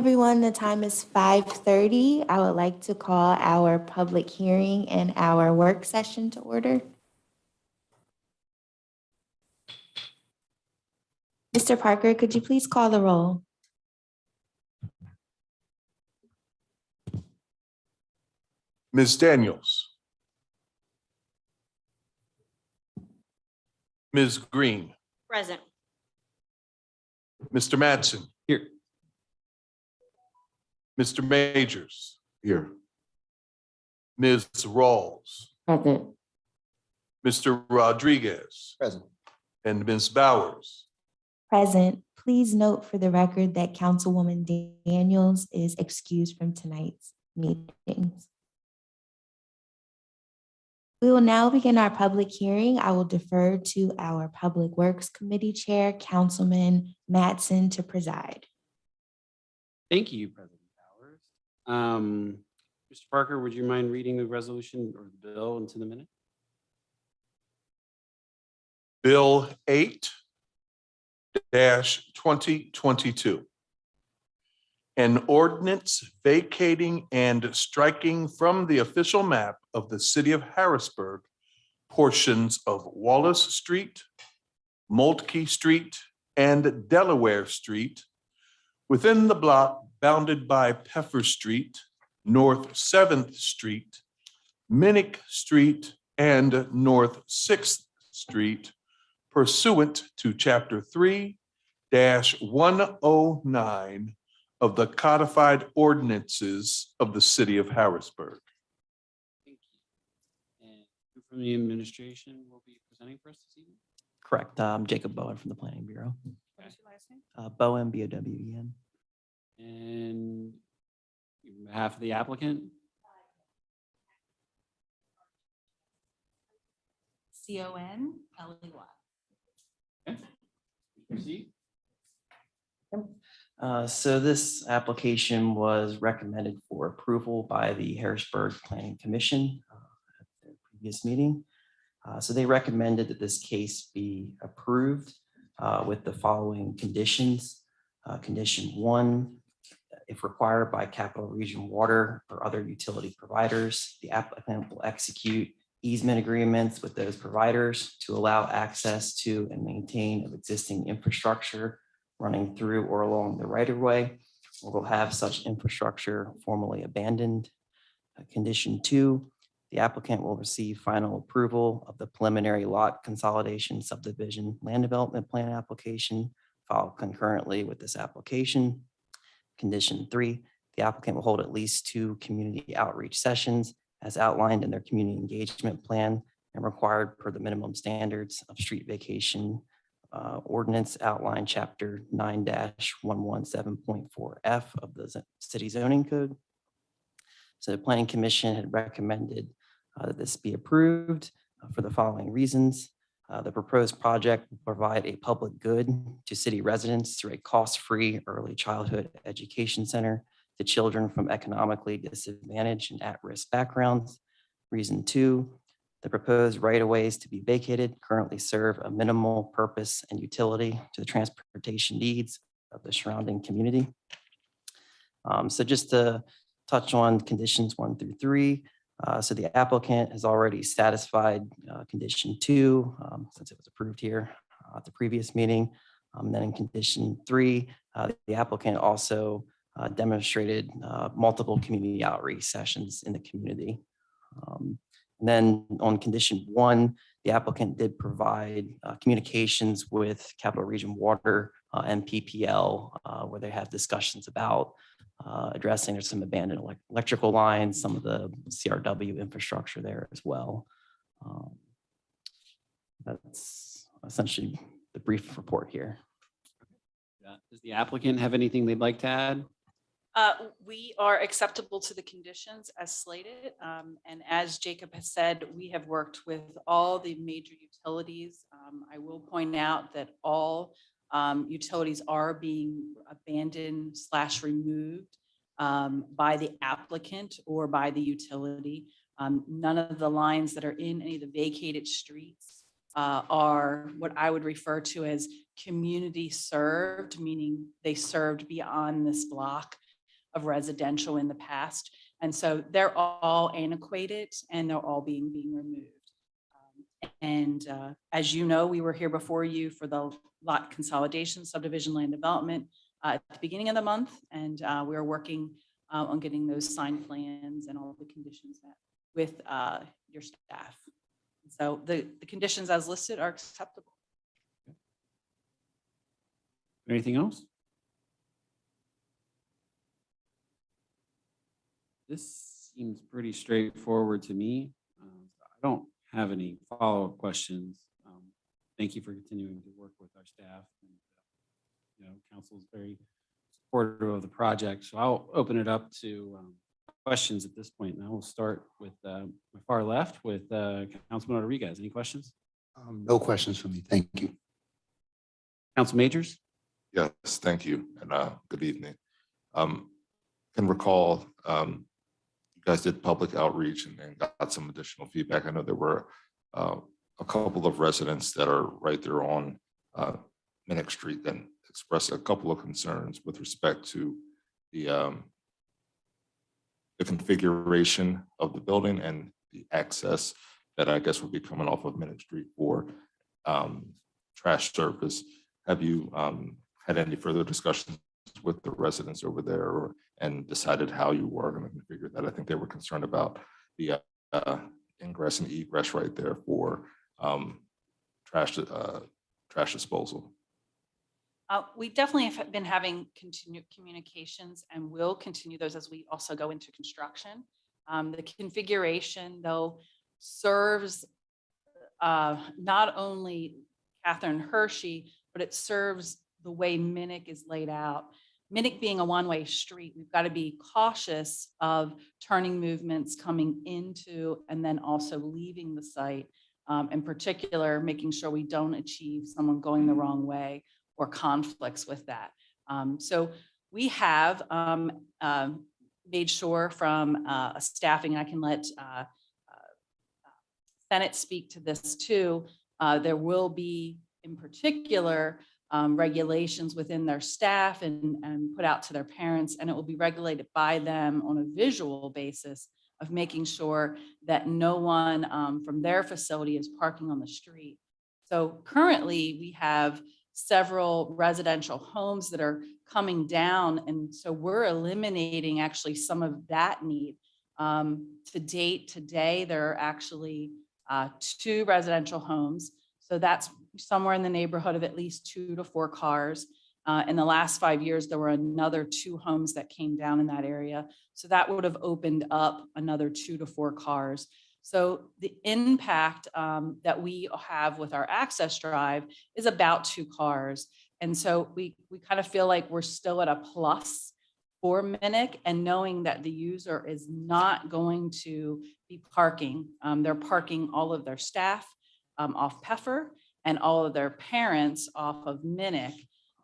everyone. The time is 5:30. I would like to call our public hearing and our work session to order. Mr. Parker, could you please call the roll? Ms. Daniels. Ms. Green. Present. Mr. Mattson. Here. Mr. Majors. Here. Ms. Rawls. Present. Mr. Rodriguez. Present. And Ms. Bowers. Present. Please note for the record that Councilwoman Daniels is excused from tonight's meetings. We will now begin our public hearing. I will defer to our Public Works Committee Chair, Councilman Mattson, to preside. Thank you, President Bowers. Mr. Parker, would you mind reading the resolution or the bill into the minute? Bill 8-2022. An ordinance vacating and striking from the official map of the city of Harrisburg portions of Wallace Street, Moltke Street, and Delaware Street within the block bounded by Peffer Street, North 7th Street, Minnick Street, and North 6th Street pursuant to Chapter 3-109 of the codified ordinances of the city of Harrisburg. Thank you. And who from the administration will be presenting for us this evening? Correct. Jacob Bowen from the Planning Bureau. What's your last name? Bowen, B-O-W-E-N. And on behalf of the applicant? Conley. Okay. Proceed. So this application was recommended for approval by the Harrisburg Planning Commission at their previous meeting. So they recommended that this case be approved with the following conditions. Condition 1, if required by Capital Region Water or other utility providers, the applicant will execute easement agreements with those providers to allow access to and maintain of existing infrastructure running through or along the right-of-way, or will have such infrastructure formally abandoned. Condition 2, the applicant will receive final approval of the preliminary lot consolidation subdivision land development plan application filed concurrently with this application. Condition 3, the applicant will hold at least 2 community outreach sessions as outlined in their community engagement plan and required per the minimum standards of street vacation ordinance outlined Chapter 9-117.4F of the city zoning code. So the Planning Commission had recommended that this be approved for the following reasons. The proposed project will provide a public good to city residents through a cost-free early childhood education center to children from economically disadvantaged and at-risk backgrounds. Reason 2, the proposed right-of-ways to be vacated currently serve a minimal purpose and utility to the transportation needs of the surrounding community. So just to touch on conditions 1 through 3. So the applicant has already satisfied condition 2 since it was approved here at the previous meeting. Then in condition 3, the applicant also demonstrated multiple community outreach sessions in the community. And then on condition 1, the applicant did provide communications with Capital Region Water and PPL, where they have discussions about addressing there's some abandoned electrical lines, some of the CRW infrastructure there as well. That's essentially the brief report here. Does the applicant have anything they'd like to add? We are acceptable to the conditions as slated. And as Jacob has said, we have worked with all the major utilities. I will point out that all utilities are being abandoned / removed by the applicant or by the utility. None of the lines that are in any of the vacated streets are what I would refer to as community served, meaning they served beyond this block. of residential in the past. And so they're all antiquated and they're all being removed. As you know, we were here before you for the lot consolidation, subdivision land development at the beginning of the month. And we are working on getting those signed plans and all the conditions met with your staff. So the conditions as listed are acceptable. Anything else? This seems pretty straightforward to me. I don't have any follow-up questions. Thank you for continuing to work with our staff. And, council is very supportive of the project. So I'll open it up to questions at this point. And I will start with my far left with Councilman Rodriguez. Any questions? No questions for me. Thank you. Council Majors? Yes, thank you, and good evening. Can recall you guys did public outreach and got some additional feedback. I know there were a couple of residents that are right there on Minnick Street that expressed a couple of concerns with respect to the configuration of the building and the access that I guess would be coming off of Minnick Street for trash service. Have you had any further discussions with the residents over there and decided how you were going to configure that? I think they were concerned about the ingress and egress right there for trash disposal. We definitely have been having continued communications and will continue those as we also go into construction. The configuration, though, serves not only Catherine Hershey, but it serves the way Minnick is laid out. Minnick being a one-way street, we've got to be cautious of turning movements coming into and then also leaving the site. In particular, making sure we don't achieve someone going the wrong way or conflicts with that. So we have made sure from a staffing, and I can let Bennett speak to this too, there will be in particular regulations within their staff and put out to their parents, and it will be regulated by them on a visual basis of making sure that no one from their facility is parking on the street. So currently we have several residential homes that are coming down, and so we're eliminating actually some of that need. To date, today, there are actually 2 residential homes. So that's somewhere in the neighborhood of at least 2 to 4 cars. In the last 5 years, there were another 2 homes that came down in that area. So that would have opened up another 2 to 4 cars. So the impact that we have with our access drive is about 2 cars. And so we kind of feel like we're still at a plus for Minnick, and knowing that the user is not going to be parking. They're parking all of their staff off Peffer and all of their parents off of Minnick.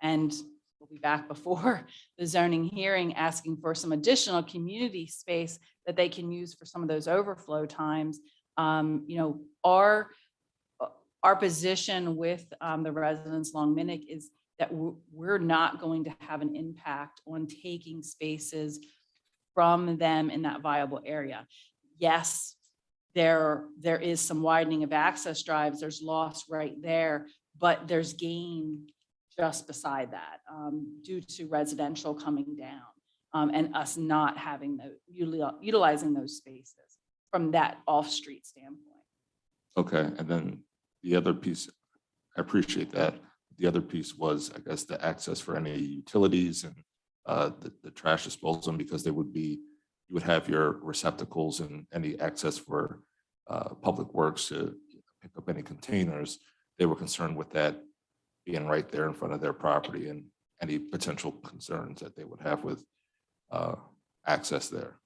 And we'll be back before the zoning hearing asking for some additional community space that they can use for some of those overflow times. Our position with the residents along Minnick is that we're not going to have an impact on taking spaces from them in that viable area. Yes, there is some widening of access drives. There's loss right there, but there's gain just beside that due to residential coming down and us not having utilizing those spaces from that off-street standpoint. Okay, and then the other piece, I appreciate that. The other piece was, I guess, the access for any utilities and the trash disposal, because they would be, you would have your receptacles and any access for public works to pick up any containers. They were concerned with that being right there in front of their property and any potential concerns that they would have with access there.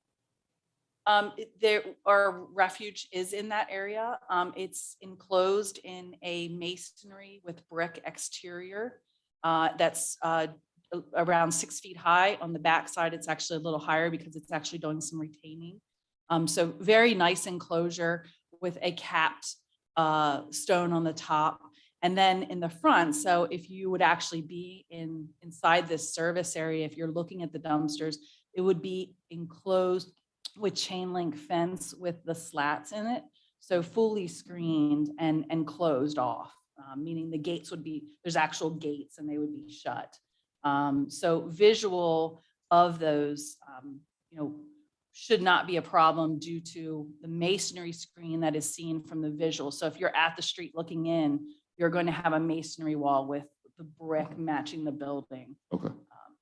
Our refuge is in that area. It's enclosed in a masonry with brick exterior that's around 6 feet high. On the backside, it's actually a little higher because it's actually doing some retaining. So very nice enclosure with a capped stone on the top. And then in the front, so if you would actually be inside this service area, if you're looking at the dumpsters, It would be enclosed with chain link fence with the slats in it. So fully screened and closed off, meaning the gates would be, there's actual gates and they would be shut. So visual of those, should not be a problem due to the masonry screen that is seen from the visual. So if you're at the street looking in, you're going to have a masonry wall with the brick matching the building. Okay.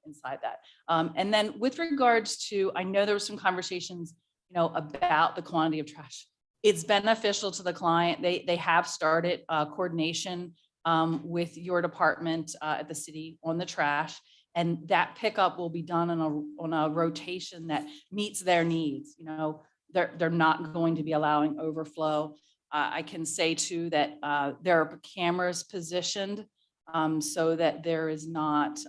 Inside that. And then with regards to, I know there was some conversations, about the quantity of trash. It's beneficial to the client. They have started coordination with your department at the city on the trash. And that pickup will be done on a rotation that meets their needs. They're not going to be allowing overflow. I can say too that there are cameras positioned so that there is not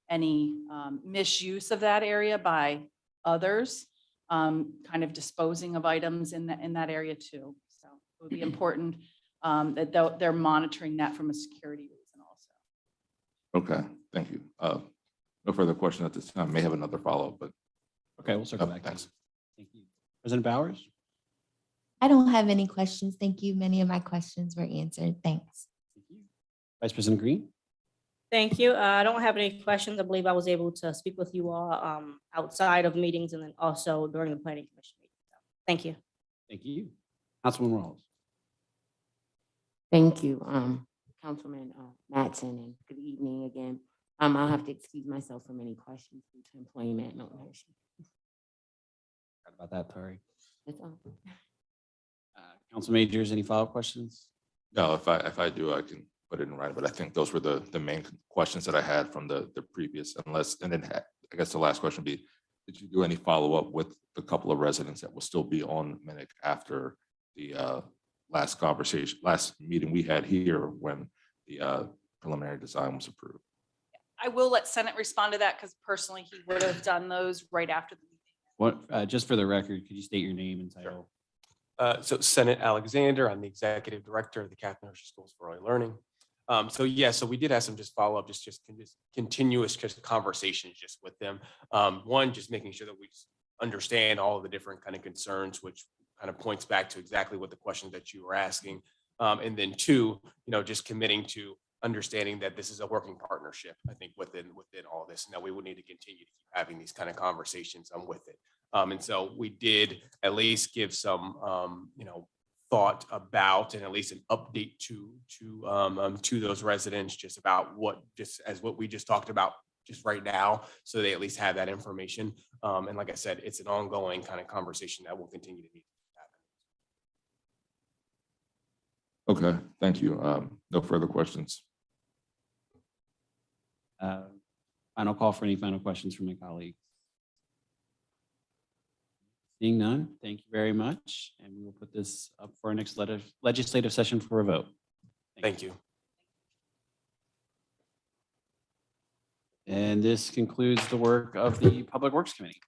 any misuse of that area by others, kind of disposing of items in that area too. So it would be important that they're monitoring that from a security reason also. Okay, thank you. No further questions at this time. May have another follow-up, but Okay, we'll circle back. to you. thanks. Thank you. President Bowers? I don't have any questions. Thank you. Many of my questions were answered. Thanks. Thank you. Vice President Green? Thank you. I don't have any questions. I believe I was able to speak with you all outside of meetings and then also during the planning commission meeting. So, thank you. Thank you. Councilman Rawls? Thank you, Councilman Mattson, and good evening again. I'll have to excuse myself from any questions due to employment. No, Forgot about that, Tori. that's all. Council Majors, any follow-up questions? No, if I do, I can put it in writing, but I think those were the main questions that I had from the previous, and then I guess the last question would be, did you do any follow-up with the couple of residents that will still be on Minnick after the last meeting we had here when the preliminary design was approved? I will let Senate respond to that because personally he would have done those right after the meeting. What, just for the record, could you state your name and title? So Senate Alexander, I'm the Executive Director of the Catherine Hershey Schools for Early Learning. So we did have some follow-up, just continuous conversations just with them. One, just making sure that we understand all of the different kind of concerns, which kind of points back to exactly what the question that you were asking. And then two, just committing to understanding that this is a working partnership, I think, within all of this, and that we would need to continue to keep having these kind of conversations with it. And so we did at least give some, thought about and at least an update to those residents just about what we just talked about just right now, so they at least have that information. And like I said, it's an ongoing kind of conversation that will continue to need to happen. Okay, thank you. No further questions. Final call for any final questions from my colleagues. Seeing none, thank you very much. And we will put this up for our next legislative session for a vote. Thank you. And this concludes the work of the Public Works Committee.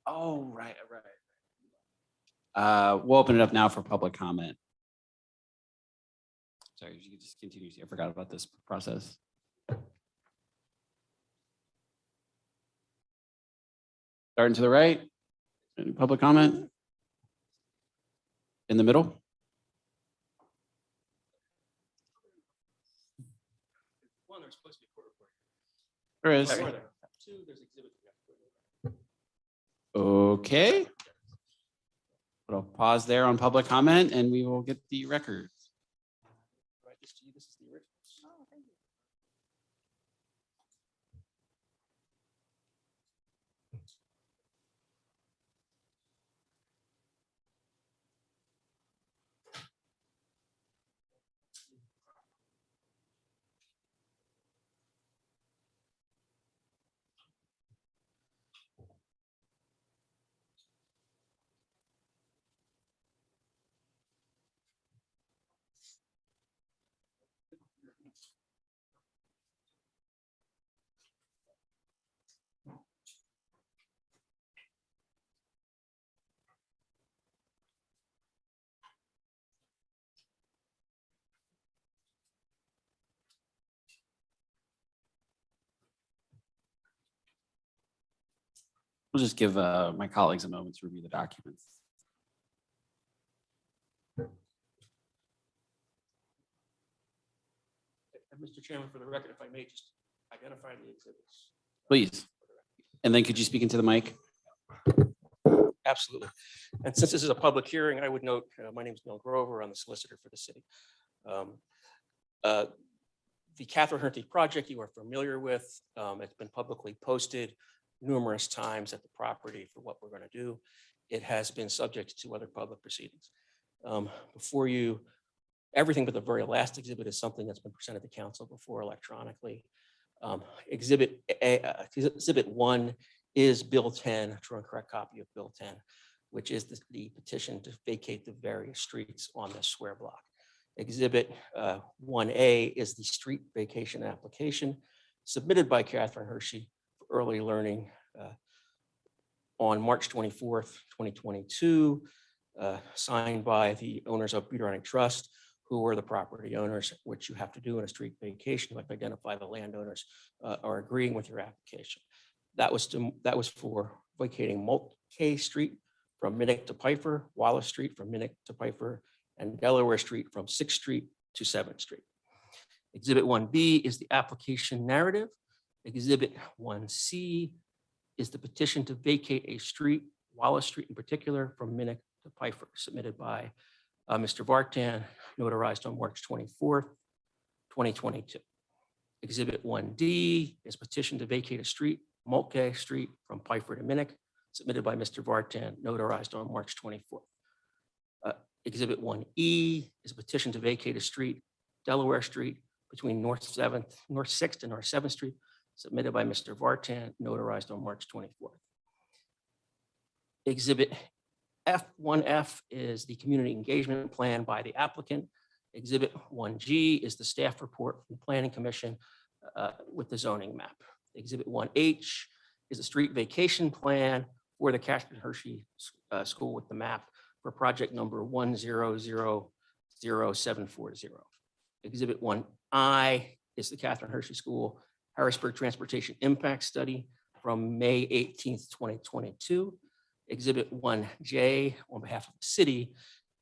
Oh, right. We'll open it up now for public comment. Sorry, you can just continue. I forgot about this process. Starting to the right. Any public comment? In the middle? There is. Okay. I'll pause there on public comment and we will get the records. We'll just give my colleagues a moment to review the documents. Mr. Chairman, for the record, if I may just identify the exhibits. Please. And then could you speak into the mic? Absolutely. And since this is a public hearing, I would note, my name is Bill Grover. I'm the solicitor for the city. The Catherine Hernty project you are familiar with. It's been publicly posted numerous times at the property for what we're going to do. It has been subject to other public proceedings. Before you, everything but the very last exhibit is something that's been presented to council before electronically. Exhibit 1 is Bill 10, true and correct copy of Bill 10, which is the petition to vacate the various streets on the square block. Exhibit 1A is the street vacation application submitted by Catherine Hershey for early learning on March 24th, 2022, signed by the owners of Bipartisan Trust, who were the property owners, which you have to do in a street vacation. You have to identify the landowners are agreeing with your application. That was for vacating Mulcahy Street from Minnick to Piper, Wallace Street from Minnick to Piper, and Delaware Street from 6th Street to 7th Street. Exhibit 1B is the application narrative. Exhibit 1C is the petition to vacate a street, Wallace Street in particular, from Minnick to Piper, submitted by Mr. Vartan, notarized on March 24th, 2022. Exhibit 1D is petition to vacate a street, Mulcahy Street from Piper to Minnick, submitted by Mr. Vartan, notarized on March 24th. Exhibit 1E is a petition to vacate a street, Delaware Street, between North 6th and North 7th Street, submitted by Mr. Vartan, notarized on March 24th. Exhibit F1F is the community engagement plan by the applicant. Exhibit 1G is the staff report from the Planning Commission with the zoning map. Exhibit 1H is a street vacation plan for the Catherine Hershey School with the map for project number 1000740. Exhibit 1I is the Catherine Hershey School Harrisburg Transportation Impact Study from May 18th, 2022. Exhibit 1J on behalf of the city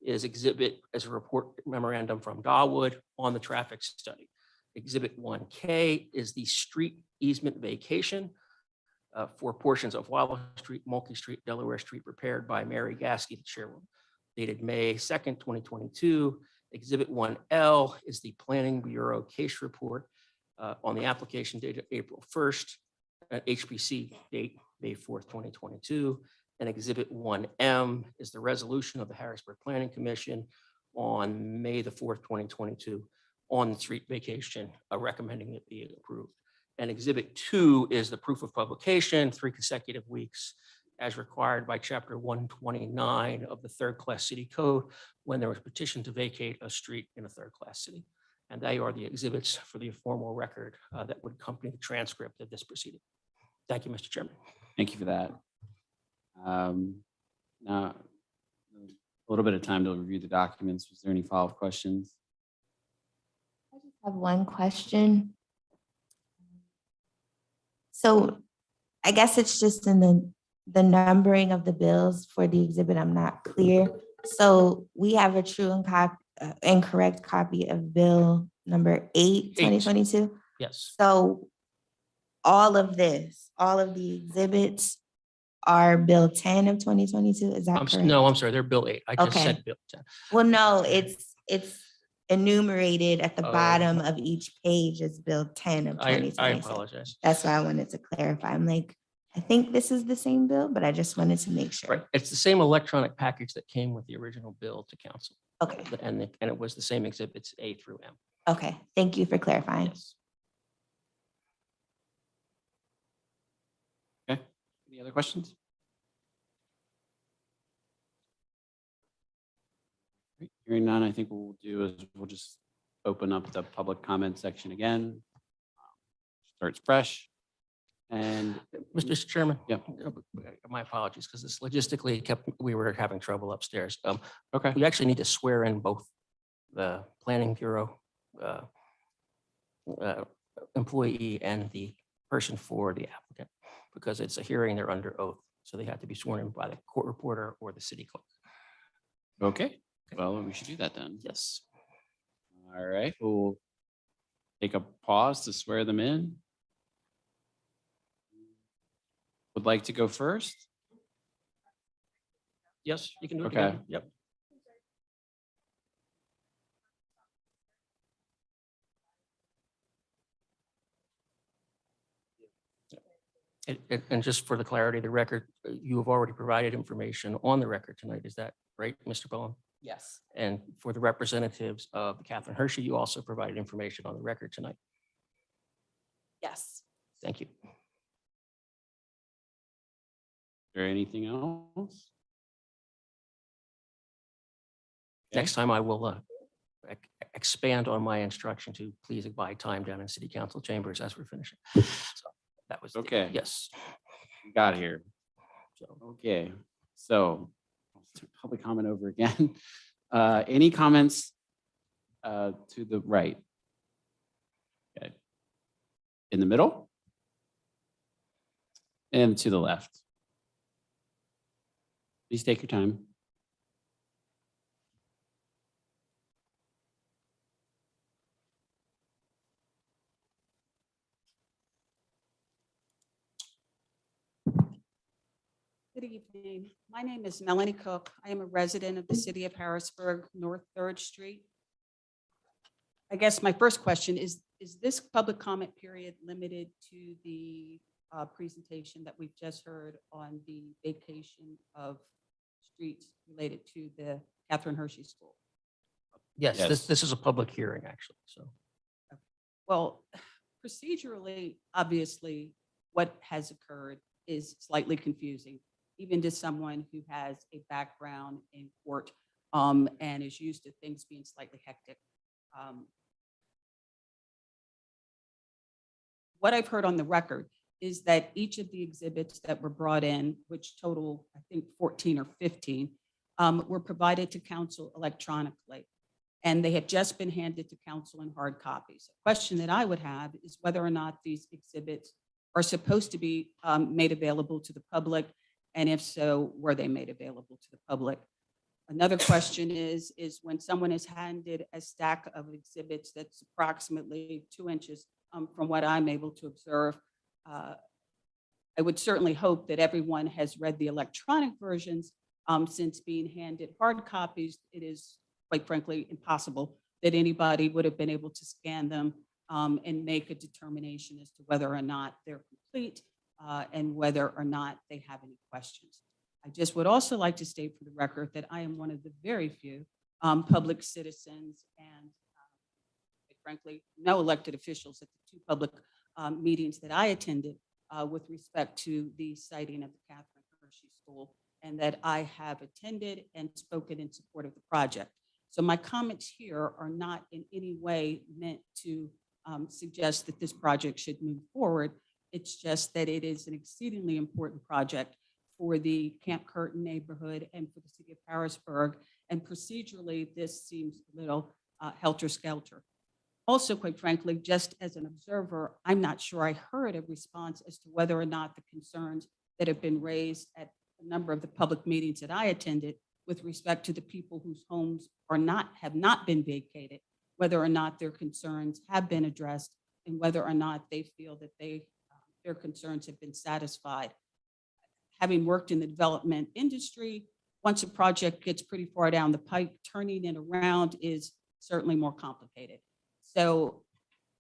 is exhibit as a report memorandum from Dawood on the traffic study. Exhibit 1K is the street easement vacation for portions of Wallace Street, Mulcahy Street, Delaware Street, prepared by Mary Gasky, the chairwoman, dated May 2nd, 2022. Exhibit 1L is the Planning Bureau case report on the application dated April 1st, HPC date May 4th, 2022. And Exhibit 1M is the resolution of the Harrisburg Planning Commission on May the 4th, 2022, on the street vacation, recommending it be approved. And Exhibit 2 is the proof of publication, 3 consecutive weeks, as required by Chapter 129 of the Third Class City Code, when there was a petition to vacate a street in a third class city. And they are the exhibits for the formal record that would accompany the transcript of this proceeding. Thank you, Mr. Chairman. Thank you for that. Now, a little bit of time to review the documents. Was there any follow-up questions? I just have one question. So I guess it's just in the numbering of the bills for the exhibit. I'm not clear. So we have a true and incorrect copy of bill number 8, 2022. Yes. So all of this, all of the exhibits are bill 10 of 2022. Is that correct? No, I'm sorry. They're Bill 8. I just Okay. said Bill 10. Well, no, it's enumerated at the Oh. bottom of each page as bill 10 of I 2022. apologize. That's why I wanted to clarify. I'm like, I think this is the same bill, but I just wanted to make sure. Right. It's the same electronic package that came with the original bill to council. Okay, And it was the same exhibits A through M. okay. Thank you for clarifying. Yes. Okay. Any other questions? Great. Hearing none, I think what we'll do is we'll just open up the public comment section again. Starts fresh. And Mr. Chairman. Yeah. My apologies, because this logistically we were having trouble upstairs. okay, We actually need to swear in both the Planning Bureau employee and the person for the applicant, because it's a hearing, they're under oath. So they have to be sworn in by the court reporter or the city clerk. Okay, well, we should do that then. Yes. All right, we'll take a pause to swear them in. Would like to go first? Yes, you can do it Okay. together. Yep. And just for the clarity of the record, you have already provided information on the record tonight. Is that right, Mr. Bowen? Yes. And for the representatives of Catherine Hershey, you also provided information on the record tonight. Yes. Thank you. Is there anything else? Okay. Next time I will expand on my instruction to please buy time down in city council chambers as we're finishing. So that was. Okay. Yes. We got here. So Okay, so public comment over again. Any comments to the right? Okay. In the middle? And to the left. Please take your time. Good evening. My name is Melanie Cook. I am a resident of the city of Harrisburg, North 3rd Street. I guess my first question is this public comment period limited to the presentation that we've just heard on the vacation of streets related to the Catherine Hershey School? yes, Yes. this is a public hearing, actually. So Well, procedurally, obviously, what has occurred is slightly confusing, even to someone who has a background in court and is used to things being slightly hectic. What I've heard on the record is that each of the exhibits that were brought in, which total, I think 14 or 15, were provided to council electronically. And they had just been handed to council in hard copies. A question that I would have is whether or not these exhibits are supposed to be made available to the public, and if so, were they made available to the public? Another question is when someone is handed a stack of exhibits that's approximately 2 inches from what I'm able to observe, I would certainly hope that everyone has read the electronic versions. Since being handed hard copies, it is quite frankly impossible that anybody would have been able to scan them and make a determination as to whether or not they're complete and whether or not they have any questions. I just would also like to state for the record that I am one of the very few public citizens and quite frankly, no elected officials at the 2 public meetings that I attended with respect to the siting of the Catherine Hershey School, and that I have attended and spoken in support of the project. So my comments here are not in any way meant to suggest that this project should move forward. It's just that it is an exceedingly important project for the Camp Curtin neighborhood and for the city of Harrisburg. And procedurally, this seems a little helter-skelter. Also, quite frankly, just as an observer, I'm not sure I heard a response as to whether or not the concerns that have been raised at a number of the public meetings that I attended with respect to the people whose homes have not been vacated, whether or not their concerns have been addressed and whether or not they feel that their concerns have been satisfied. Having worked in the development industry, once a project gets pretty far down the pipe, turning it around is certainly more complicated. So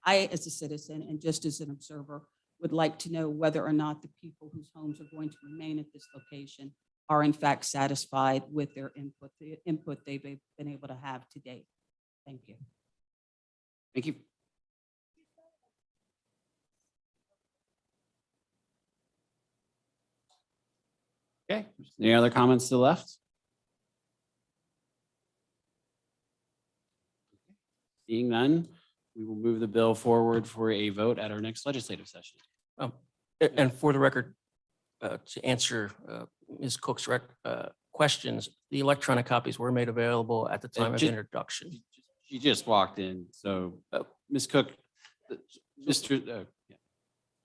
I, as a citizen and just as an observer, would like to know whether or not the people whose homes are going to remain at this location are in fact satisfied with their input, the input they've been able to have to date. Thank you. Thank you. Okay, any other comments to the left? Seeing none, we will move the bill forward for a vote at our next legislative session. and for the record, to answer Ms. Cook's questions, the electronic copies were made available at the time of introduction. She just walked in, so Ms. Cook, Mr.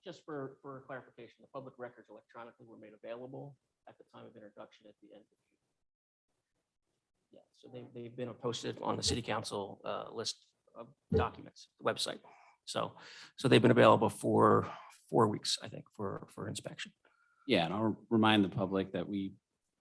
Yeah. just for clarification, the public records electronically were made available at the time of introduction at the end of June. Yeah, so they've been posted on the city council list of documents, website. So they've been available for 4 weeks, I think, for inspection. Yeah, and I'll remind the public that we,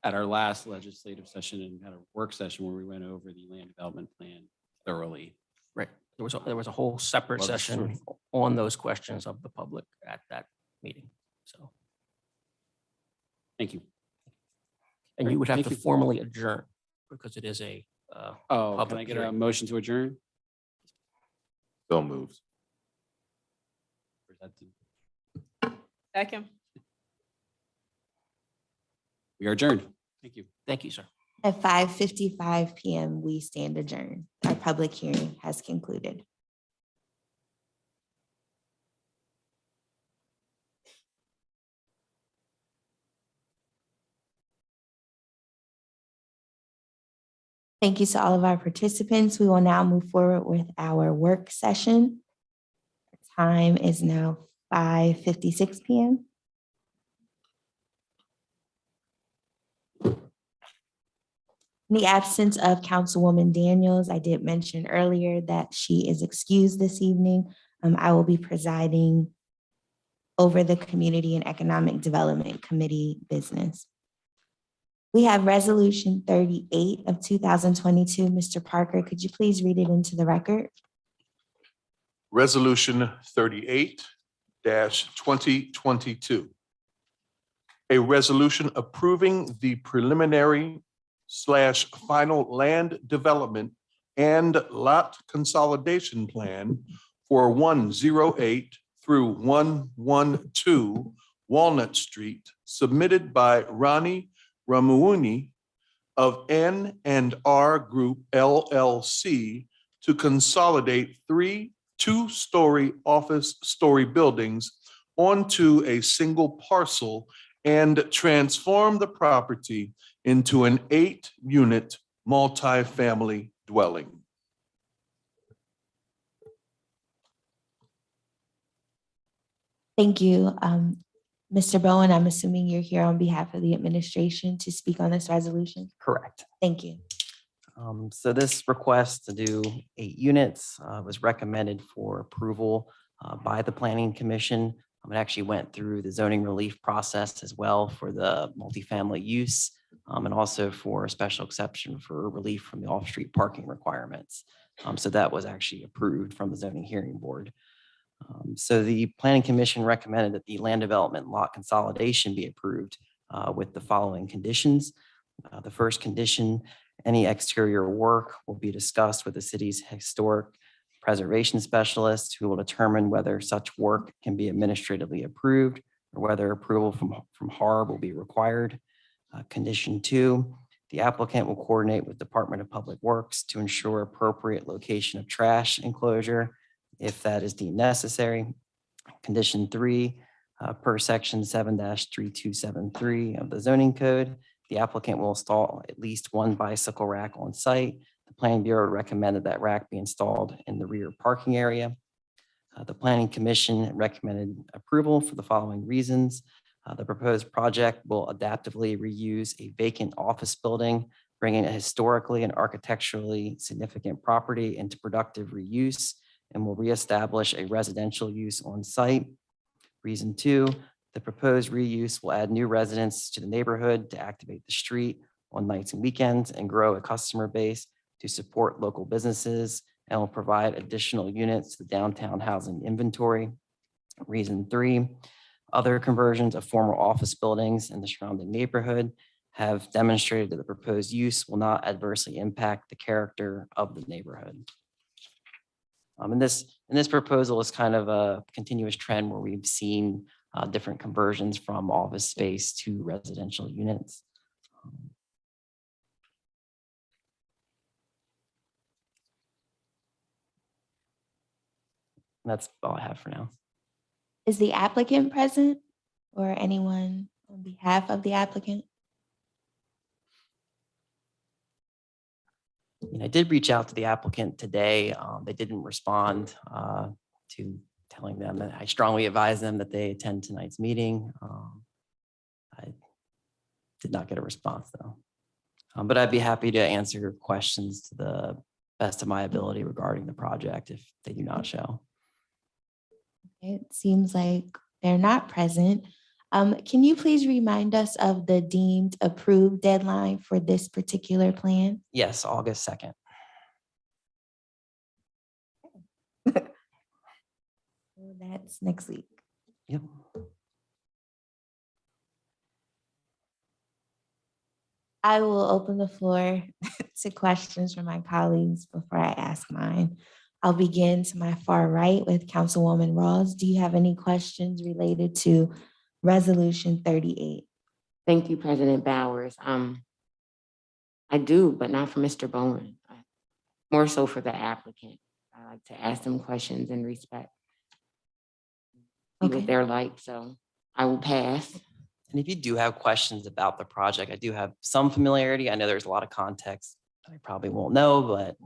at our last legislative session and had a work session where we went over the land development plan thoroughly. Right. There was a whole separate Well, session on those questions of the public at that meeting. So, Thank you. and you would have Thank to you. formally adjourn because it is a Oh, can I public get a hearing. motion to adjourn? So moved. Or is that the- Second. We are adjourned. Thank you. Thank you, sir. At 5:55 PM, we stand adjourned. Our public hearing has concluded. Thank you to all of our participants. We will now move forward with our work session. Time is now 5:56 PM. In the absence of Councilwoman Daniels, I did mention earlier that she is excused this evening. I will be presiding over the Community and Economic Development Committee business. We have Resolution 38 of 2022. Mr. Parker, could you please read it into the record? Resolution 38-2022. A resolution approving the preliminary/final land development and lot consolidation plan for 108 through 112 Walnut Street, submitted by Ronnie Ramuuni of N&R Group LLC to consolidate 3 two-story office story buildings onto a single parcel and transform the property into an 8-unit multifamily dwelling. Thank you. Mr. Bowen, I'm assuming you're here on behalf of the administration to speak on this resolution. Correct. Thank you. So this request to do 8 units was recommended for approval by the Planning Commission. It actually went through the zoning relief process as well for the multifamily use and also for a special exception for relief from the off-street parking requirements. So that was actually approved from the zoning hearing board. So the Planning Commission recommended that the land development lot consolidation be approved with the following conditions. The first condition, any exterior work will be discussed with the city's historic preservation specialist, who will determine whether such work can be administratively approved or whether approval from HARB will be required. Condition 2, the applicant will coordinate with Department of Public Works to ensure appropriate location of trash enclosure if that is deemed necessary. Condition 3, per section 7-3273 of the zoning code, the applicant will install at least 1 bicycle rack on site. The Planning Bureau recommended that rack be installed in the rear parking area. The Planning Commission recommended approval for the following reasons. The proposed project will adaptively reuse a vacant office building, bringing a historically and architecturally significant property into productive reuse, and will reestablish a residential use on site. Reason 2, the proposed reuse will add new residents to the neighborhood to activate the street on nights and weekends and grow a customer base to support local businesses, and will provide additional units to the downtown housing inventory. Reason 3, other conversions of former office buildings in the surrounding neighborhood have demonstrated that the proposed use will not adversely impact the character of the neighborhood. And this proposal is kind of a continuous trend where we've seen different conversions from office space to residential units. That's all I have for now. Is the applicant present or anyone on behalf of the applicant? I did reach out to the applicant today. They didn't respond to telling them that I strongly advise them that they attend tonight's meeting. I did not get a response though. But I'd be happy to answer your questions to the best of my ability regarding the project if they do not show. It seems like they're not present. Can you please remind us of the deemed approved deadline for this particular plan? Yes, August 2nd. So that's next week. Yep. I will open the floor to questions from my colleagues before I ask mine. I'll begin to my far right with Councilwoman Rawls. Do you have any questions related to Resolution 38? Thank you, President Bowers. I do, but not for Mr. Bowen. More so for the applicant. I like to ask them questions in respect. See Okay. what they're like, so I will pass. And if you do have questions about the project, I do have some familiarity. I know there's a lot of context I probably won't know, but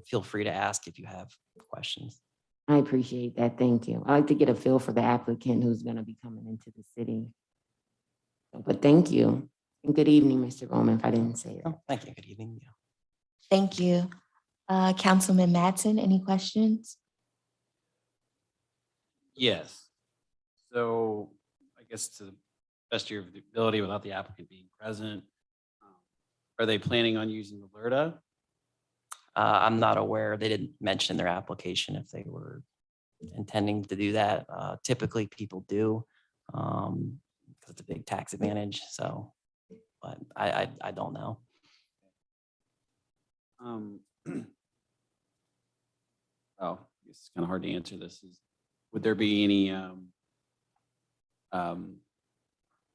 feel free to ask if you have questions. I appreciate that. Thank you. I like to get a feel for the applicant who's going to be coming into the city. But thank you. And good evening, Mr. Bowman, if I didn't say that. Oh, thank you. Good evening. Yeah. Thank you. Councilman Mattson, any questions? Yes. So I guess to the best of your ability without the applicant being present, are they planning on using the LERTA? I'm not aware. They didn't mention in their application if they were intending to do that. Typically people do because it's a big tax advantage. So, but I don't know. Oh, it's kind of hard to answer this. Would there be any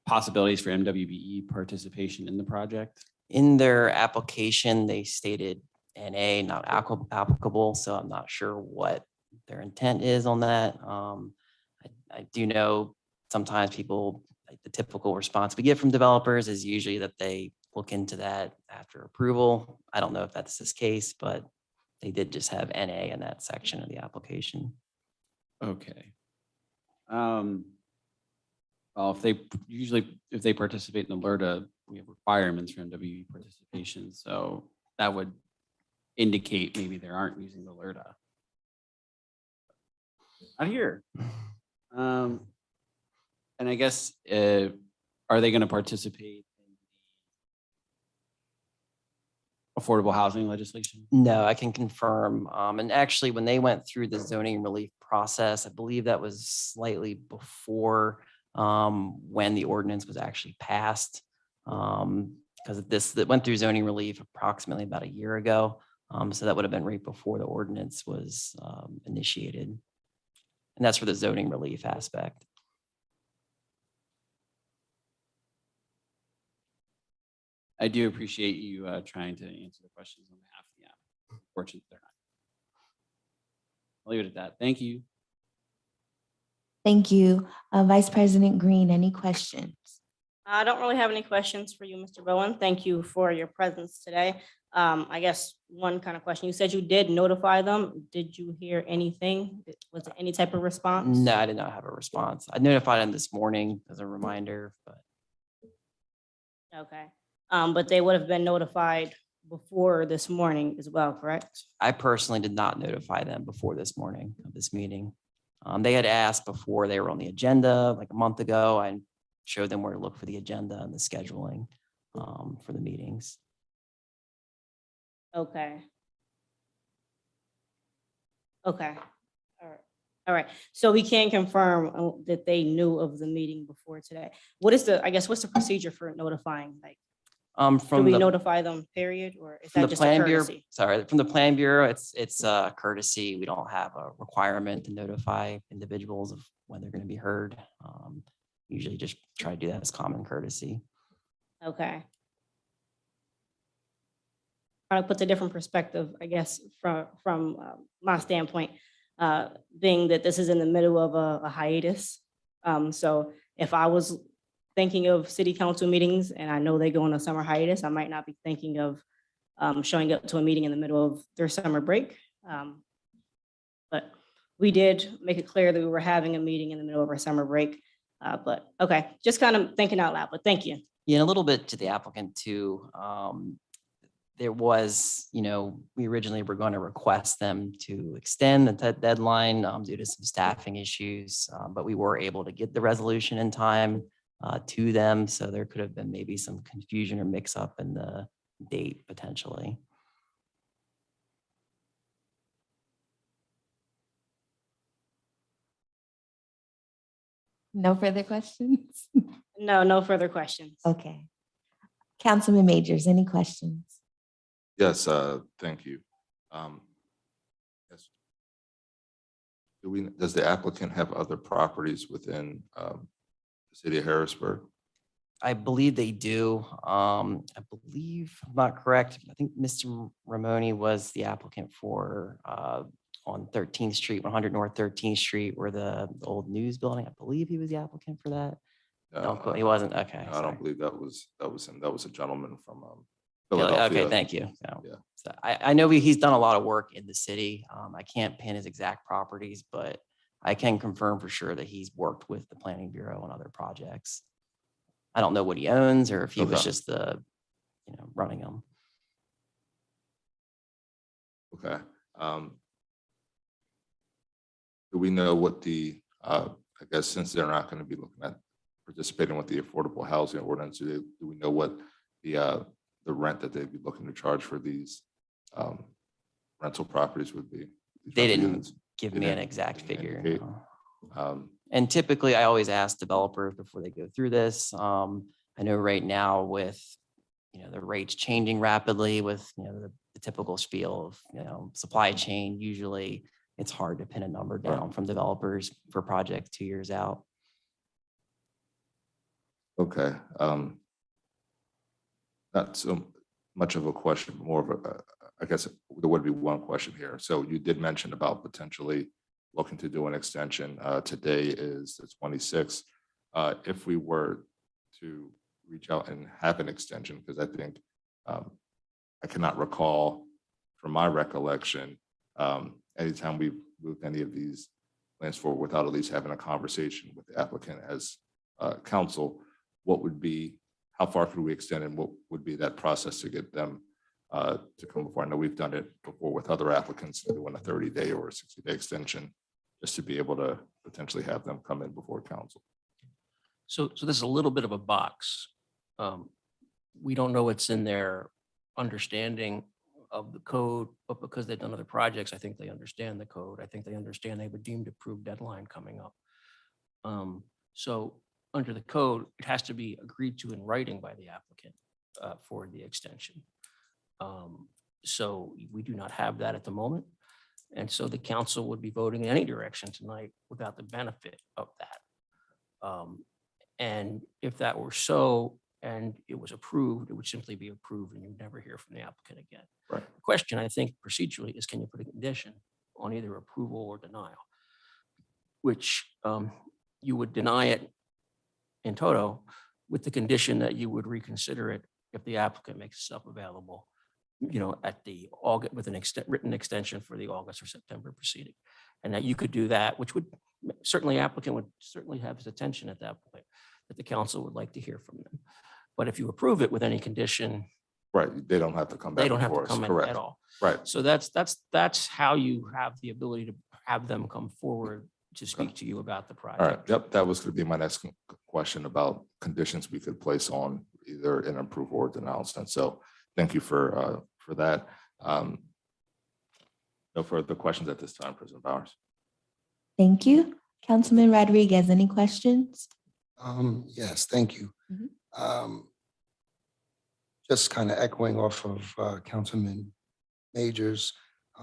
possibilities for MWBE participation in the project? In their application, they stated NA, not applicable. So I'm not sure what their intent is on that. I do know sometimes people, like the typical response we get from developers is usually that they look into that after approval. I don't know if that's this case, but they did just have NA in that section of the application. Okay. Well, if they participate in the LERTA, we have requirements for MWE participation. So that would indicate maybe they aren't using the LERTA. Not here. And I guess, are they going to participate in the affordable housing legislation? No, I can confirm. And actually, when they went through the zoning relief process, I believe that was slightly before when the ordinance was actually passed. Because that went through zoning relief approximately about a year ago. So that would have been right before the ordinance was initiated. And that's for the zoning relief aspect. I do appreciate you trying to answer the questions on behalf of the applicant. Fortunately, they're not. I'll leave it at that. Thank you. Thank you. Vice President Green, any questions? I don't really have any questions for you, Mr. Bowen. Thank you for your presence today. I guess one kind of question, you said you did notify them. Did you hear anything? Was there any type of response? No, I did not have a response. I notified them this morning as a reminder, but. Okay. But they would have been notified before this morning as well, correct? I personally did not notify them before this morning of this meeting. They had asked before they were on the agenda, like a month ago. I showed them where to look for the agenda and the scheduling for the meetings. Okay. Okay. All right. All right. So we can confirm that they knew of the meeting before today. What is what's the procedure for notifying? Like, do From we the notify them, period, or is From that the just a Plan Bureau, courtesy? sorry, from the Plan Bureau, it's a courtesy. We don't have a requirement to notify individuals of when they're going to be heard. Usually just try to do that as common courtesy. Okay. Trying to put a different perspective, I guess, from my standpoint, being that this is in the middle of a hiatus. So if I was thinking of city council meetings and I know they go on a summer hiatus, I might not be thinking of showing up to a meeting in the middle of their summer break. But we did make it clear that we were having a meeting in the middle of our summer break. But okay, just kind of thinking out loud, but thank you. Yeah, and a little bit to the applicant too. There was, we originally were going to request them to extend the deadline due to some staffing issues, but we were able to get the resolution in time to them. So there could have been maybe some confusion or mix up in the date potentially. No further questions? No, no further questions. Okay. Councilman Majors, any questions? Yes, thank you. Yes. Does the applicant have other properties within the city of Harrisburg? I believe they do. I believe, I'm not correct, I think Mr. Ramoni was the applicant for on 13th Street, 100 North 13th Street, where the old news building, I believe he was the applicant for that. Don't quote- He wasn't, okay. I sorry. don't believe that was him. That was a gentleman from Really? Philadelphia. Okay, thank you. So, Yeah. so I know he's done a lot of work in the city. I can't pin his exact properties, but I can confirm for sure that he's worked with the Planning Bureau on other projects. I don't know what he owns or if he was Okay. just running them. Okay. Do we know what I guess since they're not going to be looking at participating with the affordable housing ordinance, do we know what the rent that they'd be looking to charge for these rental properties would be? These They rental didn't units? give They me an didn't- exact didn't figure. indicate. No. And typically I always ask developers before they go through this. I know right now with, the rates changing rapidly with, the typical spiel of, supply chain, usually it's hard to pin a number down from developers for projects 2 years out. Okay. Not so much of a question, more of I guess there would be one question here. So you did mention about potentially looking to do an extension. Today is the 26th. If we were to reach out and have an extension, because I think I cannot recall from my recollection, anytime we've moved any of these plans forward without at least having a conversation with the applicant as counsel, what would be, how far could we extend and what would be that process to get them to come before? I know we've done it before with other applicants, doing a 30-day or a 60-day extension, just to be able to potentially have them come in before council. So this is a little bit of a box. We don't know what's in their understanding of the code, but because they've done other projects, I think they understand the code. I think they understand they have a deemed approved deadline coming up. So under the code, it has to be agreed to in writing by the applicant for the extension. So we do not have that at the moment. And so the council would be voting in any direction tonight without the benefit of that. And if that were so, and it was approved, it would simply be approved and you'd never hear from the applicant again. Right. The question, I think, procedurally is, can you put a condition on either approval or denial? Which you would deny it in toto with the condition that you would reconsider it if the applicant makes itself available, at the August with an written extension for the August or September proceeding. And that you could do that, which would certainly applicant would certainly have his attention at that point, that the council would like to hear from them. But if you approve it with any condition, Right, they don't have to come back. they don't have to before us. come in Correct. at all. Right. So that's how you have the ability to have them come forward to speak to you about the project. All right. Yep. That was going to be my next question about conditions we could place on either an approval or denial. So thank you for that. No further questions at this time, President Bowers. Thank you. Councilman Rodriguez, any questions? Yes, thank you. Just kind of echoing off of Councilman Majors.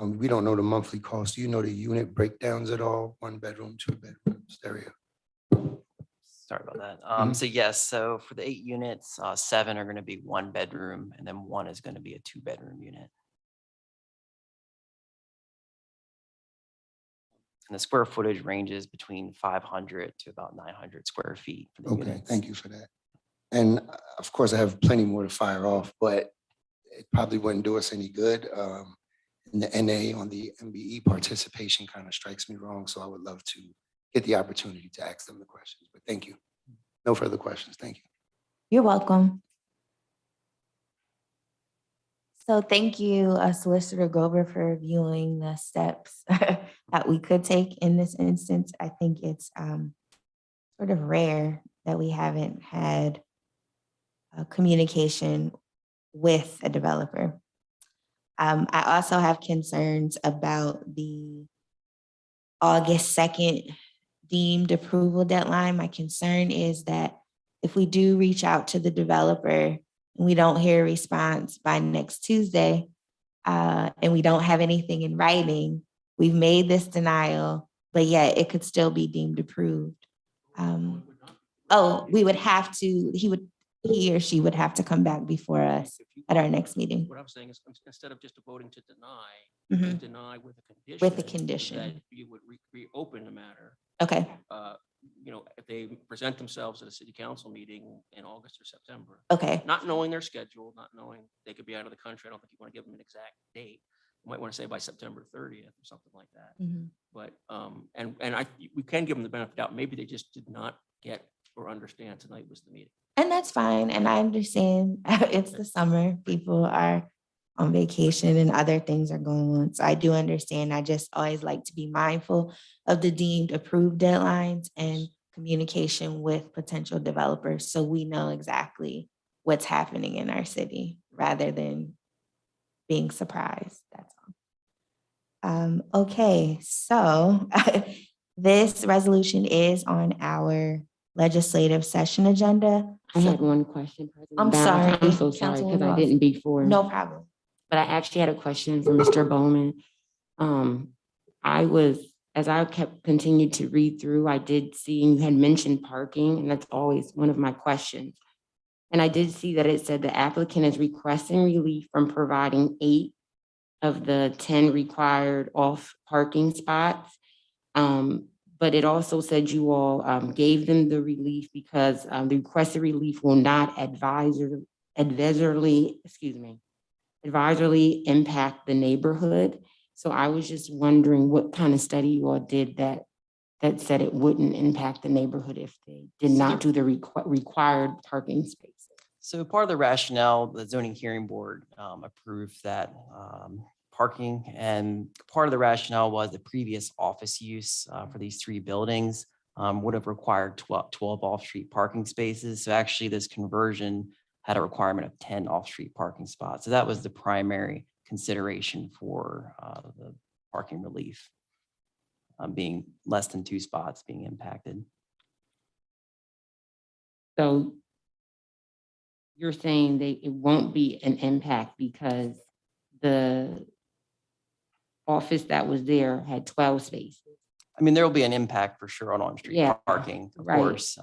We don't know the monthly cost. Do you know the unit breakdowns at all? 1 bedroom, 2 bedroom, stereo? Sorry about that. So yes, so for the 8 units, 7 are going to be 1 bedroom and then 1 is going to be a 2-bedroom unit. And the square footage ranges between 500 to about 900 square feet for the Okay, units. thank you for that. And of course, I have plenty more to fire off, but it probably wouldn't do us any good. And the NA on the MBE participation kind of strikes me wrong, so I would love to get the opportunity to ask them the questions, but thank you. No further questions, thank you. You're welcome. So thank you, Solicitor Grover, for reviewing the steps that we could take in this instance. I think it's sort of rare that we haven't had communication with a developer. I also have concerns about the August 2nd deemed approval deadline. My concern is that if we do reach out to the developer and we don't hear a response by next Tuesday, and we don't have anything in writing, we've made this denial, but yet it could still be deemed approved. We would have to, he or she would have to come back before us at our next meeting. What I'm saying is instead of just voting to deny, Mhm. you deny with a condition. With a condition. That you would reopen the matter. Okay, If they present themselves at a city council meeting in August or September, okay, not knowing their schedule, not knowing they could be out of the country. I don't think you want to give them an exact date. You might want to say by September 30th or something like that. Mhm. But, we can give them the benefit of doubt. Maybe they just did not get or understand tonight was the meeting. and that's fine, and I understand, it's the summer, people are on vacation and other things are going on, so I do understand. I just always like to be mindful of the deemed approved deadlines and communication with potential developers, so we know exactly what's happening in our city, rather than being surprised, that's all. Okay, so this resolution is on our legislative session agenda. I So- had one question, President I'm Bowers. sorry, I'm so sorry because Councilwoman I Ross. didn't before. No problem. But I actually had a question for Mr. Bowman. As I continued to read through, I did see, and you had mentioned parking, and that's always one of my questions. And I did see that it said the applicant is requesting relief from providing 8 of the 10 required off parking spots. But it also said you all gave them the relief because the requested relief will not advisorly impact the neighborhood. So I was just wondering what kind of study you all did that said it wouldn't impact the neighborhood if they did not do the required parking spaces. So part of the rationale, the zoning hearing board approved that parking, and part of the rationale was the previous office use for these 3 buildings would have required 12 off-street parking spaces. So actually this conversion had a requirement of 10 off-street parking spots. So that was the primary consideration for the parking relief being less than 2 spots being impacted. So you're saying it won't be an impact because the office that was there had 12 spaces. I mean, there will be an impact for sure on on-street Yeah, parking, of right. course.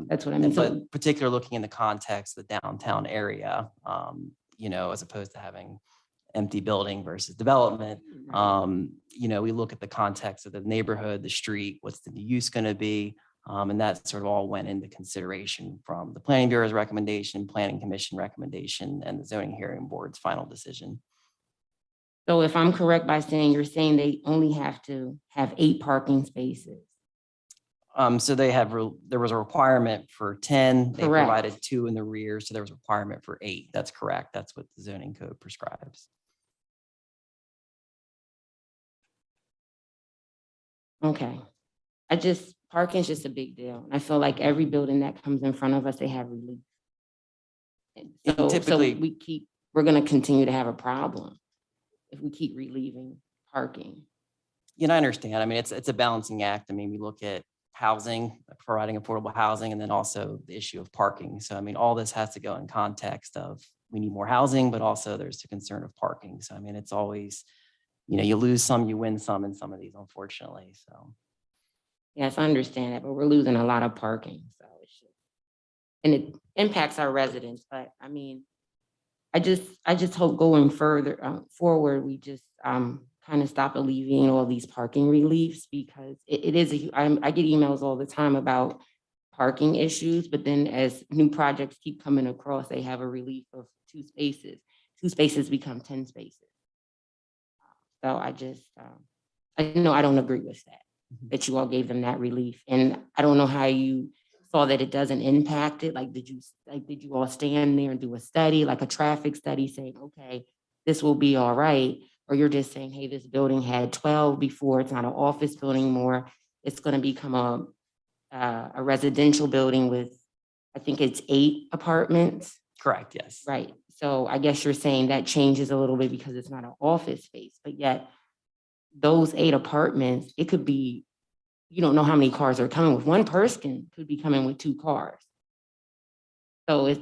That's what I mean. So, But particularly looking in the context of the downtown area, as opposed to having empty building versus development, we look at the context of the neighborhood, the street, what's the use going to be? And that sort of all went into consideration from the Planning Bureau's recommendation, Planning Commission recommendation, and the Zoning Hearing Board's final decision. so if I'm correct by saying, you're saying they only have to have 8 parking spaces. So there was a requirement for 10. They Correct. provided 2 in the rear, so there was a requirement for 8. That's correct. That's what the zoning code prescribes. Okay. Parking is just a big deal. I feel like every building that comes in front of us, they have relief. And So typically- we're gonna continue to have a problem if we keep relieving parking. I understand. I mean, it's a balancing act. I mean, we look at housing, providing affordable housing, and then also the issue of parking. So, I mean, all this has to go in context of we need more housing, but also there's the concern of parking. So, I mean, it's always, you lose some, you win some in some of these, unfortunately. So, Yes, I understand that, but we're losing a lot of parking, so and it impacts our residents, but I mean, I just hope going further forward, we just kind of stop alleviating all these parking reliefs because it is I get emails all the time about parking issues, but then as new projects keep coming across, they have a relief of 2 spaces. 2 spaces become 10 spaces. So I just, I know I don't agree with that you all gave them that relief. And I don't know how you saw that it doesn't impact it. Like, did you all stand there and do a study, like a traffic study saying, okay, this will be all right? Or you're just saying, hey, this building had 12 before, it's not an office building more. It's gonna become a residential building with, I think it's 8 apartments. Correct, yes. Right. So I guess you're saying that changes a little bit because it's not an office space, but yet those 8 apartments, it could be, you don't know how many cars are coming with. One person could be coming with 2 cars. So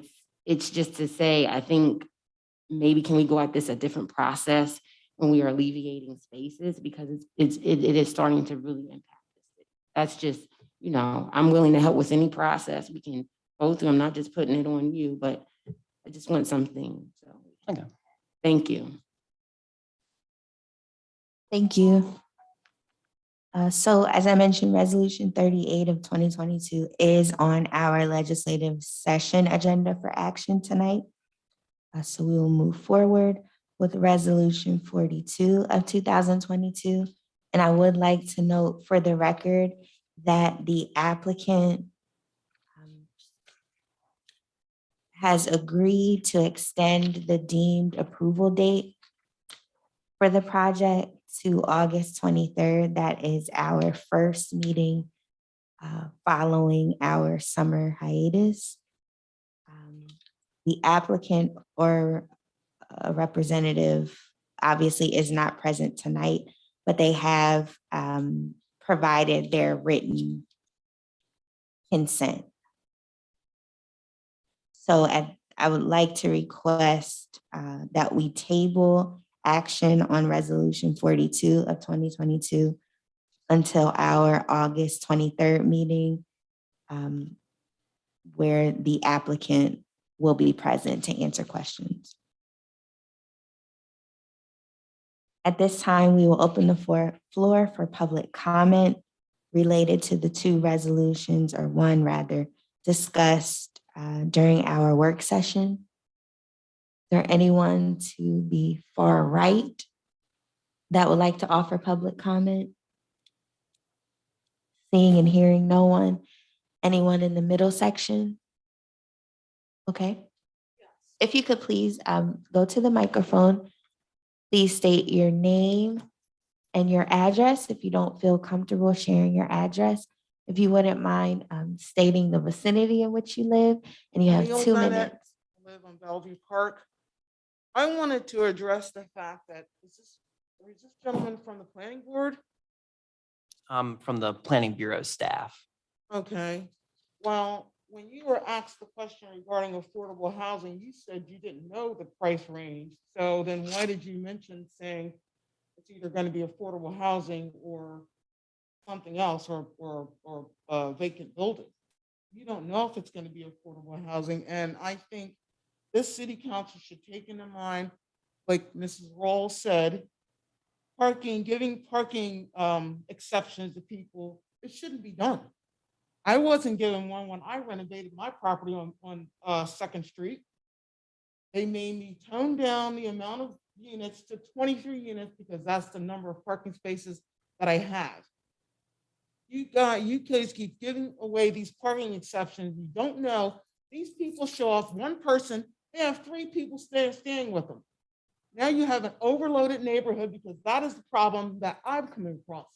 it's just to say, I think maybe can we go at this a different process when we are alleviating spaces, because it is starting to really impact the city. That's just, you know, I'm willing to help with any process. We can go through. I'm not just putting it on you, but I just want something. So, Okay. Thank you. Thank you. So as I mentioned, Resolution 38 of 2022 is on our legislative session agenda for action tonight. So we will move forward with Resolution 42 of 2022. And I would like to note for the record that the applicant has agreed to extend the deemed approval date for the project to August 23rd. That is our first meeting following our summer hiatus. The applicant or a representative obviously is not present tonight, but they have provided their written consent. So I would like to request that we table action on Resolution 42 of 2022 until our August 23rd meeting, where the applicant will be present to answer questions. At this time, we will open the floor for public comment related to the 2 resolutions, or one rather, discussed during our work session. Is there anyone to the far right that would like to offer public comment? Seeing and hearing no one. Anyone in the middle section? Okay. If you could please go to the microphone. Please state your name and your address if you don't feel comfortable sharing your address. If you wouldn't mind stating the vicinity in which you live, and you have Neil 2 Bennett, minutes. I live on Bellevue Park. I wanted to address the fact that, is this gentleman from the planning board? From the Planning Bureau staff. Okay, well, when you were asked the question regarding affordable housing, you said you didn't know the price range. So then why did you mention saying it's either going to be affordable housing or something else, or vacant building? You don't know if it's going to be affordable housing. And I think this city council should take into mind, like Mrs. Rawls said, giving parking exceptions to people. It shouldn't be done. I wasn't given one when I renovated my property on 2nd Street. They made me tone down the amount of units to 23 units because that's the number of parking spaces that I have. You guys keep giving away these parking exceptions. You don't know. These people show off one person, they have 3 people staying with them. Now you have an overloaded neighborhood because that is the problem that I've come across.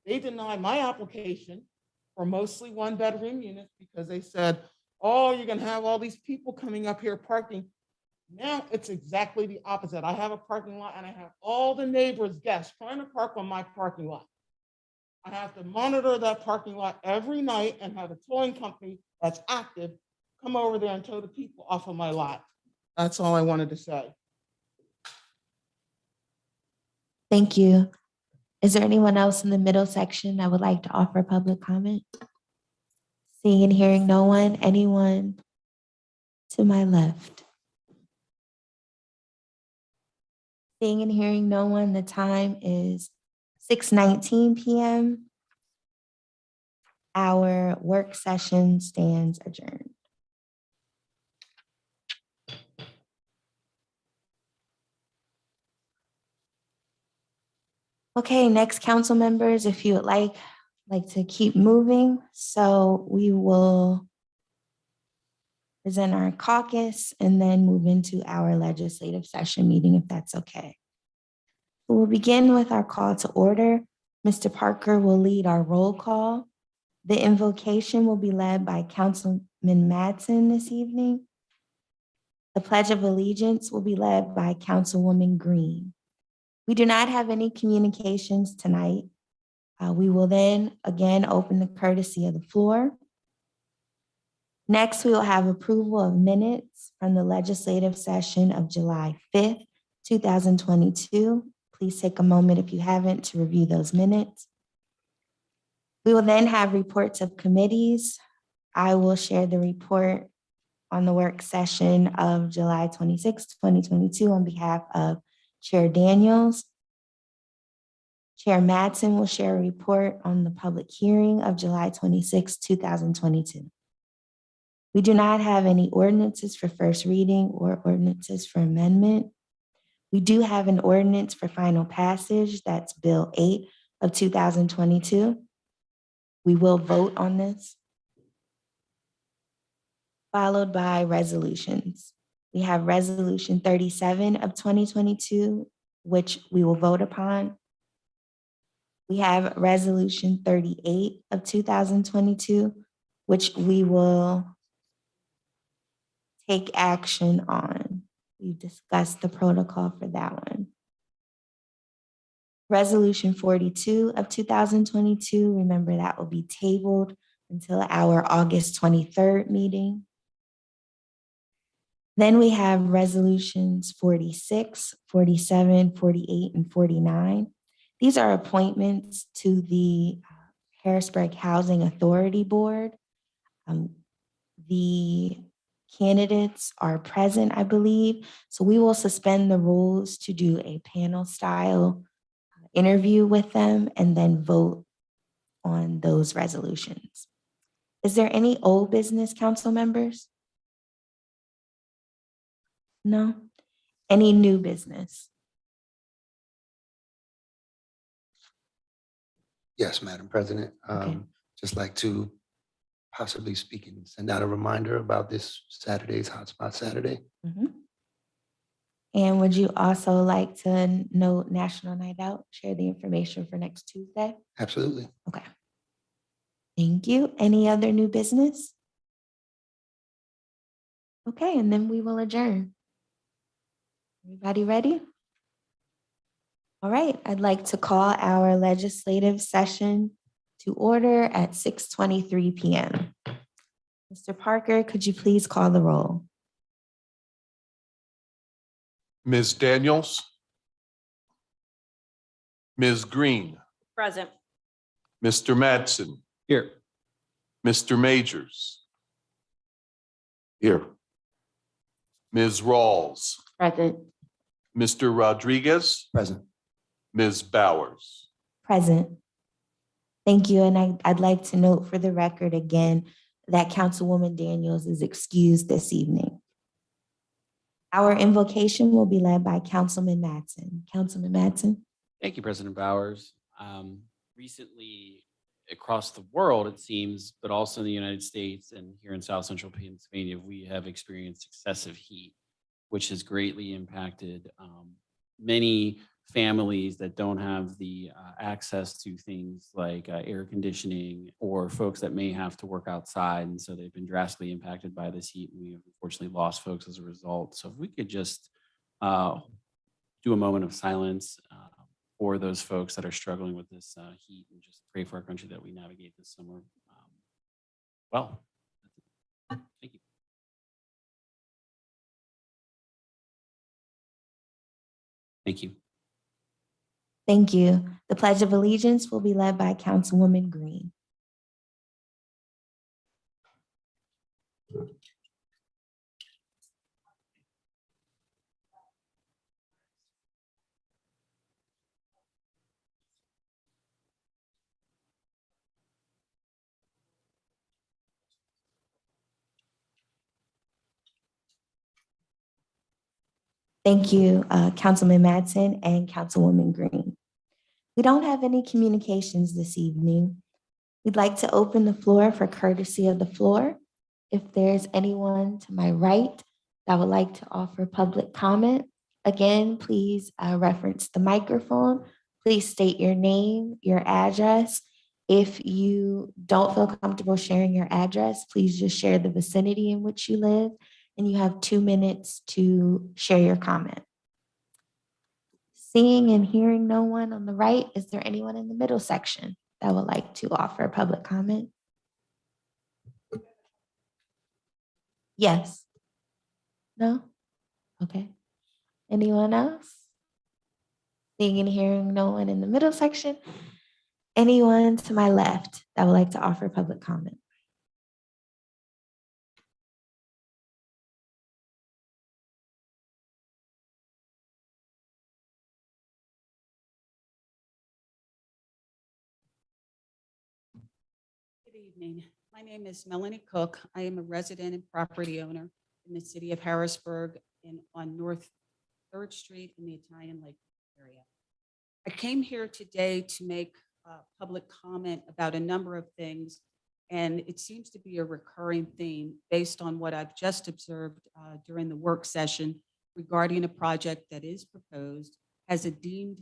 They denied my application for mostly 1-bedroom units because they said, oh, you're gonna have all these people coming up here parking. Now it's exactly the opposite. I have a parking lot and I have all the neighbors' guests trying to park on my parking lot. I have to monitor that parking lot every night and have a towing company that's active come over there and tow the people off of my lot. That's all I wanted to say. Thank you. Is there anyone else in the middle section that would like to offer public comment? Seeing and hearing no one, anyone to my left? Seeing and hearing no one, the time is 6:19 p.m. Our work session stands adjourned. Okay, next council members, if you would like to keep moving. So we will present our caucus and then move into our legislative session meeting, if that's okay. We'll begin with our call to order. Mr. Parker will lead our roll call. The invocation will be led by Councilman Madsen this evening. The Pledge of Allegiance will be led by Councilwoman Green. We do not have any communications tonight. We will then again open the courtesy of the floor. Next, we will have approval of minutes from the legislative session of July 5th, 2022. Please take a moment if you haven't to review those minutes. We will then have reports of committees. I will share the report on the work session of July 26, 2022 on behalf of Chair Daniels. Chair Madsen will share a report on the public hearing of July 26, 2022. We do not have any ordinances for first reading or ordinances for amendment. We do have an ordinance for final passage, that's Bill 8 of 2022. We will vote on this. Followed by resolutions. We have Resolution 37 of 2022, which we will vote upon. We have Resolution 38 of 2022, which we will take action on. We've discussed the protocol for that one. Resolution 42 of 2022, remember that will be tabled until our August 23rd meeting. Then we have resolutions 46, 47, 48, and 49. These are appointments to the Harrisburg Housing Authority Board. The candidates are present, I believe. So we will suspend the rules to do a panel style interview with them and then vote on those resolutions. Is there any old business, council members? No? Any new business? Yes, Madam President. Okay. Just like to possibly speak and send out a reminder about this Saturday's Hotspot Saturday. Mhm. And would you also like to note National Night Out, share the information for next Tuesday? Absolutely. Okay. Thank you. Any other new business? Okay, and then we will adjourn. Everybody ready? All right, I'd like to call our legislative session to order at 6:23 p.m. Mr. Parker, could you please call the roll? Ms. Daniels, Ms. Green, Present. Mr. Madsen, Here. Mr. Majors, Here. Ms. Rawls, Present. Mr. Rodriguez, Present. Ms. Bowers. Present. Thank you, and I'd like to note for the record again that Councilwoman Daniels is excused this evening. Our invocation will be led by Councilman Madsen. Councilman Madsen. Thank you, President Bowers. Recently, across the world, it seems, but also in the United States and here in South Central Pennsylvania, we have experienced excessive heat, which has greatly impacted many families that don't have the access to things like air conditioning, or folks that may have to work outside. And so they've been drastically impacted by this heat. We have unfortunately lost folks as a result. So if we could just do a moment of silence for those folks that are struggling with this heat, and just pray for our country that we navigate this summer well. Thank you. Thank you. Thank you. The Pledge of Allegiance will be led by Councilwoman Green. Thank you, Councilman Madsen and Councilwoman Green. We don't have any communications this evening. We'd like to open the floor for courtesy of the floor. If there's anyone to my right that would like to offer public comment, again, please reference the microphone. Please state your name, your address. If you don't feel comfortable sharing your address, please just share the vicinity in which you live, and you have 2 minutes to share your comment. Seeing and hearing no one on the right, is there anyone in the middle section that would like to offer public comment? Yes. No? Okay. Anyone else? Seeing and hearing no one in the middle section. Anyone to my left that would like to offer public comment? Good evening. My name is Melanie Cook. I am a resident and property owner in the city of Harrisburg on North 3rd Street in the Italian Lake area. I came here today to make public comment about a number of things, and it seems to be a recurring theme based on what I've just observed during the work session regarding a project that is proposed, has a deemed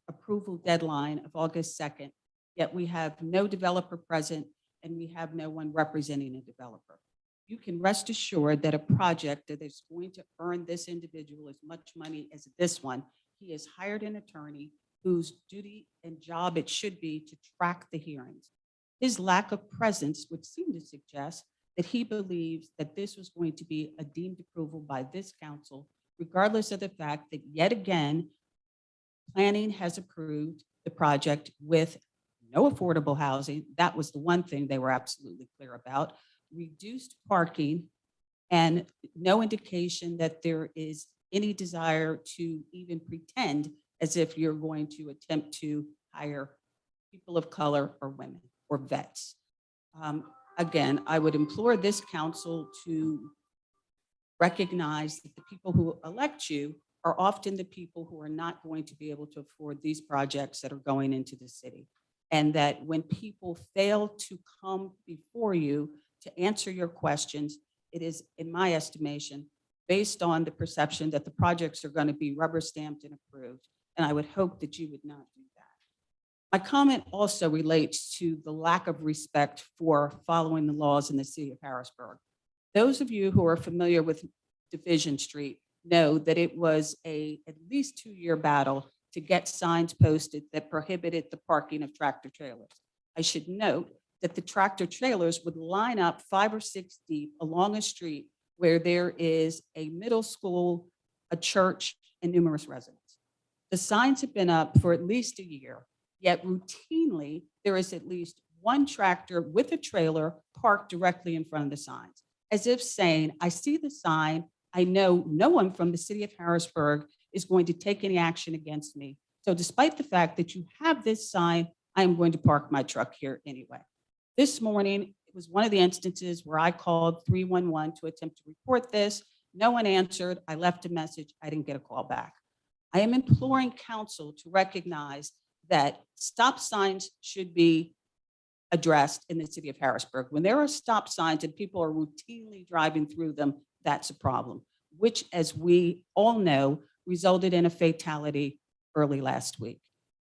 approval deadline of August 2nd, yet we have no developer present and we have no one representing a developer. You can rest assured that a project that is going to earn this individual as much money as this one, he has hired an attorney whose duty and job it should be to track the hearings. His lack of presence would seem to suggest that he believes that this was going to be a deemed approval by this council, regardless of the fact that yet again, planning has approved the project with no affordable housing. That was the one thing they were absolutely clear about. Reduced parking and no indication that there is any desire to even pretend as if you're going to attempt to hire people of color or women or vets. Again, I would implore this council to recognize that the people who elect you are often the people who are not going to be able to afford these projects that are going into the city. And that when people fail to come before you to answer your questions, it is, in my estimation, based on the perception that the projects are going to be rubber stamped and approved. And I would hope that you would not do that. My comment also relates to the lack of respect for following the laws in the city of Harrisburg. Those of you who are familiar with Division Street know that it was at least 2-year battle to get signs posted that prohibited the parking of tractor trailers. I should note that the tractor trailers would line up 5 or 6 deep along a street where there is a middle school, a church, and numerous residents. The signs have been up for at least a year, yet routinely there is at least one tractor with a trailer parked directly in front of the signs, as if saying, I see the sign, I know no one from the city of Harrisburg is going to take any action against me. So despite the fact that you have this sign, I am going to park my truck here anyway. This morning, it was one of the instances where I called 311 to attempt to report this. No one answered. I left a message. I didn't get a call back. I am imploring council to recognize that stop signs should be addressed in the city of Harrisburg. When there are stop signs and people are routinely driving through them, that's a problem, which, as we all know, resulted in a fatality early last week.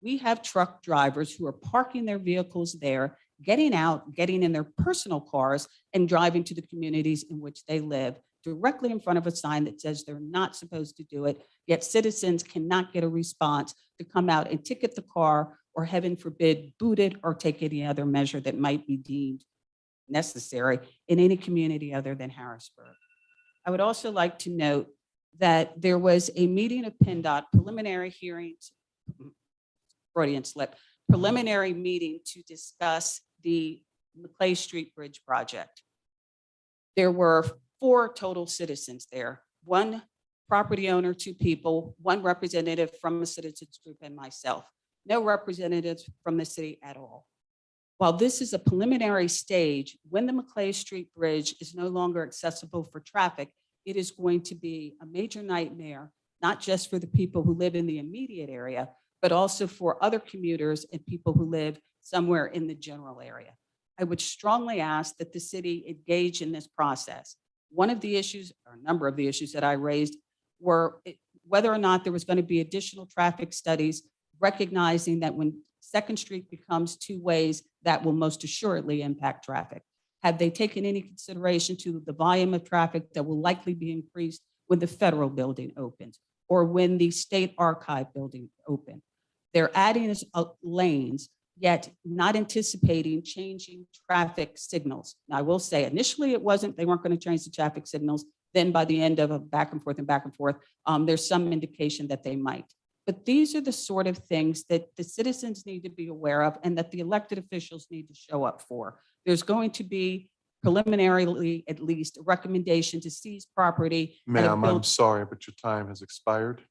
We have truck drivers who are parking their vehicles there, getting out, getting in their personal cars and driving to the communities in which they live directly in front of a sign that says they're not supposed to do it, yet citizens cannot get a response to come out and ticket the car or, heaven forbid, boot it or take any other measure that might be deemed necessary in any community other than Harrisburg. I would also like to note that there was a meeting of PennDOT preliminary hearings, Freudian slip, preliminary meeting to discuss the McClay Street Bridge project. There were 4 total citizens there, 1 property owner, 2 people, 1 representative from a citizens group and myself, no representatives from the city at all. While this is a preliminary stage, when the McClay Street Bridge is no longer accessible for traffic, it is going to be a major nightmare, not just for the people who live in the immediate area, but also for other commuters and people who live somewhere in the general area. I would strongly ask that the city engage in this process. One of the issues, or a number of the issues that I raised were whether or not there was going to be additional traffic studies, recognizing that when Second Street becomes two ways, that will most assuredly impact traffic. Have they taken any consideration to the volume of traffic that will likely be increased when the federal building opens or when the state archive building opens? They're adding lanes, yet not anticipating changing traffic signals. Now, I will say initially they weren't going to change the traffic signals. Then by the end of a back and forth, there's some indication that they might. But these are the sort of things that the citizens need to be aware of and that the elected officials need to show up for. There's going to be preliminarily, at least, a recommendation to seize property. Ma'am, I'm sorry, but your time has expired.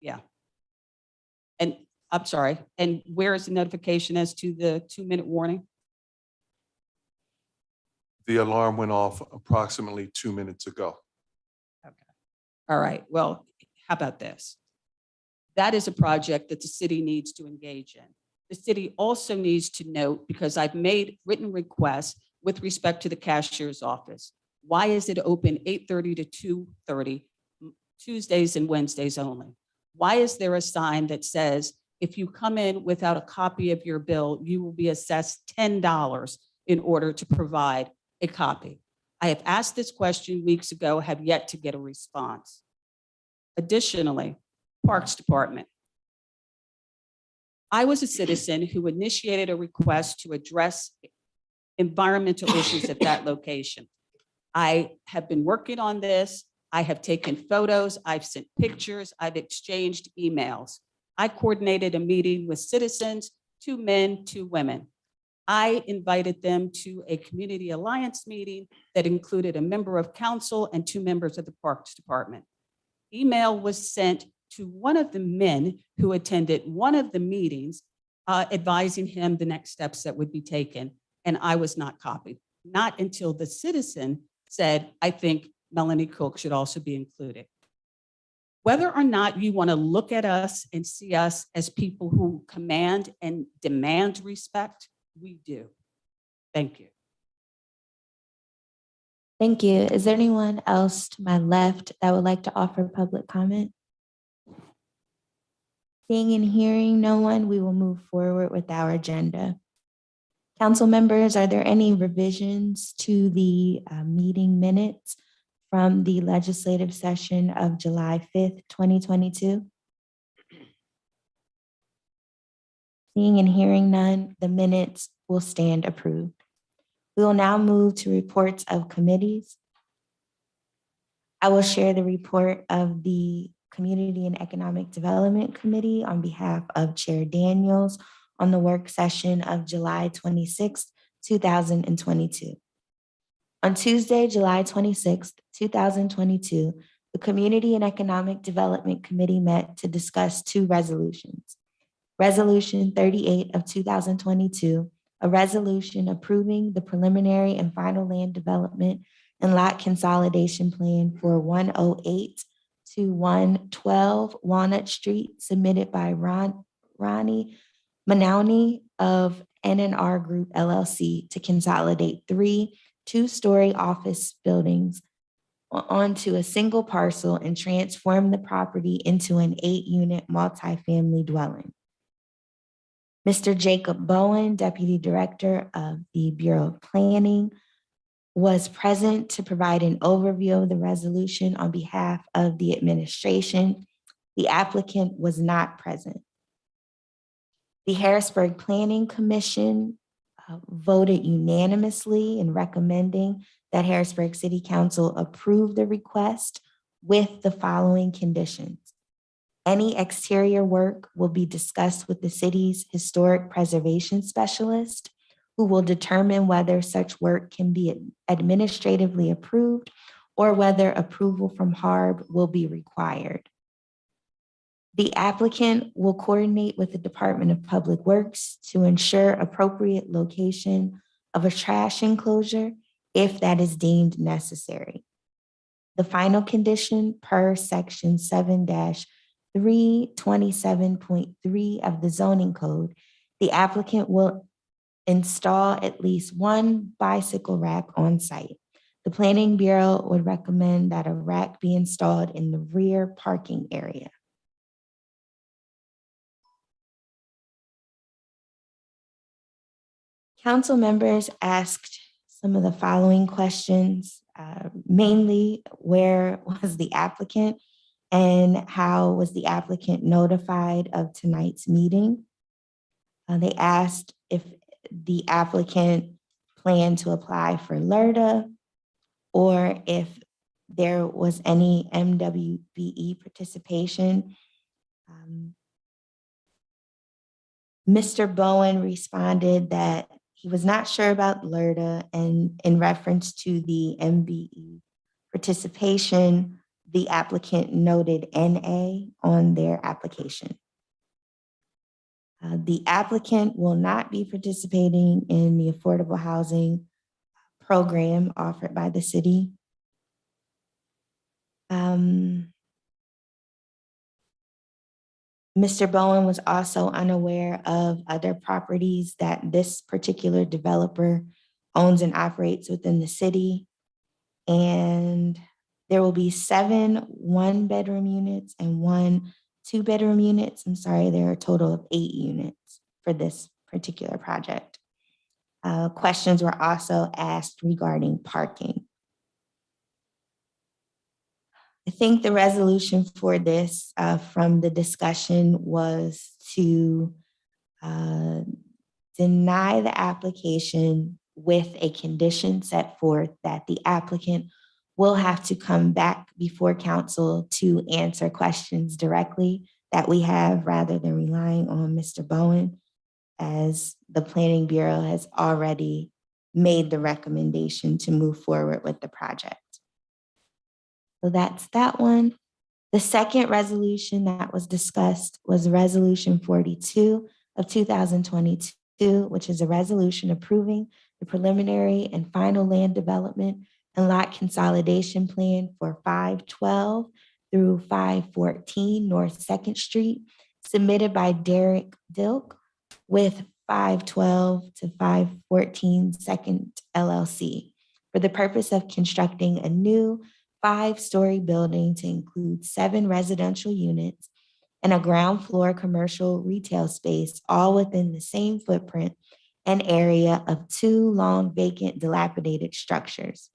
Yeah. And I'm sorry. And where is the notification as to the 2-minute warning? The alarm went off approximately 2 minutes ago. Okay. All right. Well, how about this? That is a project that the city needs to engage in. The city also needs to note, because I've made written requests with respect to the cashier's office. Why is it open 8:30 to 2:30, Tuesdays and Wednesdays only? Why is there a sign that says, if you come in without a copy of your bill, you will be assessed $10 in order to provide a copy? I have asked this question weeks ago, have yet to get a response. Additionally, Parks Department. I was a citizen who initiated a request to address environmental issues at that location. I have been working on this. I have taken photos. I've sent pictures. I've exchanged emails. I coordinated a meeting with citizens, 2 men, 2 women. I invited them to a community alliance meeting that included a member of council and 2 members of the Parks Department. Email was sent to one of the men who attended one of the meetings, advising him the next steps that would be taken. And I was not copied, not until the citizen said, I think Melanie Cook should also be included. Whether or not you want to look at us and see us as people who command and demand respect, we do. Thank you. Thank you. Is there anyone else to my left that would like to offer public comment? Seeing and hearing no one, we will move forward with our agenda. Council members, are there any revisions to the meeting minutes from the legislative session of July 5th, 2022? Seeing and hearing none, the minutes will stand approved. We will now move to reports of committees. I will share the report of the Community and Economic Development Committee on behalf of Chair Daniels on the work session of July 26, 2022. On Tuesday, July 26, 2022, the Community and Economic Development Committee met to discuss 2 resolutions. Resolution 38 of 2022, a resolution approving the preliminary and final land development and lot consolidation plan for 108 to 112 Walnut Street, submitted by Ronnie Manowney of NNR Group LLC to consolidate 3 2-story office buildings onto a single parcel and transform the property into an 8-unit multifamily dwelling. Mr. Jacob Bowen, Deputy Director of the Bureau of Planning, was present to provide an overview of the resolution on behalf of the administration. The applicant was not present. The Harrisburg Planning Commission voted unanimously in recommending that Harrisburg City Council approve the request with the following conditions. Any exterior work will be discussed with the city's historic preservation specialist, who will determine whether such work can be administratively approved or whether approval from HARB will be required. The applicant will coordinate with the Department of Public Works to ensure appropriate location of a trash enclosure if that is deemed necessary. The final condition per section 7-3 327.3 of the zoning code, the applicant will install at least one bicycle rack on site. The Planning Bureau would recommend that a rack be installed in the rear parking area. Council members asked some of the following questions, mainly where was the applicant and how was the applicant notified of tonight's meeting? They asked if the applicant planned to apply for LERTA or if there was any MWBE participation. Mr. Bowen responded that he was not sure about LERTA, and in reference to the MBE participation, the applicant noted NA on their application. The applicant will not be participating in the affordable housing program offered by the city. Mr. Bowen was also unaware of other properties that this particular developer owns and operates within the city. And there will be 7 one-bedroom units and 1 two-bedroom units. I'm sorry, there are a total of 8 units for this particular project. Questions were also asked regarding parking. I think the resolution for this from the discussion was to deny the application with a condition set forth that the applicant will have to come back before council to answer questions directly that we have rather than relying on Mr. Bowen, as the Planning Bureau has already made the recommendation to move forward with the project. So that's that one. The second resolution that was discussed was Resolution 42 of 2022, which is a resolution approving the preliminary and final land development and lot consolidation plan for 512 through 514 North 2nd Street, submitted by Derek Dilk with 512 to 514 Second LLC for the purpose of constructing a new 5-story building to include 7 residential units and a ground floor commercial retail space, all within the same footprint and area of 2 long vacant dilapidated structures.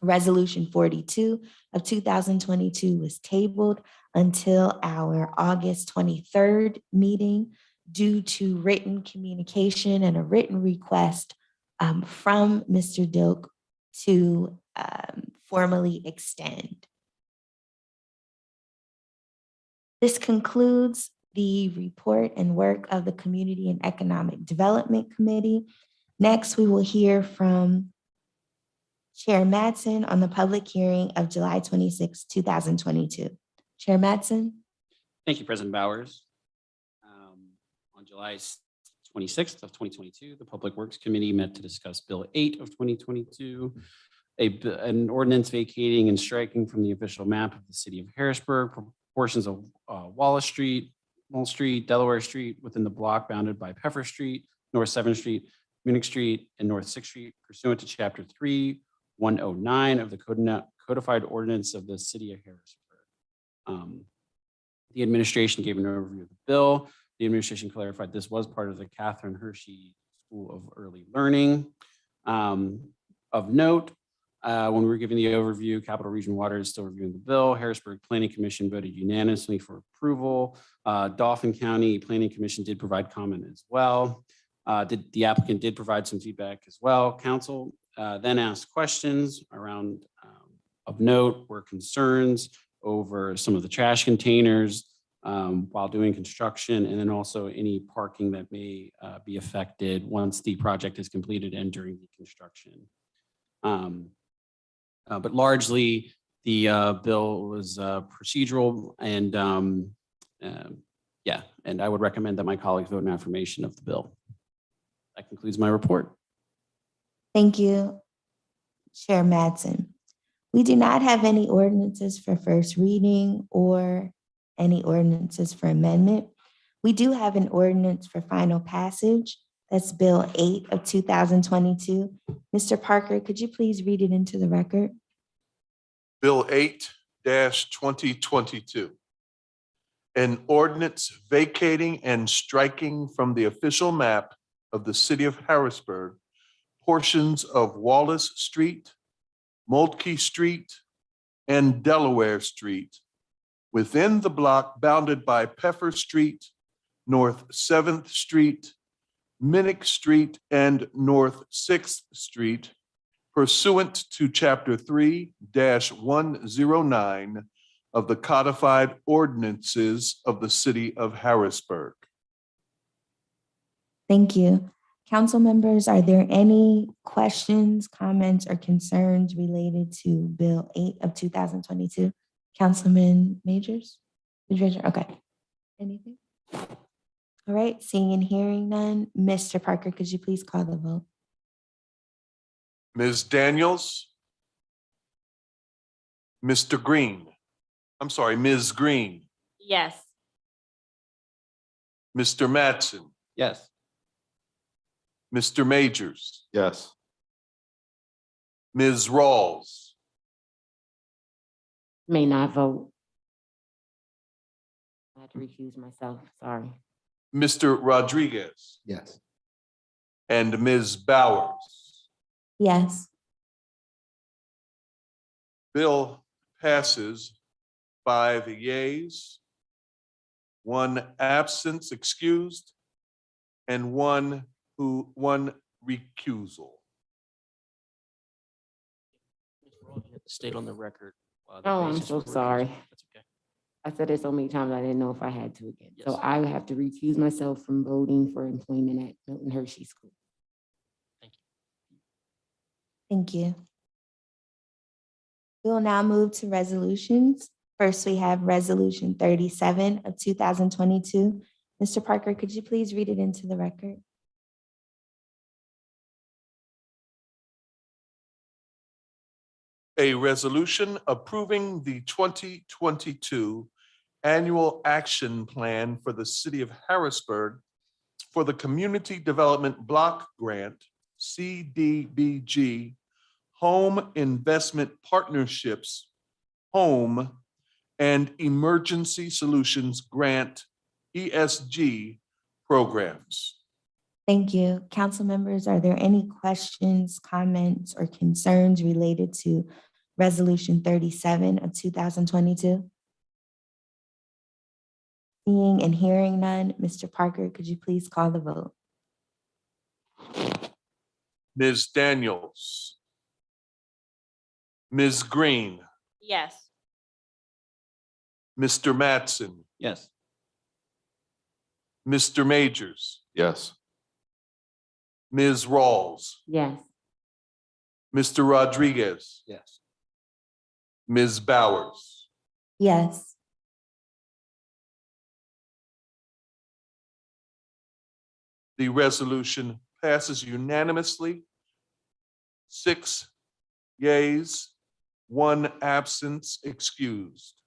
Resolution 42 of 2022 was tabled until our August 23rd meeting due to written communication and a written request from Mr. Dilk to formally extend. This concludes the report and work of the Community and Economic Development Committee. Next, we will hear from Chair Madsen on the public hearing of July 26, 2022. Chair Madsen. Thank you, President Bowers. On July 26th of 2022, the Public Works Committee met to discuss Bill 8 of 2022, an ordinance vacating and striking from the official map of the city of Harrisburg portions of Wallace Street, Mall Street, Delaware Street within the block bounded by Peffer Street, North 7th Street, Munich Street, and North 6th Street pursuant to Chapter 3109 of the Codified Ordinance of the City of Harrisburg. The administration gave an overview of the bill. The administration clarified this was part of the Catherine Hershey School of Early Learning. Of note, when we were giving the overview, Capital Region Water is still reviewing the bill. Harrisburg Planning Commission voted unanimously for approval. Dauphin County Planning Commission did provide comment as well. The applicant did provide some feedback as well. Council then asked questions around of note were concerns over some of the trash containers while doing construction, and then also any parking that may be affected once the project is completed and during the construction. But largely, the bill was procedural, and yeah, and I would recommend that my colleagues vote in affirmation of the bill. That concludes my report. Thank you, Chair Madsen. We do not have any ordinances for first reading or any ordinances for amendment. We do have an ordinance for final passage. That's Bill 8 of 2022. Mr. Parker, could you please read it into the record? Bill 8-2022. An ordinance vacating and striking from the official map of the city of Harrisburg portions of Wallace Street, Moltke Street, and Delaware Street within the block bounded by Peffer Street, North 7th Street, Minnick Street, and North 6th Street pursuant to Chapter 3-109 of the codified ordinances of the city of Harrisburg. Thank you. Council members, are there any questions, comments, or concerns related to Bill 8 of 2022? Councilman Majors? Okay. Anything? All right, seeing and hearing none. Mr. Parker, could you please call the vote? Ms. Daniels? Mr. Green? I'm sorry, Ms. Green? Yes. Mr. Mattson? Yes. Mr. Majors? Yes. Ms. Rawls? May not vote. I had to recuse myself, sorry. Mr. Rodriguez? Yes. And Ms. Bowers? Yes. Bill passes 5 yeas, 1 absence excused, and one recusal. Ms. Rawls, you have to state on the record. The Oh, I'm basis so for recusal. sorry. That's okay. I said it so many times, I didn't know if I had to again. So Yes. I have to recuse myself from voting for employment at Milton Hershey School. Thank you. Thank you. We will now move to resolutions. First, we have Resolution 37 of 2022. Mr. Parker, could you please read it into the record? A resolution approving the 2022 Annual Action Plan for the City of Harrisburg for the Community Development Block Grant, CDBG, Home Investment Partnerships, Home, and Emergency Solutions Grant, ESG programs. Thank you. Council members, are there any questions, comments, or concerns related to Resolution 37 of 2022? Seeing and hearing none, Mr. Parker, could you please call the vote? Ms. Daniels? Ms. Green? Yes. Mr. Mattson? Yes. Mr. Majors? Yes. Ms. Rawls? Yes. Mr. Rodriguez? Yes. Ms. Bowers? Yes. The resolution passes unanimously. 6 yeas, 1 absence excused.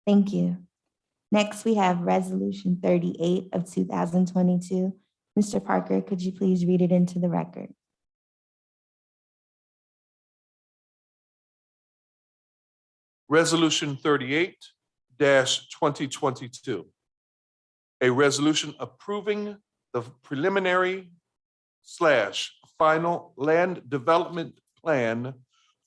Thank you. Next, we have Resolution 38 of 2022. Mr. Parker, could you please read it into the record? Resolution 38-2022. A resolution approving the preliminary / final land development plan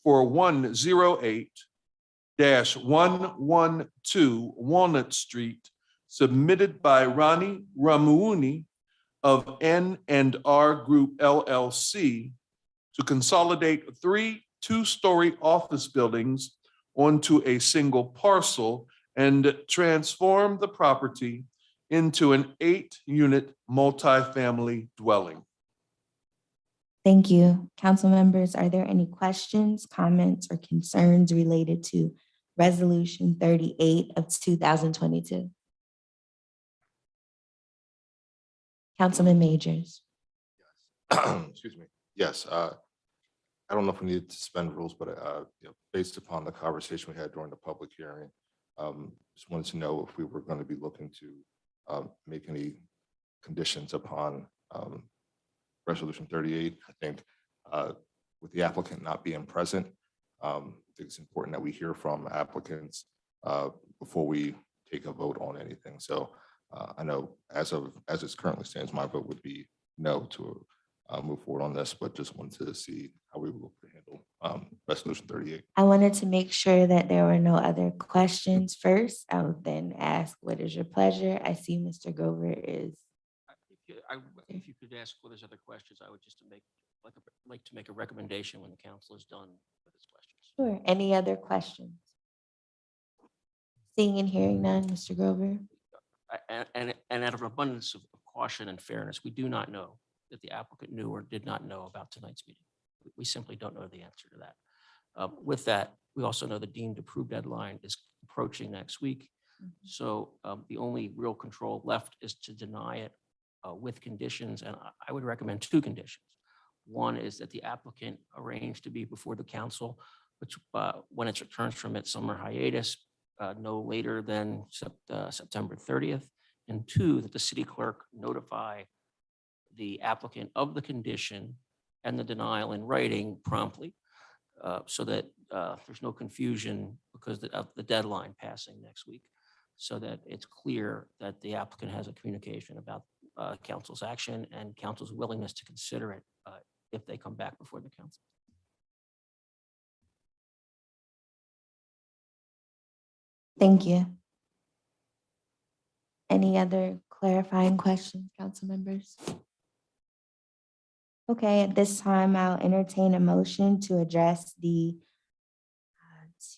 for 108-112 Walnut Street, submitted by Ronnie Ramuuni of N&R Group LLC to consolidate 3 two-story office buildings onto a single parcel and transform the property into an 8-unit multifamily dwelling. Thank you. Council members, are there any questions, comments, or concerns related to Resolution 38 of 2022? Councilman Majors. Excuse me. Yes. I don't know if we need to suspend rules, but based upon the conversation we had during the public hearing, Just wanted to know if we were going to be looking to make any conditions upon Resolution 38. I think with the applicant not being present, I think it's important that we hear from applicants before we take a vote on anything. So I know as it currently stands, my vote would be no to move forward on this, but just wanted to see how we will handle Resolution 38. I wanted to make sure that there were no other questions first. I would then ask, what is your pleasure? I see Mr. Grover is. If you could ask whether there's other questions, I would just like to make a recommendation when the council is done with its questions. Sure. Any other questions? Seeing and hearing none, Mr. Grover? And out of an abundance of caution and fairness, we do not know that the applicant knew or did not know about tonight's meeting. We simply don't know the answer to that. With that, we also know the deemed approved deadline is approaching next week. So the only real control left is to deny it with conditions. And I would recommend two conditions. One is that the applicant arrange to be before the council, which when it returns from its summer hiatus, no later than September 30th. And two, that the city clerk notify the applicant of the condition and the denial in writing promptly, so that there's no confusion because of the deadline passing next week, so that it's clear that the applicant has a communication about council's action and council's willingness to consider it if they come back before the council. Thank you. Any other clarifying questions, council members? Okay, at this time, I'll entertain a motion to address the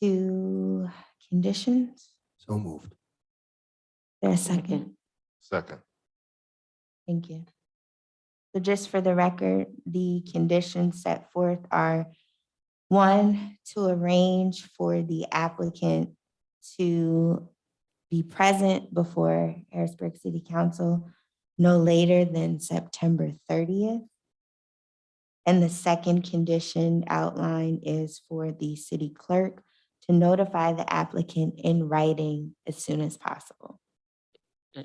two conditions. So moved. There a second? Second. Thank you. So just for the record, the conditions set forth are: one, to arrange for the applicant to be present before Harrisburg City Council no later than September 30th. And the second condition outlined is for the city clerk to notify the applicant in writing as soon as possible.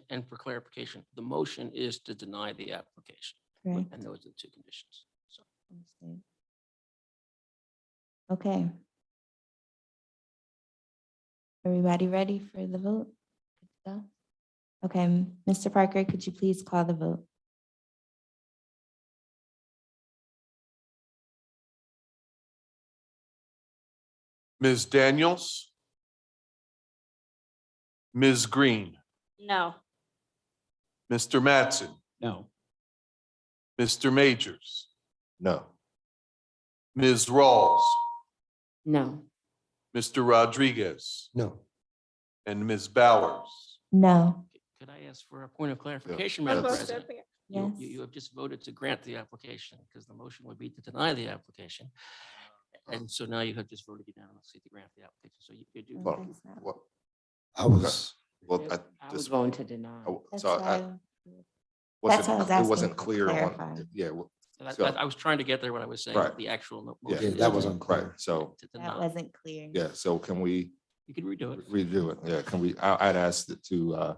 And for clarification, the motion is to deny the application. Correct. And those are the two conditions. So Understood. Okay. Everybody ready for the vote? Good to go? Okay, Mr. Parker, could you please call the vote? Ms. Daniels? Ms. Green? No. Mr. Mattson? No. Mr. Majors? No. Ms. Rawls? No. Mr. Rodriguez? No. And Ms. Bowers? No. could I ask for a point of clarification, That's Madam what I was President? thinking. Yes. You have just voted to grant the application because the motion would be to deny the application. And so now you have just voted unanimously to grant the application. So you do. Well, That's not- well, I was, well, I was just, going to deny. That's so why I That's why I was it asking wasn't to clear on, clarify. yeah, well, So I was trying to get there when I was saying Right. the actual Yeah, motion. yeah, is that was to- unclear. right, so, to That deny. wasn't clear. yeah, so can we You could redo it. redo it? Yeah, can we, I'd ask that to,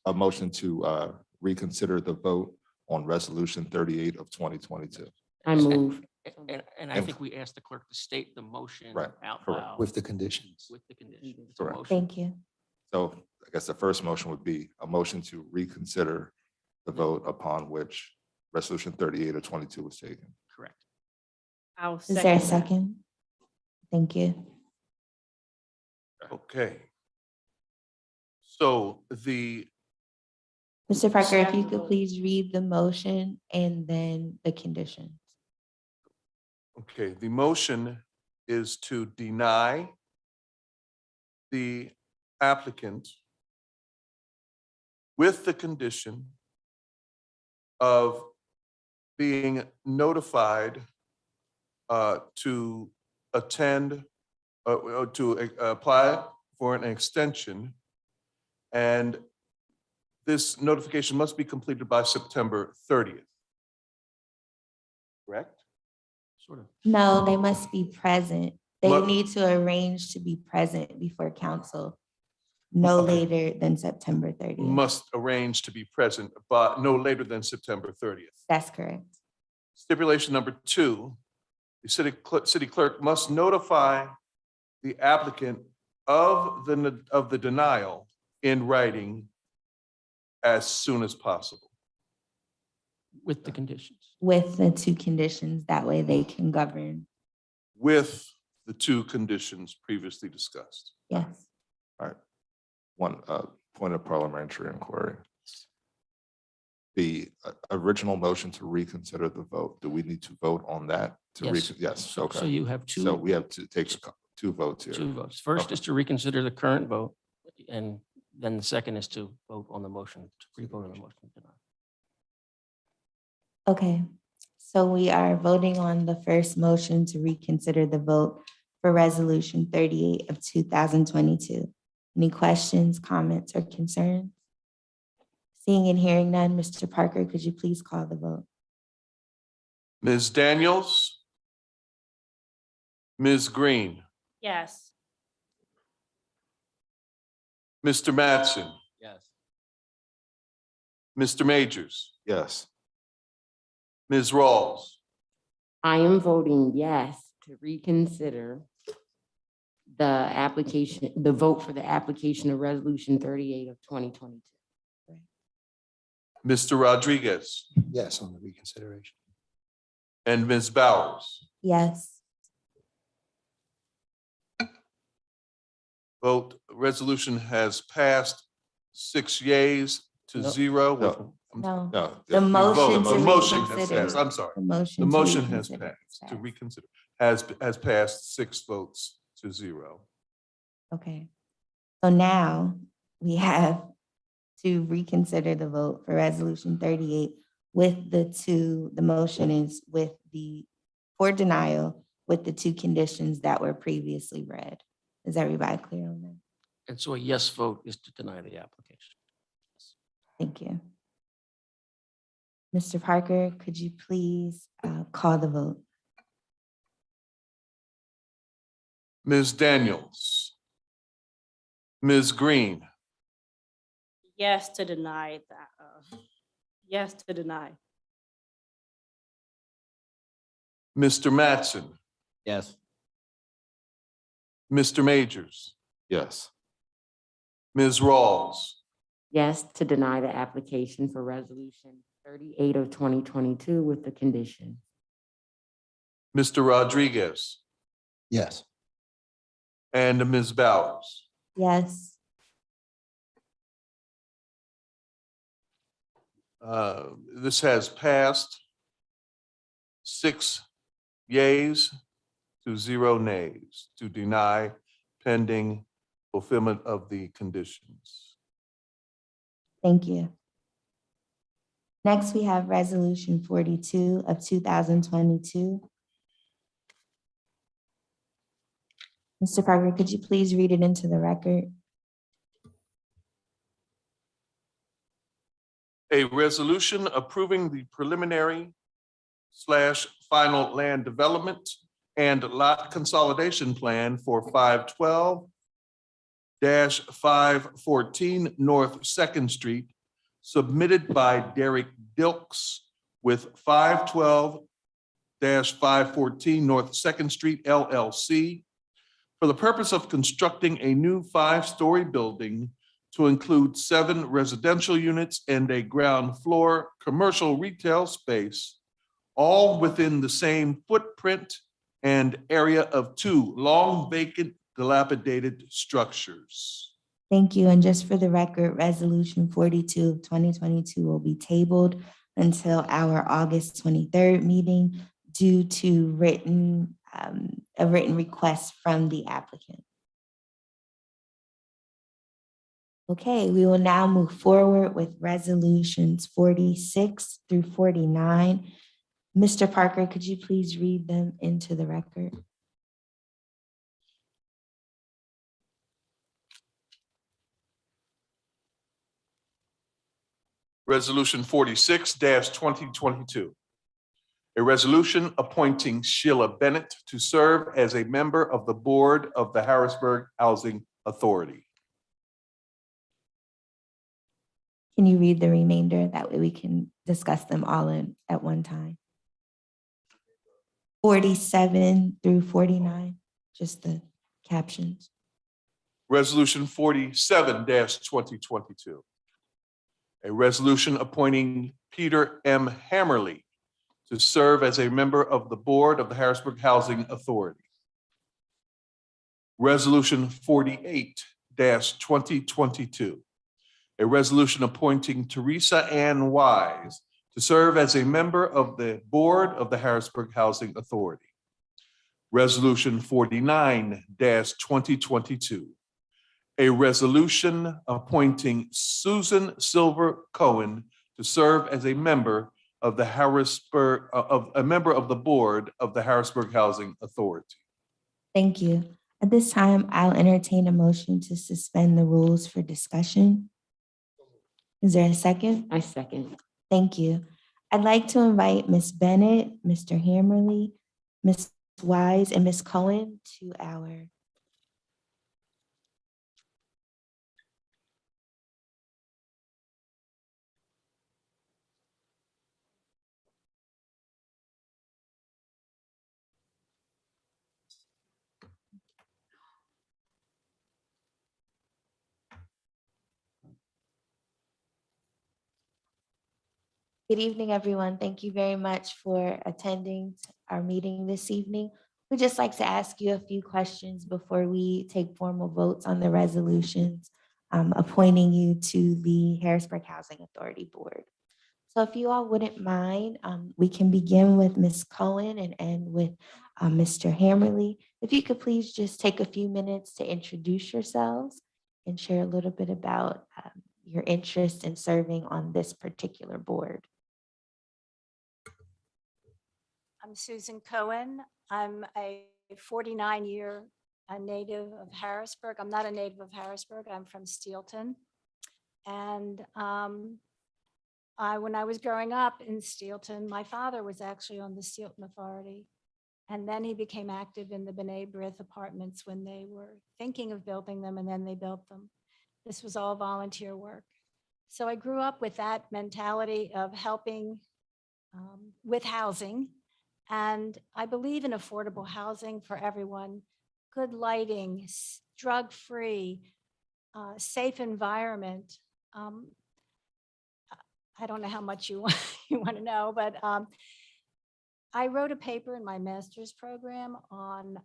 a motion to reconsider the vote on resolution 38 of 2022. I move. And I think we asked the clerk to state the motion Right, out correct. loud. with the conditions. With the condition. It's a Correct. motion. Thank you. So I guess the first motion would be a motion to reconsider the vote upon which resolution 38 of 22 was taken. Correct. I'll Is there a second that. second? Thank you. Okay. So the, Mr. Parker, if you could please read the motion and then the conditions. okay, the motion is to deny the applicant with the condition of being notified to attend, to apply for an extension. And this notification must be completed by September 30th. Correct? Sort of. No, they must be present. They What- need to arrange to be present before council no Okay. later than September 30th. Must arrange to be present, but no later than September 30th. That's correct. Stipulation number 2, the city clerk must notify the applicant of the denial in writing as soon as possible. With the conditions. With the 2 conditions, that way they can govern. With the 2 conditions previously discussed. Yes. All right. One point of parliamentary inquiry. The original motion to reconsider the vote, do we need to vote on that? Yes, So okay. you have So two, we have to take 2 votes here. two votes. First Okay. is to reconsider the current vote, and then the second is to vote on the motion, to re-vote on the motion to deny. Okay, so we are voting on the first motion to reconsider the vote for Resolution 38 of 2022. Any questions, comments, or concerns? Seeing and hearing none, Mr. Parker, could you please call the vote? Ms. Daniels? Ms. Green? Yes. Mr. Mattson? Yes. Mr. Majors? Yes. Ms. Rawls? I am voting yes to reconsider the application, the vote for the application of Resolution 38 of 2022. Mr. Rodriguez? Yes, on the reconsideration. And Ms. Bowers? Yes. Vote, resolution has passed 6 yeas to No. 0. with- No, No. the you motion voted. to The motion has reconsider. passed, I'm sorry. the motion. The to motion has reconsider passed, to reconsider, has passed 6 votes to 0. Okay, so now we have to reconsider the vote for Resolution 38 with the motion is for denial with the 2 conditions that were previously read. Is everybody clear on that? And so a yes vote is to deny the application. Thank you. Mr. Parker, could you please call the vote? Ms. Daniels? Ms. Green? Yes to deny that. Yes to deny. Mr. Mattson? Yes. Mr. Majors? Yes. Ms. Rawls? Yes to deny the application for Resolution 38 of 2022 with the condition. Mr. Rodriguez? Yes. And Ms. Bowers? Yes. This has passed 6 yeas to 0 nays to deny pending fulfillment of the conditions. Thank you. Next, we have Resolution 42 of 2022. Mr. Parker, could you please read it into the record? A resolution approving the preliminary/final land development and lot consolidation plan for 512-514 North Second Street, submitted by Derek Dilks with 512-514 North Second Street LLC for the purpose of constructing a new 5-story building to include 7 residential units and a ground floor commercial retail space, all within the same footprint and area of 2 long vacant dilapidated structures. Thank you. And just for the record, Resolution 42 of 2022 will be tabled until our August 23rd meeting due to a written request from the applicant. Okay, we will now move forward with resolutions 46 through 49. Mr. Parker, could you please read them into the record? Resolution 46-2022. A resolution appointing Sheila Bennett to serve as a member of the board of the Harrisburg Housing Authority. Can you read the remainder? That way we can discuss them all at one time. 47 through 49, just the captions. Resolution 47-2022. A resolution appointing Peter M. Hammerly to serve as a member of the Board of the Harrisburg Housing Authority. Resolution 48-2022. A resolution appointing Teresa Ann Wise to serve as a member of the Board of the Harrisburg Housing Authority. Resolution 49-2022. A resolution appointing Susan Silver Cohen to serve as a member of the Board of the Harrisburg Housing Authority. Thank you. At this time, I'll entertain a motion to suspend the rules for discussion. Is there a second? I second. Thank you. I'd like to invite Ms. Bennett, Mr. Hammerly, Ms. Wise, and Ms. Cohen to our Good evening, everyone. Thank you very much for attending our meeting this evening. We'd just like to ask you a few questions before we take formal votes on the resolutions appointing you to the Harrisburg Housing Authority Board. So if you all wouldn't mind, we can begin with Ms. Cohen and end with Mr. Hammerly. If you could please just take a few minutes to introduce yourselves and share a little bit about your interest in serving on this particular board. I'm Susan Cohen. I'm a 49-year native of Harrisburg. I'm not a native of Harrisburg. I'm from Steelton. And when I was growing up in Steelton, my father was actually on the Steelton Authority. And then he became active in the B'nai B'rith apartments when they were thinking of building them, and then they built them. This was all volunteer work. So I grew up with that mentality of helping with housing. And I believe in affordable housing for everyone, good lighting, drug-free, safe environment. I don't know how much you want to know, but I wrote a paper in my master's program on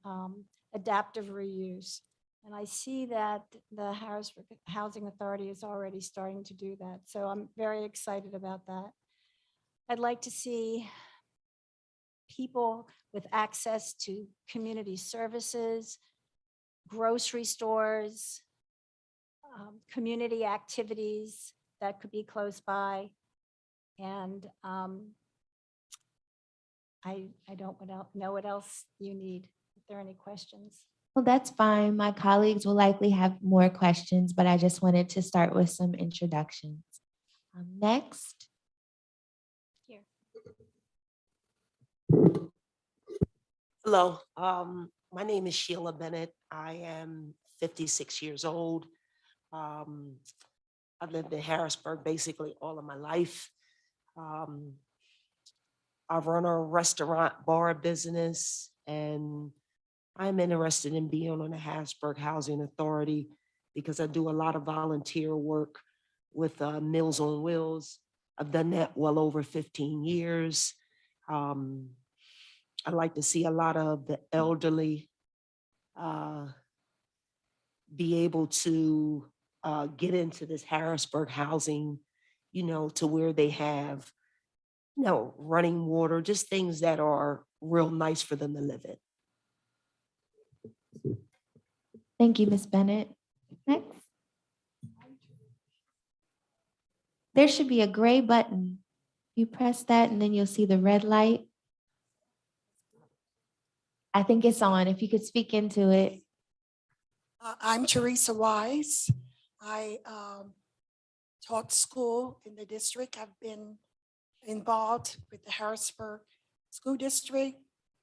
adaptive reuse. And I see that the Harrisburg Housing Authority is already starting to do that. So I'm very excited about that. I'd like to see people with access to community services, grocery stores, community activities that could be close by. And I don't know what else you need. If there are any questions. Well, that's fine. My colleagues will likely have more questions, but I just wanted to start with some introductions. Next. Here. Hello, my name is Sheila Bennett. I am 56 years old. I've lived in Harrisburg basically all of my life. I run a restaurant bar business, and I'm interested in being on the Harrisburg Housing Authority because I do a lot of volunteer work with Meals on Wheels. I've done that well over 15 years. I like to see a lot of the elderly be able to get into this Harrisburg housing, to where they have, running water, just things that are real nice for them to live in. Thank you, Ms. Bennett. Next. There should be a gray button. You press that and then you'll see the red light. I think it's on. If you could speak into it. I'm Teresa Wise. I taught school in the district. I've been involved with the Harrisburg School District.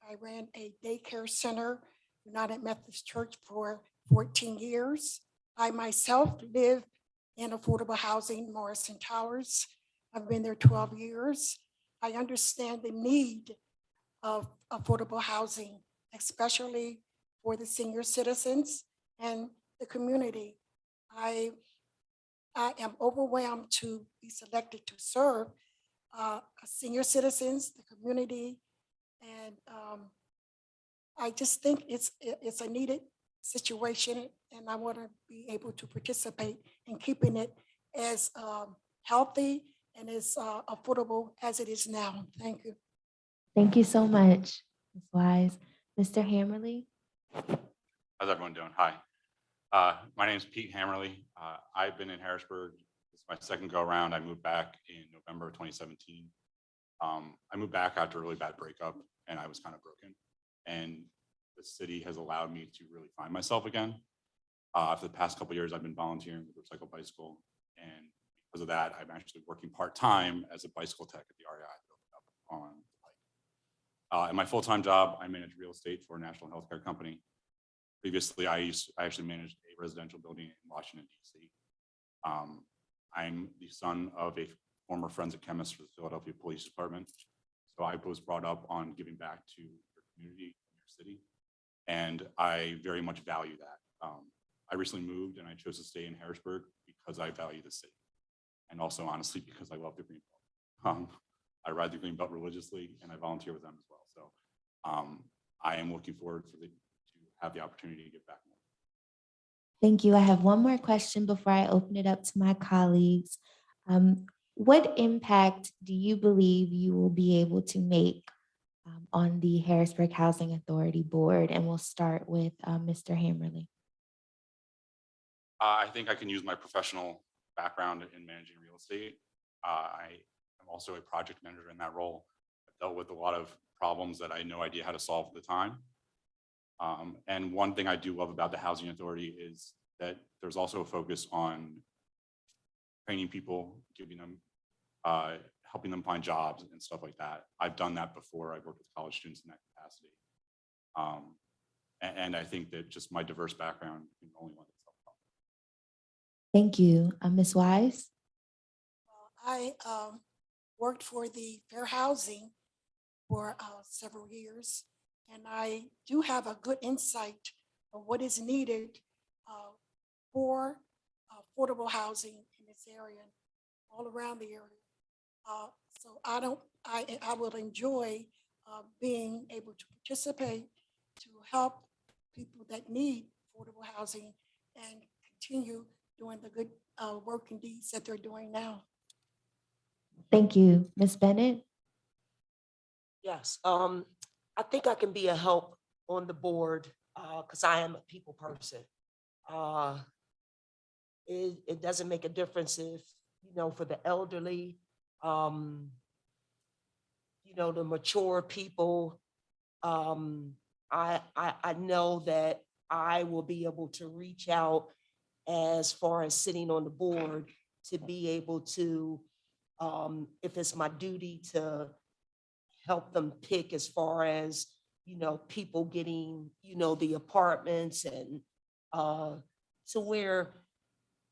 I ran a daycare center, United Methodist Church, for 14 years. I myself live in affordable housing, Morrison Towers. I've been there 12 years. I understand the need of affordable housing, especially for the senior citizens and the community. I am overwhelmed to be selected to serve senior citizens, the community, and I just think it's a needed situation, and I want to be able to participate in keeping it as healthy and as affordable as it is now. Thank you. Thank you so much, Ms. Wise. Mr. Hammerly? How's everyone doing? Hi. My name is Pete Hammerly. I've been in Harrisburg. This is my second go around. I moved back in November of 2017. I moved back after a really bad breakup and I was kind of broken. And the city has allowed me to really find myself again. For the past couple of years, I've been volunteering with Recycle Bicycle. And because of that, I'm actually working part-time as a bicycle tech at the REI building up on the Pike. In my full-time job, I manage real estate for a national healthcare company. Previously, I actually managed a residential building in Washington, D.C. I'm the son of a former forensic chemist for the Philadelphia Police Department. So I was brought up on giving back to your community, your city, and I very much value that. I recently moved and I chose to stay in Harrisburg because I value the city. And also, honestly, because I love the Green Belt. I ride the Green Belt religiously and I volunteer with them as well. So I am looking forward to have the opportunity to get back more. Thank you. I have one more question before I open it up to my colleagues. What impact do you believe you will be able to make on the Harrisburg Housing Authority Board? And we'll start with Mr. Hammerly. I think I can use my professional background in managing real estate. I am also a project manager in that role. I've dealt with a lot of problems that I had no idea how to solve at the time. And one thing I do love about the Housing Authority is that there's also a focus on training people, giving them, helping them find jobs and stuff like that. I've done that before. I've worked with college students in that capacity. And I think that just my diverse background can only lend itself up. Thank you. Ms. Wise? I worked for the Fair Housing for several years, and I do have a good insight of what is needed for affordable housing in this area, all around the area. So I will enjoy being able to participate to help people that need affordable housing and continue doing the good work and deeds that they're doing now. Thank you. Ms. Bennett? Yes, I think I can be a help on the board because I am a people person. It doesn't make a difference if, for the elderly, the mature people, I know that I will be able to reach out as far as sitting on the board to be able to, if it's my duty to help them pick as far as, people getting, the apartments and to where,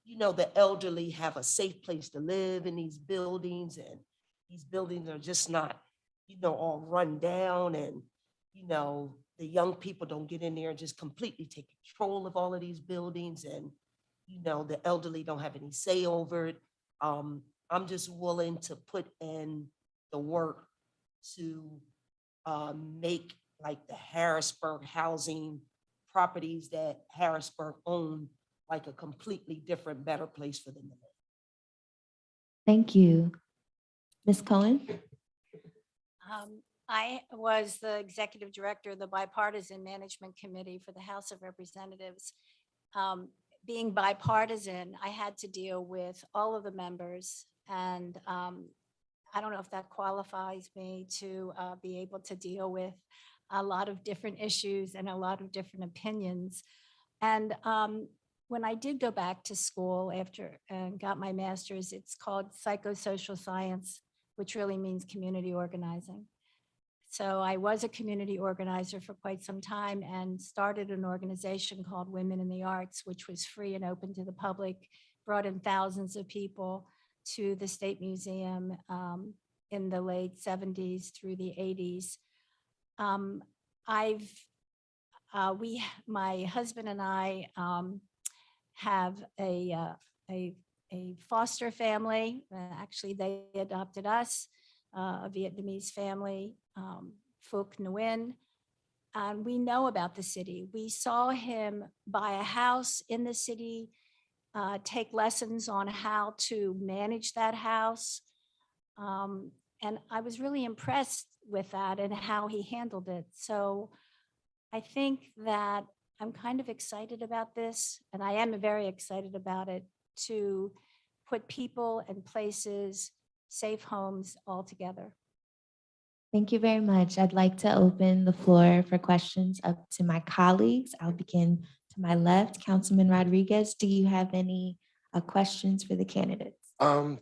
the elderly have a safe place to live in these buildings, and these buildings are just not, all run down, and, the young people don't get in there and just completely take control of all of these buildings, and, the elderly don't have any say over it. I'm just willing to put in the work to make like the Harrisburg housing properties that Harrisburg own like a completely different, better place for them to live. Thank you. Ms. Cohen? I was the executive director of the Bipartisan Management Committee for the House of Representatives. Being bipartisan, I had to deal with all of the members, and I don't know if that qualifies me to be able to deal with a lot of different issues and a lot of different opinions. And when I did go back to school after and got my master's, it's called psychosocial science, which really means community organizing. So I was a community organizer for quite some time and started an organization called Women in the Arts, which was free and open to the public, brought in thousands of people to the State Museum in the late 70s through the 80s. My husband and I have a foster family. Actually, they adopted us, a Vietnamese family, Phuc Nguyen. And we know about the city. We saw him buy a house in the city, take lessons on how to manage that house. And I was really impressed with that and how he handled it. So I think that I'm kind of excited about this, and I am very excited about it, to put people and places, safe homes all together. Thank you very much. I'd like to open the floor for questions up to my colleagues. I'll begin to my left. Councilman Rodriguez, do you have any questions for the candidates?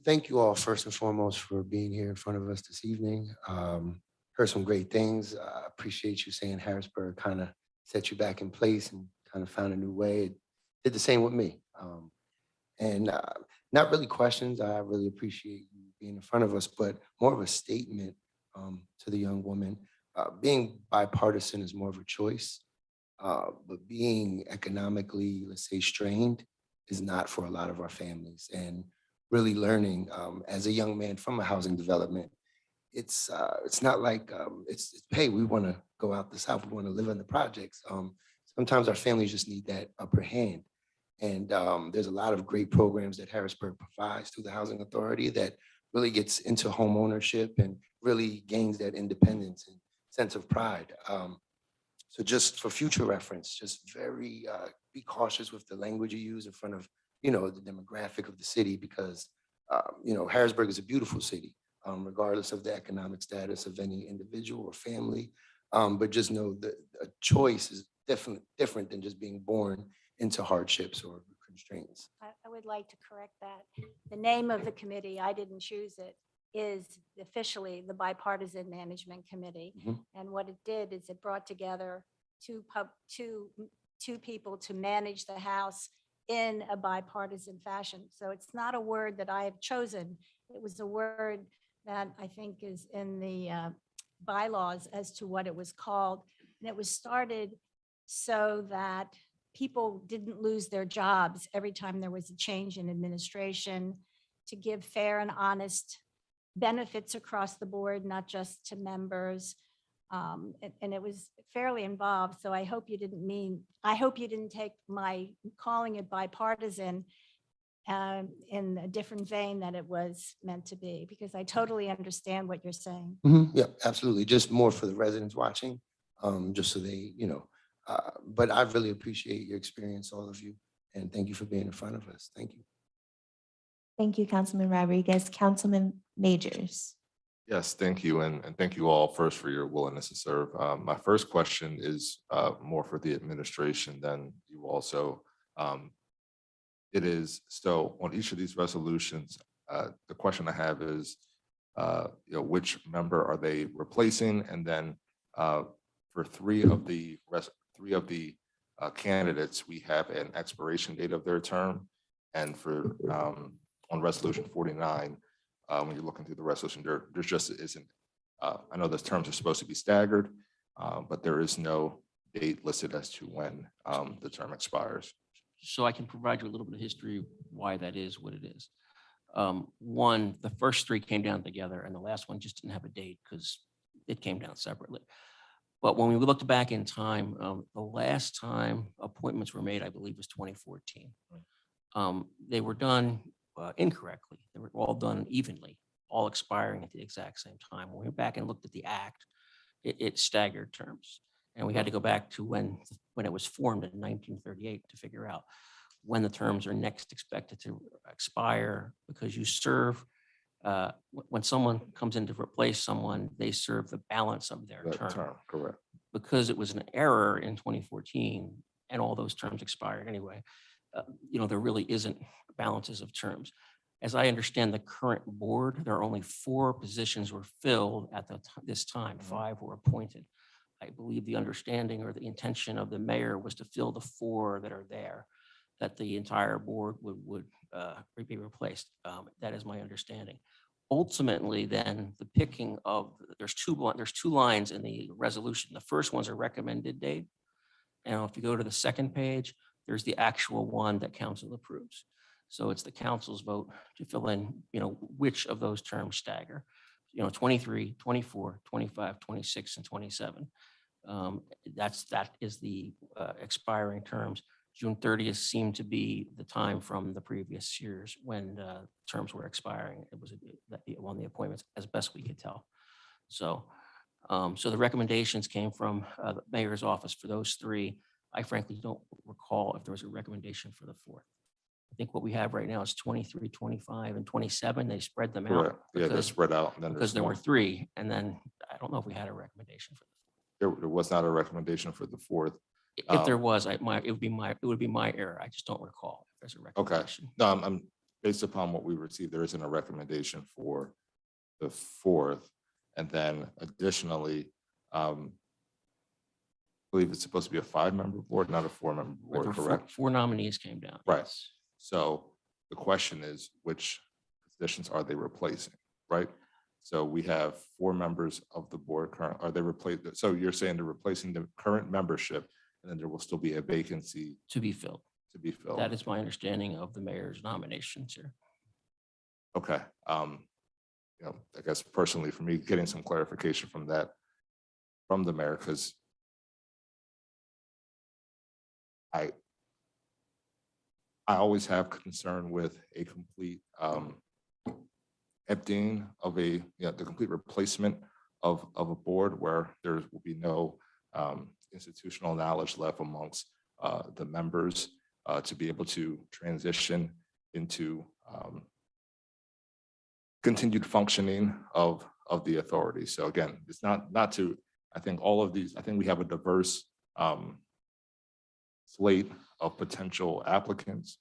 Thank you all first and foremost for being here in front of us this evening. Heard some great things. Appreciate you saying Harrisburg kind of set you back in place and kind of found a new way. It did the same with me. And not really questions. I really appreciate you being in front of us, but more of a statement to the young woman. Being bipartisan is more of a choice, but being economically, let's say, strained is not for a lot of our families. And really learning as a young man from a housing development, it's not like it's hey, we want to go out the South, we want to live in the projects. Sometimes our families just need that upper hand. And there's a lot of great programs that Harrisburg provides through the Housing Authority that really gets into home ownership and really gains that independence and sense of pride. So just for future reference, just very be cautious with the language you use in front of, the demographic of the city, because, Harrisburg is a beautiful city, regardless of the economic status of any individual or family. But just know that a choice is definitely different than just being born into hardships or constraints. I would like to correct that. The name of the committee, I didn't choose it, is officially the Bipartisan Management Committee. And what it did is it brought together two people to manage the House in a bipartisan fashion. So it's not a word that I have chosen. It was a word that I think is in the bylaws as to what it was called. And it was started so that people didn't lose their jobs every time there was a change in administration, to give fair and honest benefits across the board, not just to members. And it was fairly involved. So I hope you didn't take my calling it bipartisan in a different vein that it was meant to be, because I totally understand what you're saying. Yeah, absolutely. Just more for the residents watching, just so they, but I really appreciate your experience, all of you. And thank you for being in front of us. Thank you. Thank you, Councilman Rodriguez. Councilman Majors. Yes, thank you. And thank you all first for your willingness to serve. My first question is more for the administration than you also. It is, so on each of these resolutions, the question I have is, which member are they replacing? And then for three of the candidates, we have an expiration date of their term. And for on resolution 49, when you're looking through the resolution, there just isn't, I know those terms are supposed to be staggered, but there is no date listed as to when the term expires. So I can provide you a little bit of history why that is what it is. One, the first three came down together and the last one just didn't have a date because it came down separately. But when we looked back in time, the last time appointments were made, I believe, was 2014. They were done incorrectly. They were all done evenly, all expiring at the exact same time. When we went back and looked at the act, it staggered terms. And we had to go back to when it was formed in 1938 to figure out when the terms are next expected to expire, because you serve, when someone comes in to replace someone, they serve the balance of their term. Correct. Because it was an error in 2014 and all those terms expired anyway, there really isn't balances of terms. As I understand the current board, there are only 4 positions were filled at this time. 5 were appointed. I believe the understanding or the intention of the mayor was to fill the 4 that are there. that the entire board would be replaced. That is my understanding. Ultimately, then the picking of, there's two lines in the resolution. The first one's a recommended date. And if you go to the second page, there's the actual one that council approves. So it's the council's vote to fill in, which of those terms stagger, 23, 24, 25, 26, and 27. That is the expiring terms. June 30th seemed to be the time from the previous years when terms were expiring. It was on the appointments as best we could tell. So the recommendations came from the mayor's office for those three. I frankly don't recall if there was a recommendation for the fourth. I think what we have right now is 23, 25, and 27. They spread them out. Correct. Yeah, they're spread out. And then Because there's there more. were three, and then I don't know if we had a recommendation for There was not a recommendation for the fourth. If there was, it would be my error. I just don't recall if there's a Okay. recommendation. No, I'm based upon what we received, there isn't a recommendation for the fourth. And then additionally, I believe it's supposed to be a 5-member board, not a 4-member There board, were correct? four nominees came down. Right. Yes. So the question is, which positions are they replacing, right? So we have 4 members of the board current, are they replaced? So you're saying they're replacing the current membership, and then there will still be a vacancy To be filled. to be filled? That is my understanding of the mayor's nominations here. Okay. I guess personally for me, getting some clarification from that, from the mayor, because I always have concern with a complete emptying of the complete replacement of a board where there will be no institutional knowledge left amongst the members to be able to transition into continued functioning of the authority. So again, it's not to, I think all of these, I think we have a diverse slate of potential applicants,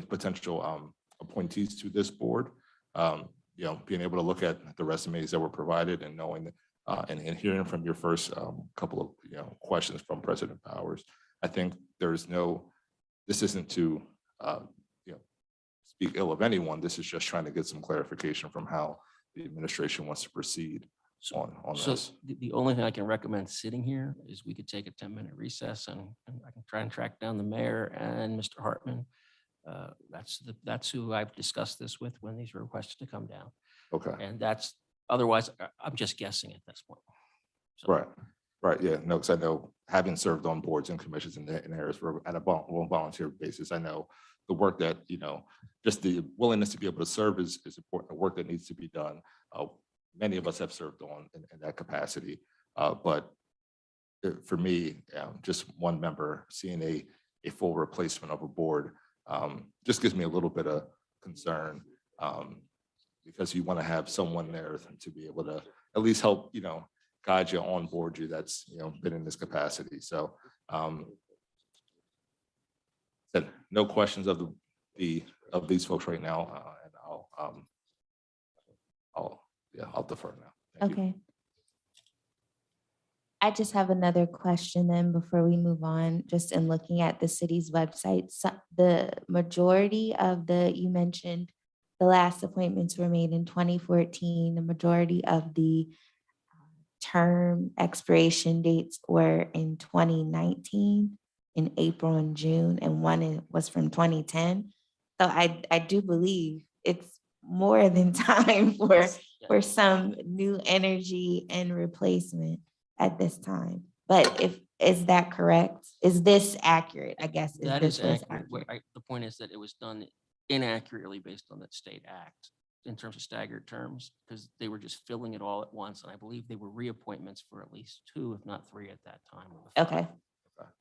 potential appointees to this board. Being able to look at the resumes that were provided and knowing and hearing from your first couple of questions from President Powers, I think this isn't to speak ill of anyone. This is just trying to get some clarification from how the administration wants to proceed on So this. the only thing I can recommend sitting here is we could take a 10-minute recess and I can try and track down the mayor and Mr. Hartman. That's who I've discussed this with when these were requested to come down. Okay. And otherwise, I'm just guessing at this point. So- Right. Yeah. No, because I know, having served on boards and commissions in Harrisburg at a volunteer basis, I know the work that, just the willingness to be able to serve is important. The work that needs to be done. Many of us have served on in that capacity. But for me, just one member, seeing a full replacement of a board just gives me a little bit of concern, because you want to have someone there to be able to at least help, guide you, on board you, that's, been in this capacity. So no questions of these folks right now, and I'll defer now. Thank you. Okay. I just have another question then before we move on, just in looking at the city's website. So the majority of you mentioned the last appointments were made in 2014. The majority of the term expiration dates were in 2019, in April and June, and one was from 2010. So I do believe it's more than time for some new energy and replacement at this time. But is that correct? Is this accurate? I guess. That is accurate. The point is that it was done inaccurately based on that state act in terms of staggered terms, because they were just filling it all at once. And I believe they were reappointments for at least 2, if not 3 at that time. Okay.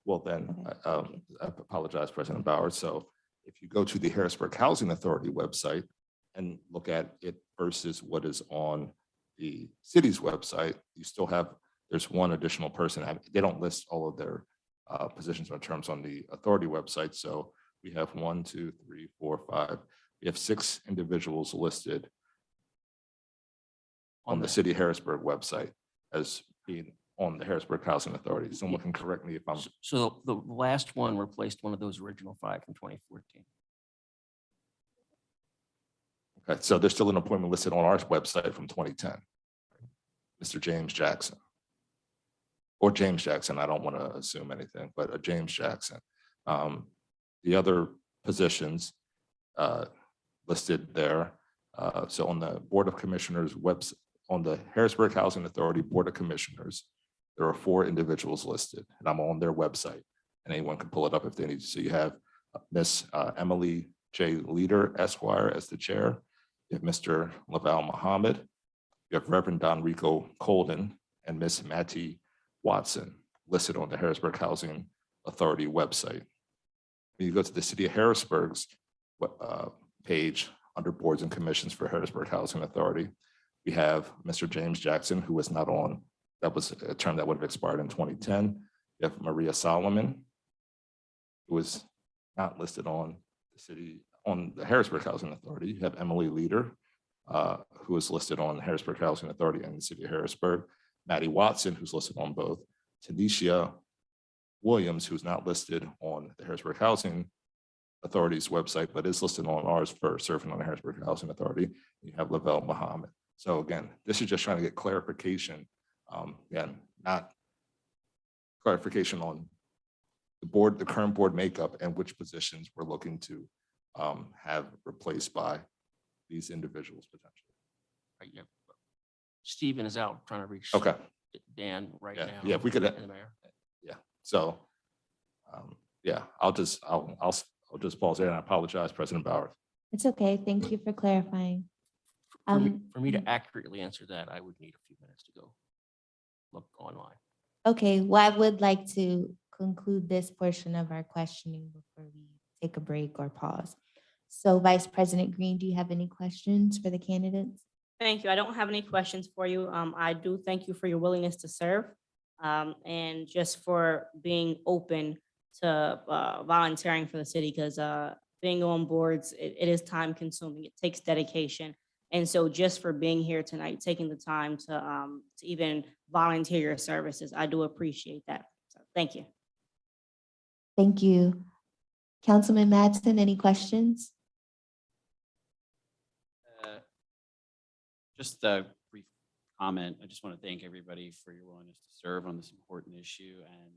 Well, then, Okay, I apologize, President Bauer. So if you go to the Harrisburg Housing Authority website and look at it versus what is on the city's website, you still have, there's one additional person. They don't list all of their positions or terms on the authority website. So we have 1, 2, 3, 4, 5. We have 6 individuals listed on the City of Harrisburg website as being on the Harrisburg Housing Authority. Someone can correct me if I'm, So the last one replaced one of those original 5 from 2014. okay, so there's still an appointment listed on our website from 2010. Mr. James Jackson. Or James Jackson, I don't want to assume anything, but James Jackson. The other positions listed there. So on the Board of Commissioners website, on the Harrisburg Housing Authority Board of Commissioners, there are 4 individuals listed, and I'm on their website, and anyone can pull it up if they need to. So you have Miss Emily J. Leader, Esquire, as the chair. You have Mr. Laval Muhammad. You have Reverend Don Rico Colden and Miss Mattie Watson listed on the Harrisburg Housing Authority website. When you go to the City of Harrisburg's page under Boards and Commissions for Harrisburg Housing Authority, we have Mr. James Jackson, who was not on, that was a term that would have expired in 2010. You have Maria Solomon, who was not listed on the Harrisburg Housing Authority. You have Emily Leader, who is listed on the Harrisburg Housing Authority and the City of Harrisburg. Mattie Watson, who's listed on both. Tanisha Williams, who's not listed on the Harrisburg Housing Authority's website, but is listed on ours for serving on the Harrisburg Housing Authority. You have Lavelle Muhammad. So again, this is just trying to get clarification. Again, not clarification on the board, the current board makeup, and which positions we're looking to have replaced by these individuals potentially. Right, yeah. Stephen is out trying to reach Okay. Dan right Yeah, now. yeah, if we could, and the mayor. yeah. So, yeah, I'll just pause there, and I apologize, President Bowers. It's okay. Thank you for clarifying. For me to accurately answer that, I would need a few minutes to go look online. Okay, well, I would like to conclude this portion of our questioning before we take a break or pause. So Vice President Green, do you have any questions for the candidates? Thank you. I don't have any questions for you. I do thank you for your willingness to serve and just for being open to volunteering for the city, because being on boards, it is time consuming. It takes dedication. And so just for being here tonight, taking the time to even volunteer your services, I do appreciate that. So thank you. Thank you. Councilman Madsen, any questions? Just a brief comment. I just want to thank everybody for your willingness to serve on this important issue, and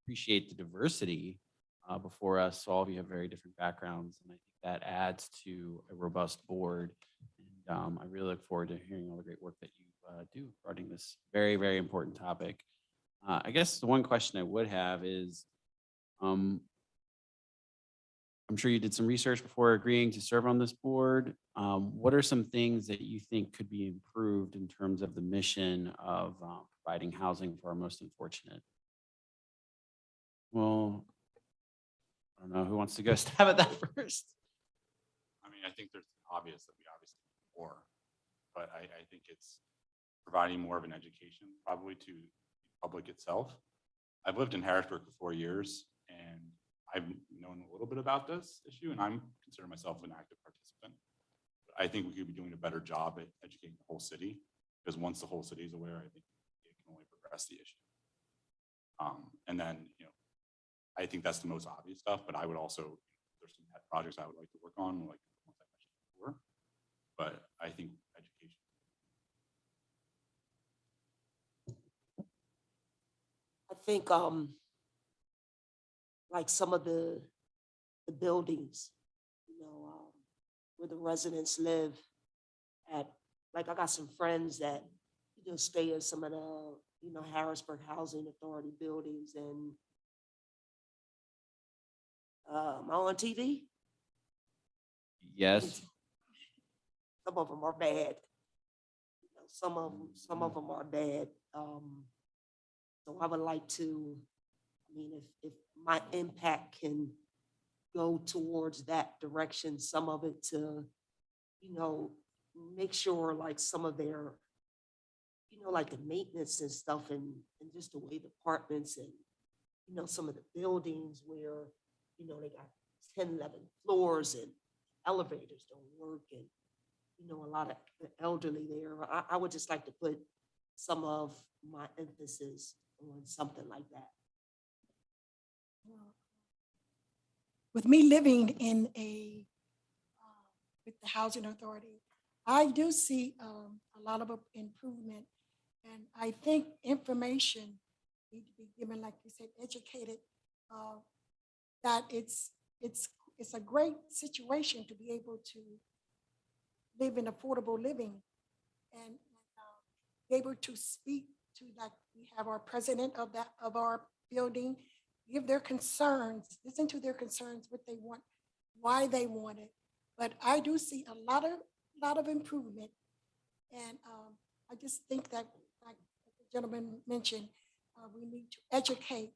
appreciate the diversity before us. All of you have very different backgrounds, and I think that adds to a robust board. And I really look forward to hearing all the great work that you do regarding this very, very important topic. I guess the one question I would have is, I'm sure you did some research before agreeing to serve on this board. What are some things that you think could be improved in terms of the mission of providing housing for our most unfortunate? Well, I don't know who wants to go stab at that first. I mean, I think there's obvious that we obviously need more, but I think it's providing more of an education probably to the public itself. I've lived in Harrisburg for 4 years, and I've known a little bit about this issue, and I'm consider myself an active participant. But I think we could be doing a better job at educating the whole city, because once the whole city is aware, I think it can only progress the issue. And then, I think that's the most obvious stuff, but I would also, there's some pet projects I would like to work on, like the ones I mentioned before. But I think education. I think like some of the buildings, where the residents live at, like I got some friends that, stay in some of the, Harrisburg Housing Authority buildings, and am I on TV? Yes. Some of them are bad. Some of them are bad. So I would like to, if my impact can go towards that direction, some of it to, make sure like some of their, like the maintenance and stuff, and just the way the apartments and, some of the buildings where, they got 10, 11 floors and elevators don't work, and, a lot of the elderly there. I would just like to put some of my emphasis on something like that. With me living in with the Housing Authority, I do see a lot of improvement. And I think information need to be given, like you said, educated, that it's a great situation to be able to live in affordable living and be able to speak to, like, we have our president of our building, give their concerns, listen to their concerns, what they want, why they want it. But I do see a lot of improvement. And I just think that, like the gentleman mentioned, we need to educate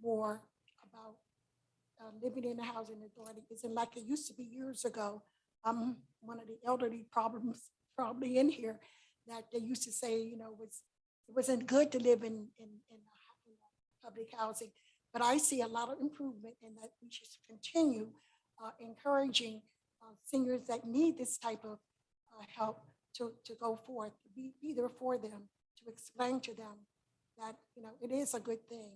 more about living in the housing authority. Isn't like it used to be years ago. I'm one of the elderly problems probably in here that they used to say, you know, it wasn't good to live in public housing. But I see a lot of improvement, and that we should continue encouraging seniors that need this type of help to go forth, be there for them, to explain to them that, you know, it is a good thing.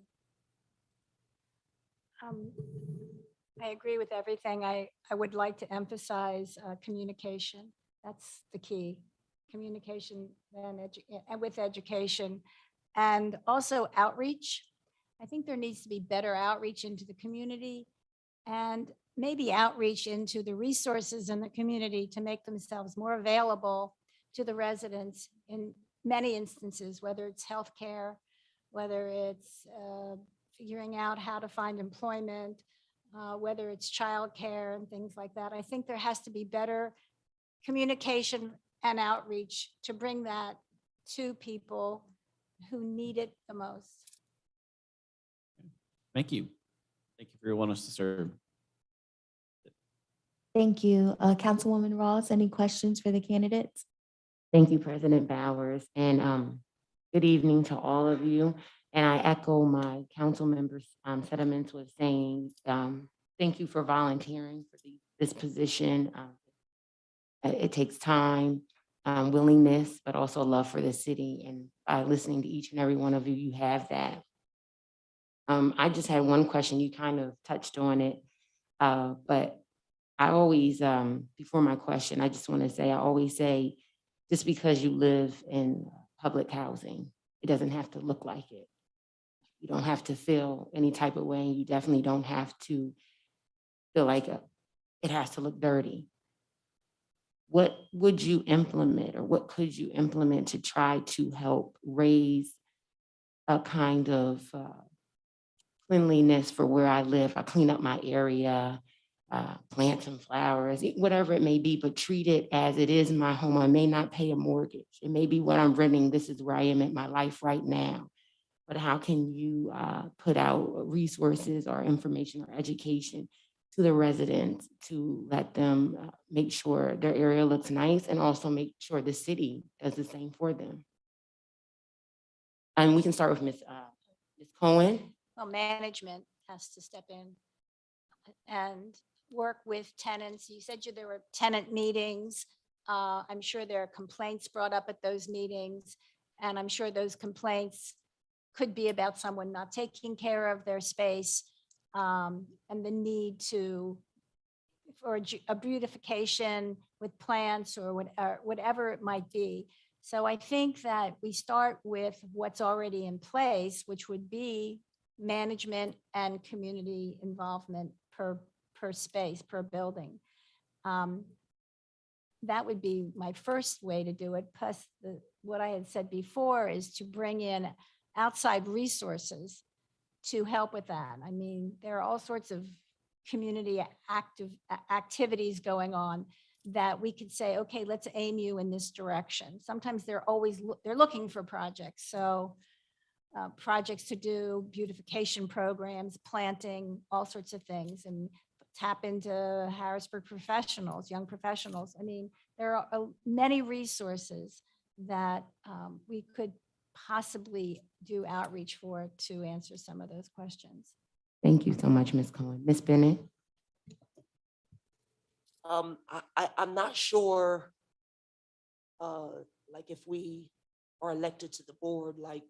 I agree with everything. I would like to emphasize communication. That's the key. Communication and with education, and also outreach. I think there needs to be better outreach into the community, and maybe outreach into the resources in the community to make themselves more available to the residents in many instances, whether it's healthcare, whether it's figuring out how to find employment, whether it's childcare and things like that. I think there has to be better communication and outreach to bring that to people who need it the most. Thank you. Thank you for your willingness to serve. Thank you. Councilwoman Ross, any questions for the candidates? Thank you, President Bowers, and good evening to all of you. And I echo my council members' sentiments with saying thank you for volunteering for this position. It takes time, willingness, but also love for the city. And by listening to each and every one of you, you have that. I just had one question. You kind of touched on it, but I always, before my question, I just want to say, I always say, just because you live in public housing, it doesn't have to look like it. You don't have to feel any type of way, and you definitely don't have to feel like it has to look dirty. What would you implement, or what could you implement to try to help raise a kind of cleanliness for where I live? I clean up my area, plant some flowers, whatever it may be, but treat it as it is my home. I may not pay a mortgage. It may be what I'm renting. This is where I am in my life right now. But how can you put out resources or information or education to the residents to let them make sure their area looks nice, and also make sure the city does the same for them? And we can start with Ms. Cohen. Well, management has to step in and work with tenants. You said there were tenant meetings. I'm sure there are complaints brought up at those meetings, and I'm sure those complaints could be about someone not taking care of their space, and the need for a beautification with plants or whatever it might be. So I think that we start with what's already in place, which would be management and community involvement per space, per building. That would be my first way to do it. Plus, what I had said before is to bring in outside resources to help with that. I mean, there are all sorts of community activities going on that we could say, okay, let's aim you in this direction. Sometimes they're looking for projects. So projects to do, beautification programs, planting, all sorts of things, and tap into Harrisburg professionals, young professionals. I mean, there are many resources that we could possibly do outreach for to answer some of those questions. Thank you so much, Ms. Cohen. Ms. Bennett? I'm not sure, like if we are elected to the board, like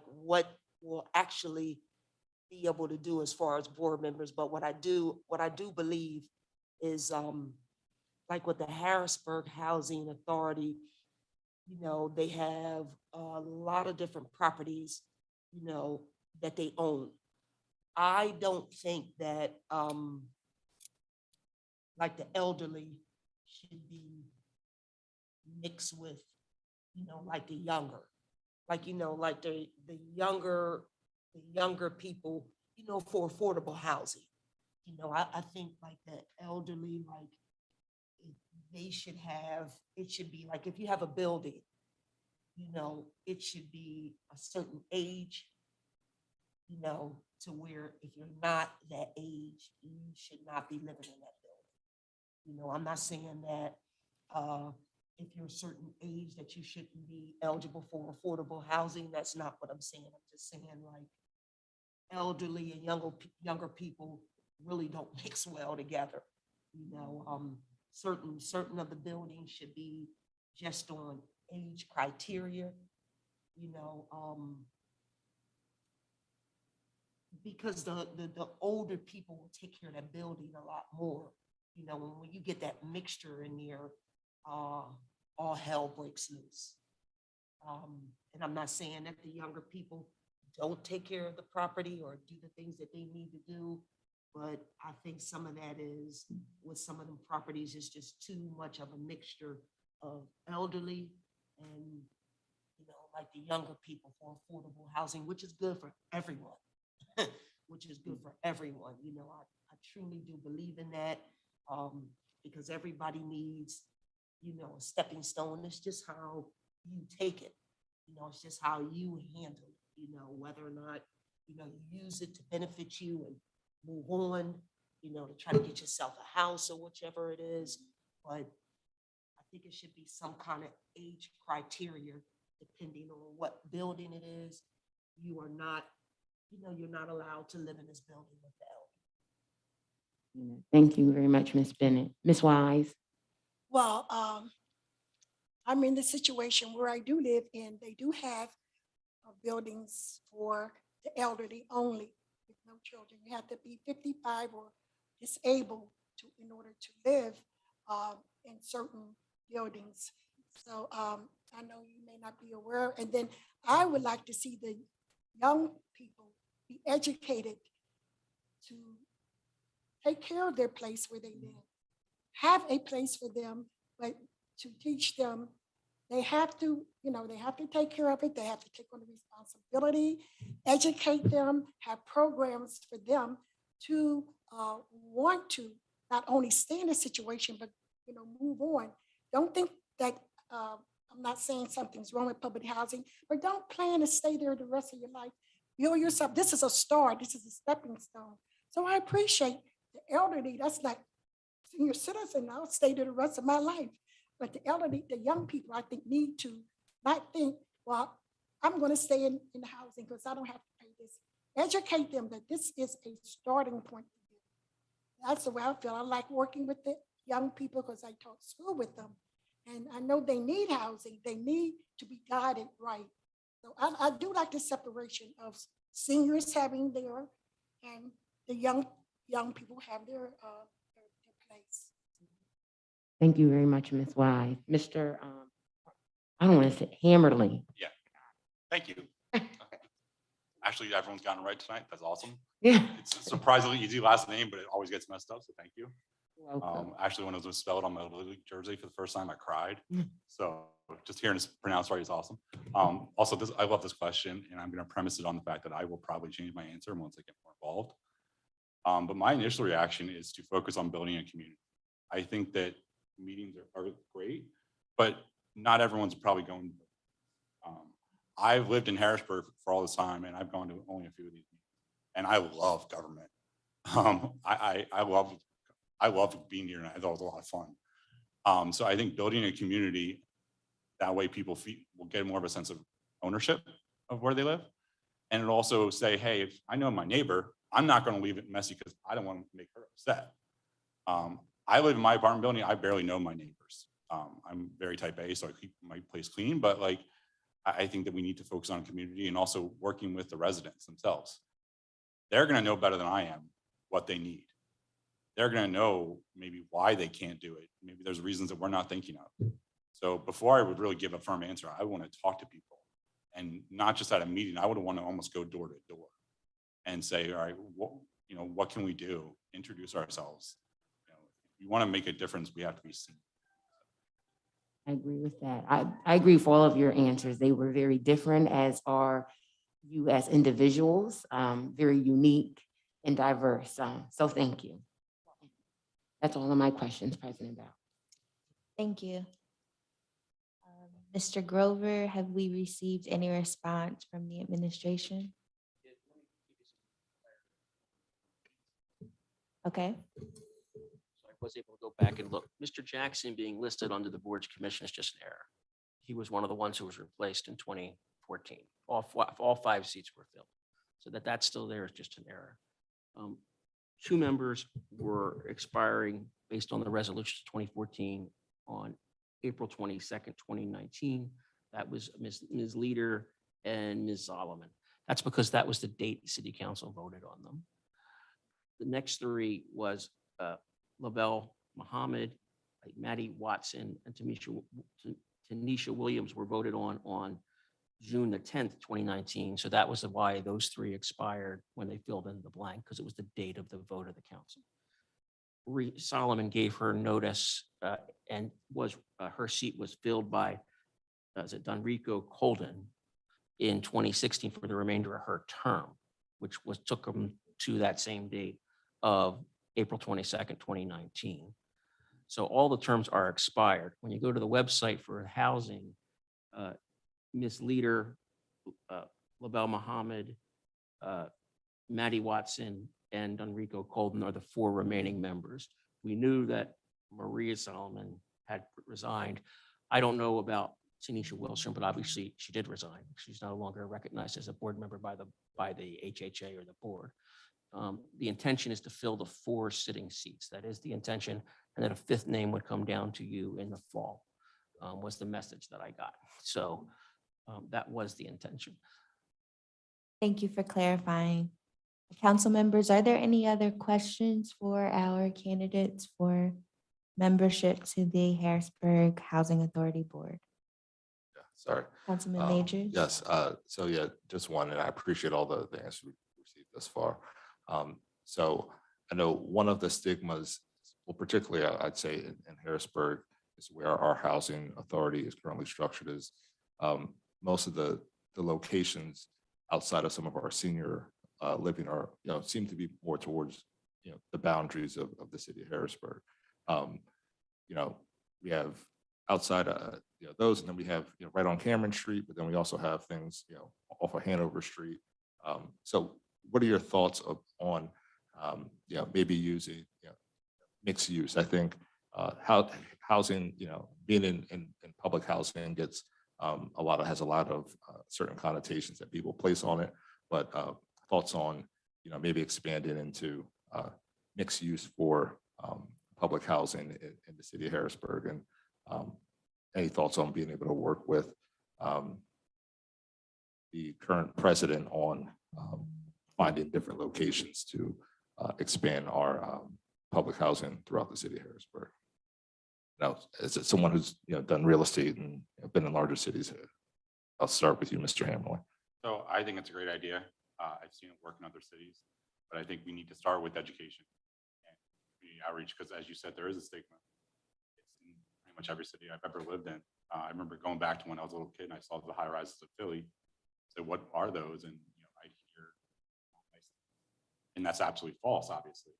what will actually be able to do as far as board members. But what I do believe is, like with the Harrisburg Housing Authority, you know, they have a lot of different properties, you know, that they own. I don't think that, like the elderly should be mixed with, you know, like the younger, like, you know, like the younger people, you know, for affordable housing. You know, I think like the elderly, like they should have, it should be like, if you have a building, you know, it should be a certain age, you know, to where if you're not that age, you should not be living in that building. You know, I'm not saying that if you're a certain age that you shouldn't be eligible for affordable housing. That's not what I'm saying. I'm just saying like elderly and younger people really don't mix well together. You know, certain of the buildings should be just on age criteria, you know, because the older people will take care of that building a lot more. You know, when you get that mixture in there, all hell breaks loose. And I'm not saying that the younger people don't take care of the property or do the things that they need to do, but I think some of that is, with some of them properties, is just too much of a mixture of elderly and, you know, like the younger people for affordable housing, which is good for everyone. Which is good for everyone. You know, I truly do believe in that, because everybody needs, you know, a stepping stone. It's just how you take it. You know, it's just how you handle it, you know, whether or not, you know, you use it to benefit you and move on, you know, to try to get yourself a house or whichever it is. But I think it should be some kind of age criteria, depending on what building it is. You are not, you know, you're not allowed to live in this building with the elderly. Thank you very much, Ms. Bennett. Ms. Wise? Well, I'm in the situation where I do live in, they do have buildings for the elderly only with no children. You have to be 55 or disabled in order to live in certain buildings. So I know you may not be aware. And then I would like to see the young people be educated to take care of their place where they live, have a place for them, but to teach them, they have to, you know, they have to take care of it. They have to take on the responsibility, educate them, have programs for them to want to not only stay in a situation, but, you know, move on. Don't think that, I'm not saying something's wrong with public housing, but don't plan to stay there the rest of your life. Build yourself. This is a start. This is a stepping stone. So I appreciate the elderly. That's like senior citizen. I'll stay there the rest of my life. But the elderly, the young people, I think, need to not think, well, I'm going to stay in housing because I don't have to pay this. Educate them that this is a starting point. That's the way I feel. I like working with the young people because I taught school with them. And I know they need housing. They need to be guided right. So I do like the separation of seniors having their, and the young people have their place. Thank you very much, Ms. Wise. Mr. I don't want to say Hammerling. Yeah, thank you. Actually, everyone's gotten it right tonight. That's awesome. Yeah. It's a surprisingly easy last name, but it always gets messed up, so thank you. Welcome. Actually, when it was misspelled on my Little League jersey for the first time, I cried. So just hearing it pronounced right is awesome. Also, I love this question, and I'm going to premise it on the fact that I will probably change my answer once I get more involved. But my initial reaction is to focus on building a community. I think that meetings are great, but not everyone's probably going to. I've lived in Harrisburg for all this time, and I've gone to only a few of these meetings, and I love government. I love being here, and I thought it was a lot of fun. So I think building a community, that way people will get more of a sense of ownership of where they live. And it'll also say, hey, if I know my neighbor, I'm not going to leave it messy because I don't want to make her upset. I live in my apartment building. I barely know my neighbors. I'm very type A, so I keep my place clean, but like I think that we need to focus on community and also working with the residents themselves. They're going to know better than I am what they need. They're going to know maybe why they can't do it. Maybe there's reasons that we're not thinking of. So before I would really give a firm answer, I want to talk to people, and not just at a meeting. I would want to almost go door to door and say, all right, what can we do? Introduce ourselves. If you want to make a difference, we have to be seen. I agree with that. I agree with all of your answers. They were very different, as are you as individuals, very unique and diverse. So thank you. That's all of my questions, President Bell. Thank you. Mr. Grover, have we received any response from the administration? Okay. So I was able to go back and look. Mr. Jackson being listed under the board's commission is just an error. He was one of the ones who was replaced in 2014. All 5 seats were filled. So that's still there is just an error. 2 members were expiring based on the resolution of 2014 on April 22nd, 2019. That was Ms. Leader and Ms. Solomon. That's because that was the date the city council voted on them. The next 3 was Lavelle Muhammad, Maddie Watson, and Tanisha Williams were voted on June the 10th, 2019. So that was why those 3 expired when they filled in the blank, because it was the date of the vote of the council. Solomon gave her notice and her seat was filled by Donrico Colden in 2016 for the remainder of her term, which took them to that same date of April 22nd, 2019. So all the terms are expired. When you go to the website for housing, Ms. Leader, Lavelle Muhammad, Maddie Watson, and Enrico Colden are the 4 remaining members. We knew that Maria Solomon had resigned. I don't know about Tanisha Wilson, but obviously she did resign. She's no longer recognized as a board member by the HHA or the board. The intention is to fill the 4 sitting seats. That is the intention. And then a 5th name would come down to you in the fall, was the message that I got. So that was the intention. Thank you for clarifying. Council members, are there any other questions for our candidates for membership to the Harrisburg Housing Authority Board? Sorry. Councilman Majors? Yes. So yeah, just one, and I appreciate all the answers we've received thus far. So I know one of the stigmas, well, particularly I'd say in Harrisburg, is where our housing authority is currently structured, is most of the locations outside of some of our senior living are, seem to be more towards, the boundaries of the city of Harrisburg. We have outside those, and then we have right on Cameron Street, but then we also have things off of Hanover Street. So what are your thoughts on maybe using mixed use? I think how housing, being in public housing gets has a lot of certain connotations that people place on it, but thoughts on maybe expanding into mixed use for public housing in the city of Harrisburg, and any thoughts on being able to work with the current president on finding different locations to expand our public housing throughout the city of Harrisburg. Now, as someone who's done real estate and been in larger cities, I'll start with you, Mr. Hammerly. So I think it's a great idea. I've seen it work in other cities, but I think we need to start with education and community outreach, because as you said, there is a stigma. It's in pretty much every city I've ever lived in. I remember going back to when I was a little kid and I saw the high rises of Philly. So what are those? And I hear, and that's absolutely false, obviously.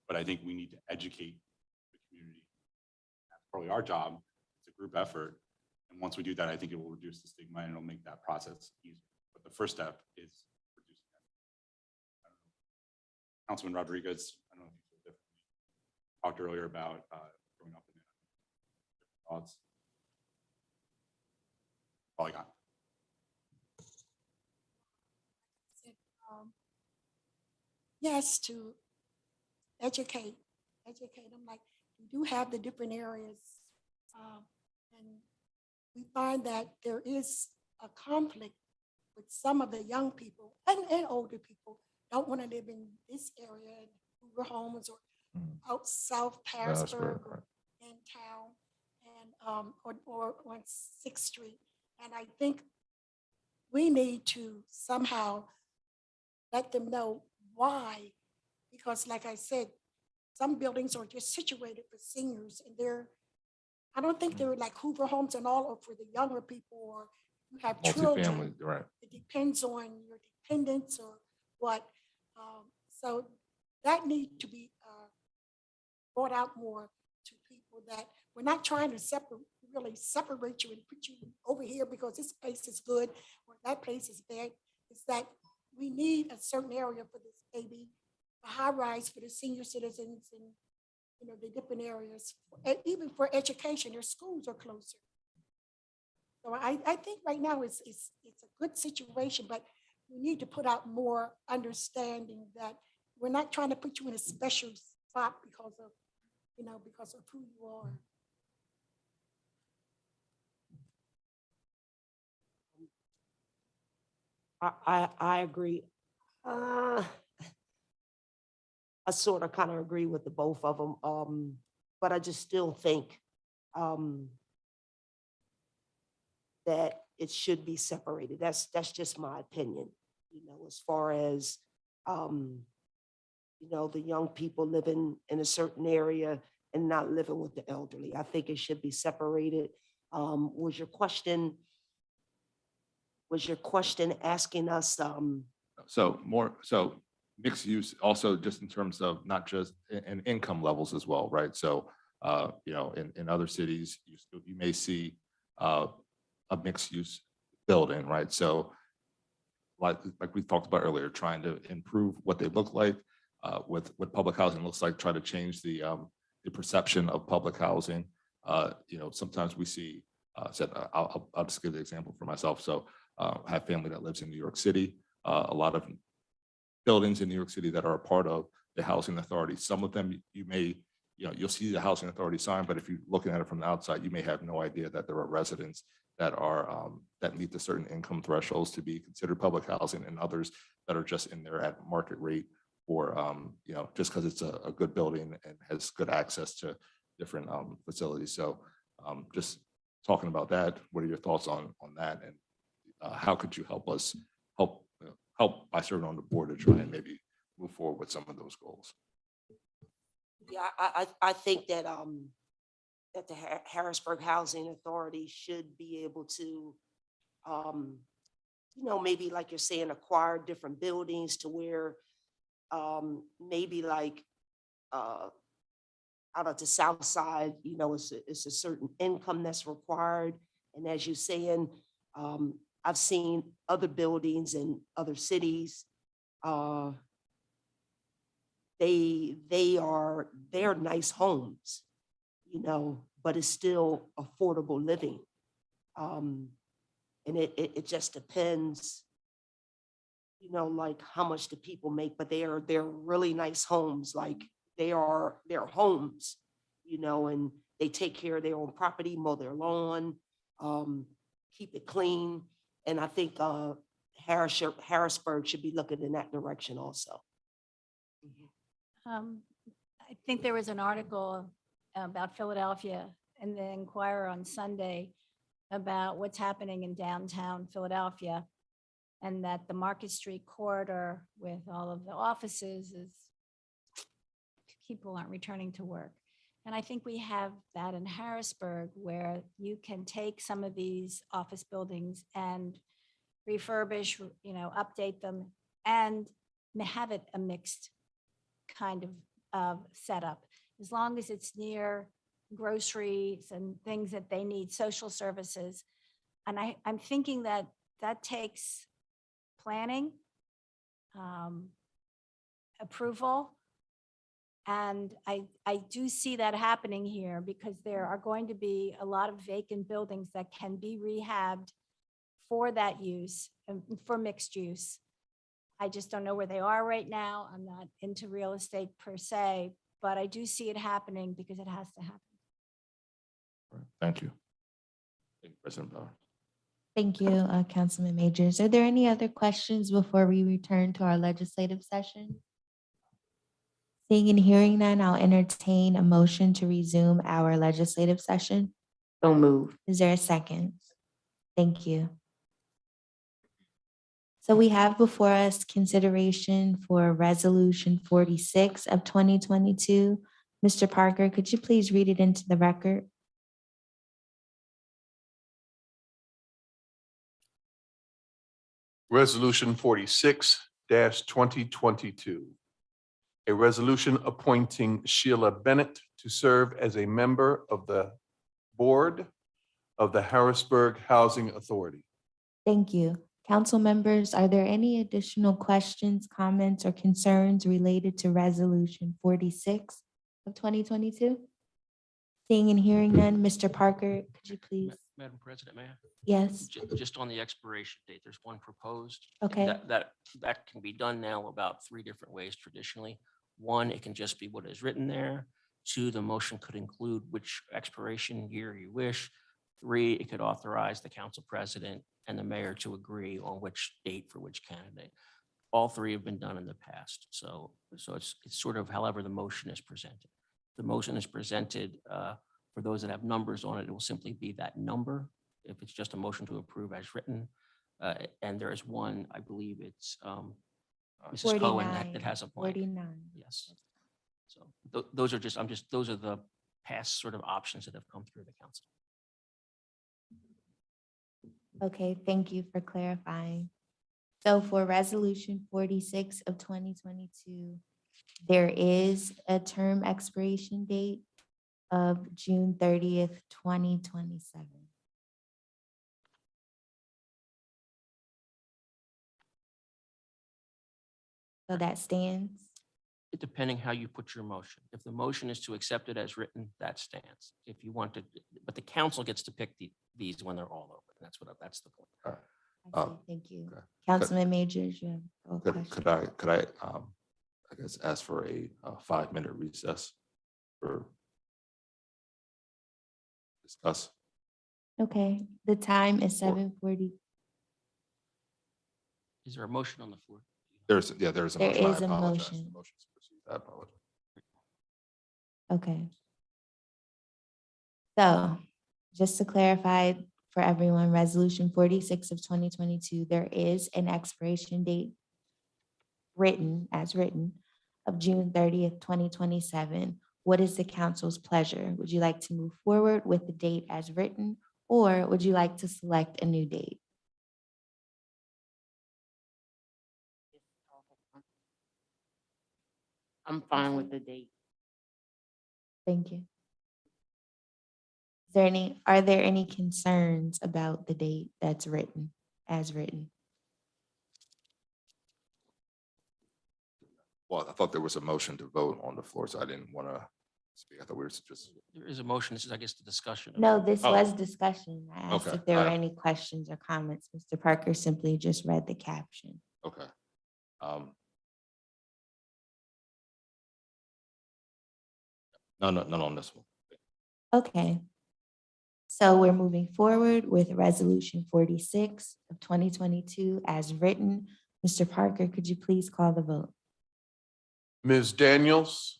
But I think we need to educate the community. That's probably our job. It's a group effort. And once we do that, I think it will reduce the stigma and it'll make that process easier. But the first step is reducing that. Councilman Rodriguez, I don't know if you feel differently. Talked earlier about growing up in different thoughts. All I got. Yes, to educate them. Like, we do have the different areas, and we find that there is a conflict with some of the young people and older people don't want to live in this area, in Hoover Homes or out South Harrisburg or in town and or on 6th Street. And I think we need to somehow let them know why, because like I said, some buildings are just situated for seniors and I don't think they're like Hoover Homes and all, or for the younger people, or you have children. Multifamily, right. It depends on your dependents or what. So that need to be brought out more to people, that we're not trying to really separate you and put you over here because this place is good or that place is bad. It's that we need a certain area for this baby, a high rise for the senior citizens and, you know, the different areas. And even for education, their schools are closer. So I think right now it's a good situation, but we need to put out more understanding that we're not trying to put you in a special spot because of, you know, because of who you are. I agree. I sort of kind of agree with the both of them, but I just still think that it should be separated. That's just my opinion. You know, as far as you know, the young people living in a certain area and not living with the elderly. I think it should be separated. Was your question asking us? So mixed use also just in terms of not just in income levels as well, right? So, you know, in other cities, you may see a mixed use building, right? So like we talked about earlier, trying to improve what they look like with what public housing looks like, try to change the perception of public housing. You know, sometimes we see, I'll just give the example for myself. So I have family that lives in New York City. A lot of buildings in New York City that are a part of the housing authority. Some of them you'll see the housing authority sign, but if you're looking at it from the outside, you may have no idea that there are residents that are that meet the certain income thresholds to be considered public housing, and others that are just in there at market rate, or you know, just because it's a good building and has good access to different facilities. So just talking about that, what are your thoughts on that, and how could you help us help by serving on the board to try and maybe move forward with some of those goals? Yeah, I think that that the Harrisburg Housing Authority should be able to, you know, maybe like you're saying, acquire different buildings to where maybe like out of the South Side, you know, it's a certain income that's required. And as you're saying, I've seen other buildings in other cities. They're nice homes, you know, but it's still affordable living. And it just depends, you know, like how much do people make, but they're really nice homes. Like they're homes, you know, and they take care of their own property, mow their lawn, keep it clean. And I think Harrisburg should be looking in that direction also. I think there was an article about Philadelphia in the Inquirer on Sunday about what's happening in downtown Philadelphia, and that the Market Street corridor with all of the offices is, people aren't returning to work. And I think we have that in Harrisburg, where you can take some of these office buildings and refurbish, you know, update them and have it a mixed kind of setup, as long as it's near groceries and things that they need, social services. And I'm thinking that takes planning, approval. And I do see that happening here, because there are going to be a lot of vacant buildings that can be rehabbed for that use, for mixed use. I just don't know where they are right now. I'm not into real estate per se, but I do see it happening because it has to happen. Thank you. Thank you, President Bauer. Thank you, Councilman Majors. Are there any other questions before we return to our legislative session? Seeing and hearing none, I'll entertain a motion to resume our legislative session. Don't move. Is there a second? Thank you. So we have before us consideration for Resolution 46 of 2022. Mr. Parker, could you please read it into the record? Resolution 46-2022. A resolution appointing Sheila Bennett to serve as a member of the Board of the Harrisburg Housing Authority. Thank you. Council members, are there any additional questions, comments, or concerns related to Resolution 46 of 2022? Seeing and hearing none, Mr. Parker, could you please? Madam President, may I? Yes, Just on the expiration date, there's one proposed. okay, That can be done now about 3 different ways traditionally. 1, it can just be what is written there. 2, the motion could include which expiration year you wish. 3, it could authorize the council president and the mayor to agree on which date for which candidate. All 3 have been done in the past. So it's sort of however the motion is presented. The motion is presented, for those that have numbers on it, it will simply be that number. If it's just a motion to approve as written. And there is one, I believe it's Mrs. Cohen that has a point. 49. Yes. So those are just, those are the past sort of options that have come through the council. Okay, thank you for clarifying. So for Resolution 46 of 2022, there is a term expiration date of June 30th, 2027. So that stands. Depending how you put your motion. If the motion is to accept it as written, that stands. If you want to, but the council gets to pick these when they're all open. That's the point. All right. I see, thank you. okay. Councilman Majors, you have a question. Could I guess ask for a 5-minute recess for discuss? Okay, the time is 7:40. Is there a motion on the floor? There's a There motion. I is a apologize. motion. The motion's to proceed. I apologize. Okay. So just to clarify for everyone, Resolution 46 of 2022, there is an expiration date written of June 30th, 2027. What is the council's pleasure? Would you like to move forward with the date as written, or would you like to select a new date? I'm fine with the date. Thank you. Are there any concerns about the date that's written, as written? Well, I thought there was a motion to vote on the floor, so I didn't want to speak. I thought we were just. There is a motion. This is, I guess, the discussion. No, this Oh. was discussion. I asked Okay, if there were I- any questions or comments. Mr. Parker simply just read the caption. Okay. None on this one. Okay. So we're moving forward with Resolution 46 of 2022 as written. Mr. Parker, could you please call the vote? Ms. Daniels,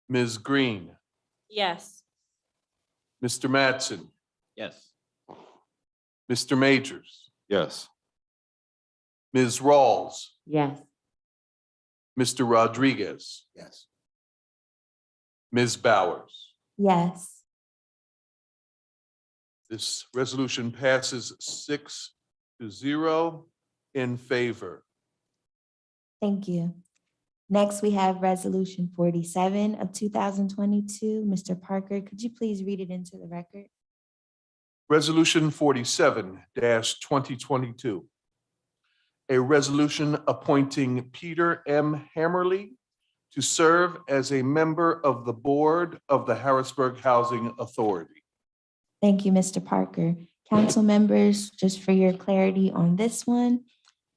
Ms. Green, Yes. Mr. Mattson, Yes. Mr. Majors, Yes. Ms. Rawls, Yes. Mr. Rodriguez, Yes. Ms. Bowers. Yes. This resolution passes 6-0 in favor. Thank you. Next, we have Resolution 47 of 2022. Mr. Parker, could you please read it into the record? Resolution 47-2022. A resolution appointing Peter M. Hammerly to serve as a member of the Board of the Harrisburg Housing Authority. Thank you, Mr. Parker. Council members, just for your clarity on this one,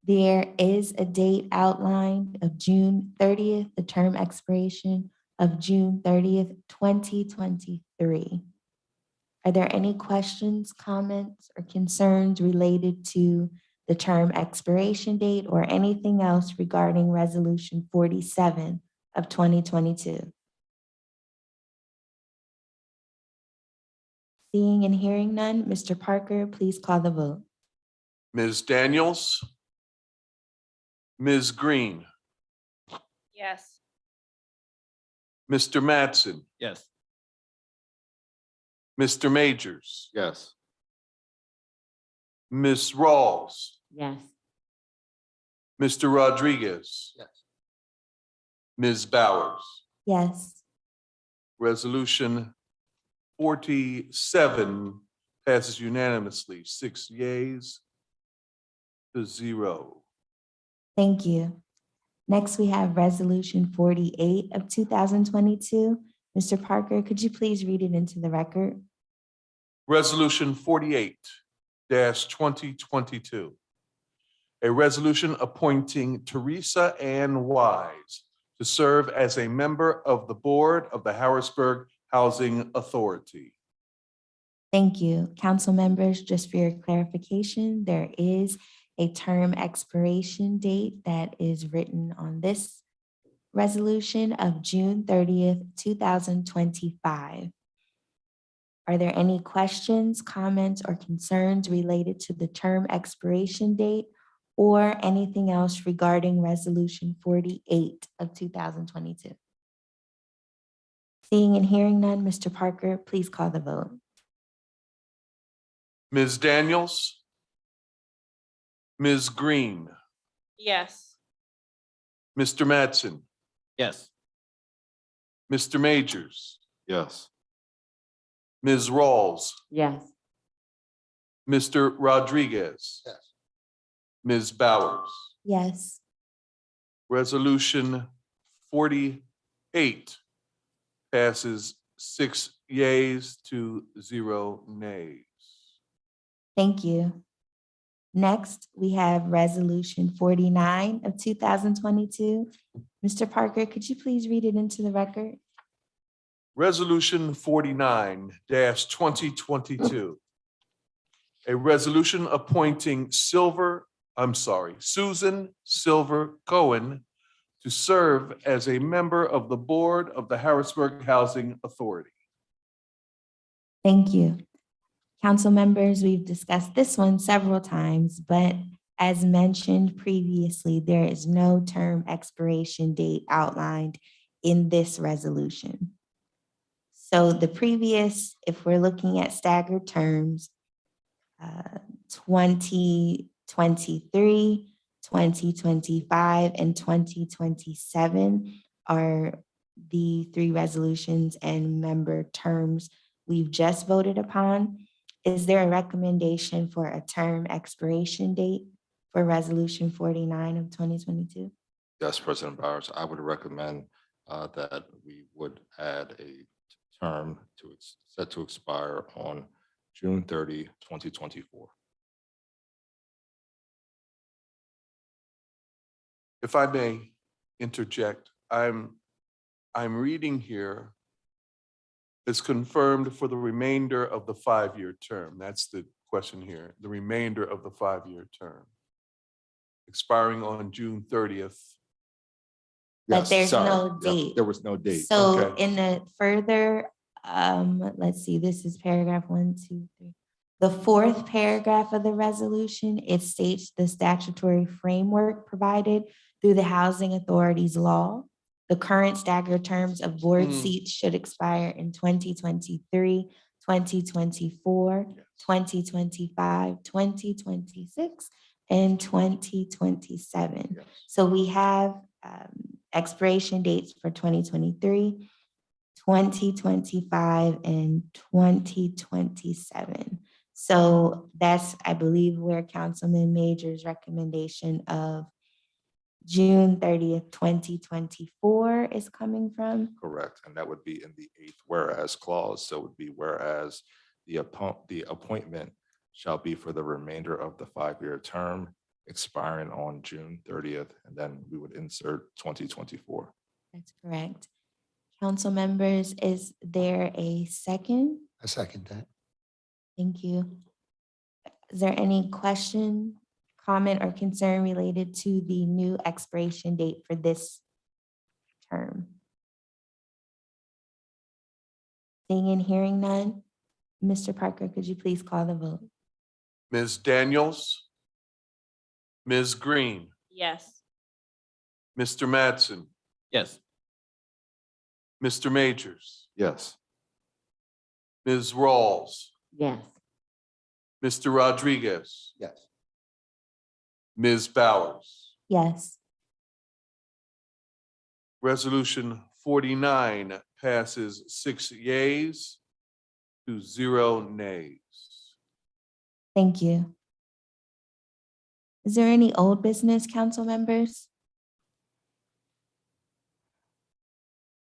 there is a date outlined of June 30th, the term expiration of June 30th, 2023. Are there any questions, comments, or concerns related to the term expiration date or anything else regarding Resolution 47 of 2022? Seeing and hearing none, Mr. Parker, please call the vote. Ms. Daniels, Ms. Green, Yes. Mr. Mattson, Yes. Mr. Majors, Yes. Ms. Rawls, Yes. Mr. Rodriguez, Yes. Ms. Bowers. Yes. Resolution 47 passes unanimously, 6 yeas to 0. Thank you. Next, we have Resolution 48 of 2022. Mr. Parker, could you please read it into the record? Resolution 48-2022. A resolution appointing Teresa Ann Wise to serve as a member of the Board of the Harrisburg Housing Authority. Thank you. Council members, just for your clarification, there is a term expiration date that is written on this resolution of June 30th, 2025. Are there any questions, comments, or concerns related to the term expiration date or anything else regarding Resolution 48 of 2022? Seeing and hearing none, Mr. Parker, please call the vote. Ms. Daniels, Ms. Green, Yes. Mr. Mattson, Yes. Mr. Majors, Yes. Ms. Rawls, Yes. Mr. Rodriguez, Yes. Ms. Bowers. Yes. Resolution 48 passes 6 yeas to 0 nays. Thank you. Next, we have Resolution 49 of 2022. Mr. Parker, could you please read it into the record? Resolution 49-2022. A resolution appointing Susan Silver Cohen to serve as a member of the Board of the Harrisburg Housing Authority. Thank you. Council members, we've discussed this one several times, but as mentioned previously, there is no term expiration date outlined in this resolution. So the previous, if we're looking at staggered terms, 2023, 2025, and 2027 are the three resolutions and member terms we've just voted upon. Is there a recommendation for a term expiration date for Resolution 49 of 2022? Yes, President Bowers, I would recommend that we would add a term set to expire on June 30, 2024. If I may interject, I'm reading here, it's confirmed for the remainder of the 5-year term. That's the question here, the remainder of the 5-year term, expiring on June 30th. But Yes, there's sorry. no Yep, date. there was no date. So Okay. in the further, let's see, this is paragraph 1, 2, 3. The fourth paragraph of the resolution, it states the statutory framework provided through the Housing Authority's law. The current staggered terms of board seats should expire in 2023, 2024, 2025, 2026, and 2027. Yes. So we have expiration dates for 2023, 2025, and 2027. So that's, I believe, where Councilman Major's recommendation of June 30th, 2024 is coming from. Correct, and that would be in the 8th whereas clause. So it would be whereas the appointment shall be for the remainder of the 5-year term expiring on June 30th, and then we would insert 2024. That's correct. Council members, is there a second? I second that. Thank you. Is there any question, comment, or concern related to the new expiration date for this term? Seeing and hearing none, Mr. Parker, could you please call the vote? Ms. Daniels, Ms. Green, Yes. Mr. Mattson, Yes. Mr. Majors, Yes. Ms. Rawls, Yes. Mr. Rodriguez, Yes. Ms. Bowers. Yes. Resolution 49 passes 6 yeas to 0 nays. Thank you. Is there any old business, council members?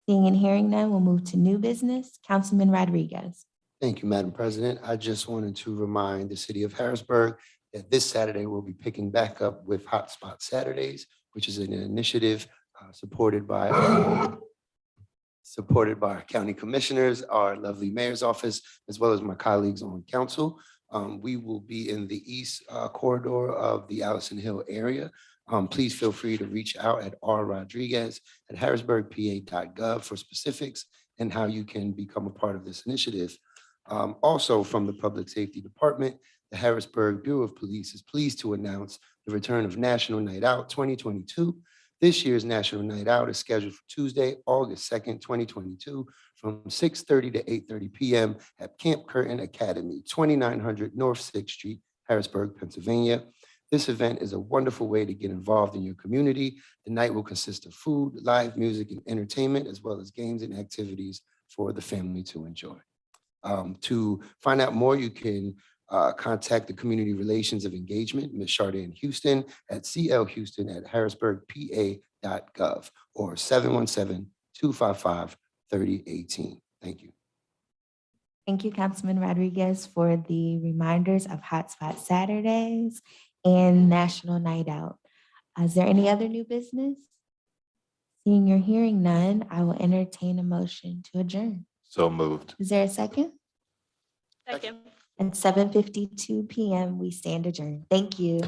Seeing and hearing none, we'll move to new business. Councilman Rodriguez. Thank you, Madam President. I just wanted to remind the city of Harrisburg that this Saturday we'll be picking back up with Hotspot Saturdays, which is an initiative supported by our county commissioners, our lovely mayor's office, as well as my colleagues on council. We will be in the east corridor of the Allison Hill area. Please feel free to reach out at rrodriguez@harrisburgpa.gov for specifics and how you can become a part of this initiative. Also from the Public Safety Department, the Harrisburg Bureau of Police is pleased to announce the return of National Night Out 2022. This year's National Night Out is scheduled for Tuesday, August 2nd, 2022, from 6:30 to 8:30 p.m. at Camp Curtin Academy, 2900 North 6th Street, Harrisburg, Pennsylvania. This event is a wonderful way to get involved in your community. The night will consist of food, live music, and entertainment, as well as games and activities for the family to enjoy. To find out more, you can contact the Community Relations of Engagement, Ms. Chardin Houston at clhouston@harrisburgpa.gov or 717-255-3018. Thank you. Thank you, Councilman Rodriguez, for the reminders of Hotspot Saturdays and National Night Out. Is there any other new business? Seeing or hearing none, I will entertain a motion to adjourn. So moved. Is there a second? Second. At 7:52 p.m., we stand adjourned. Thank you.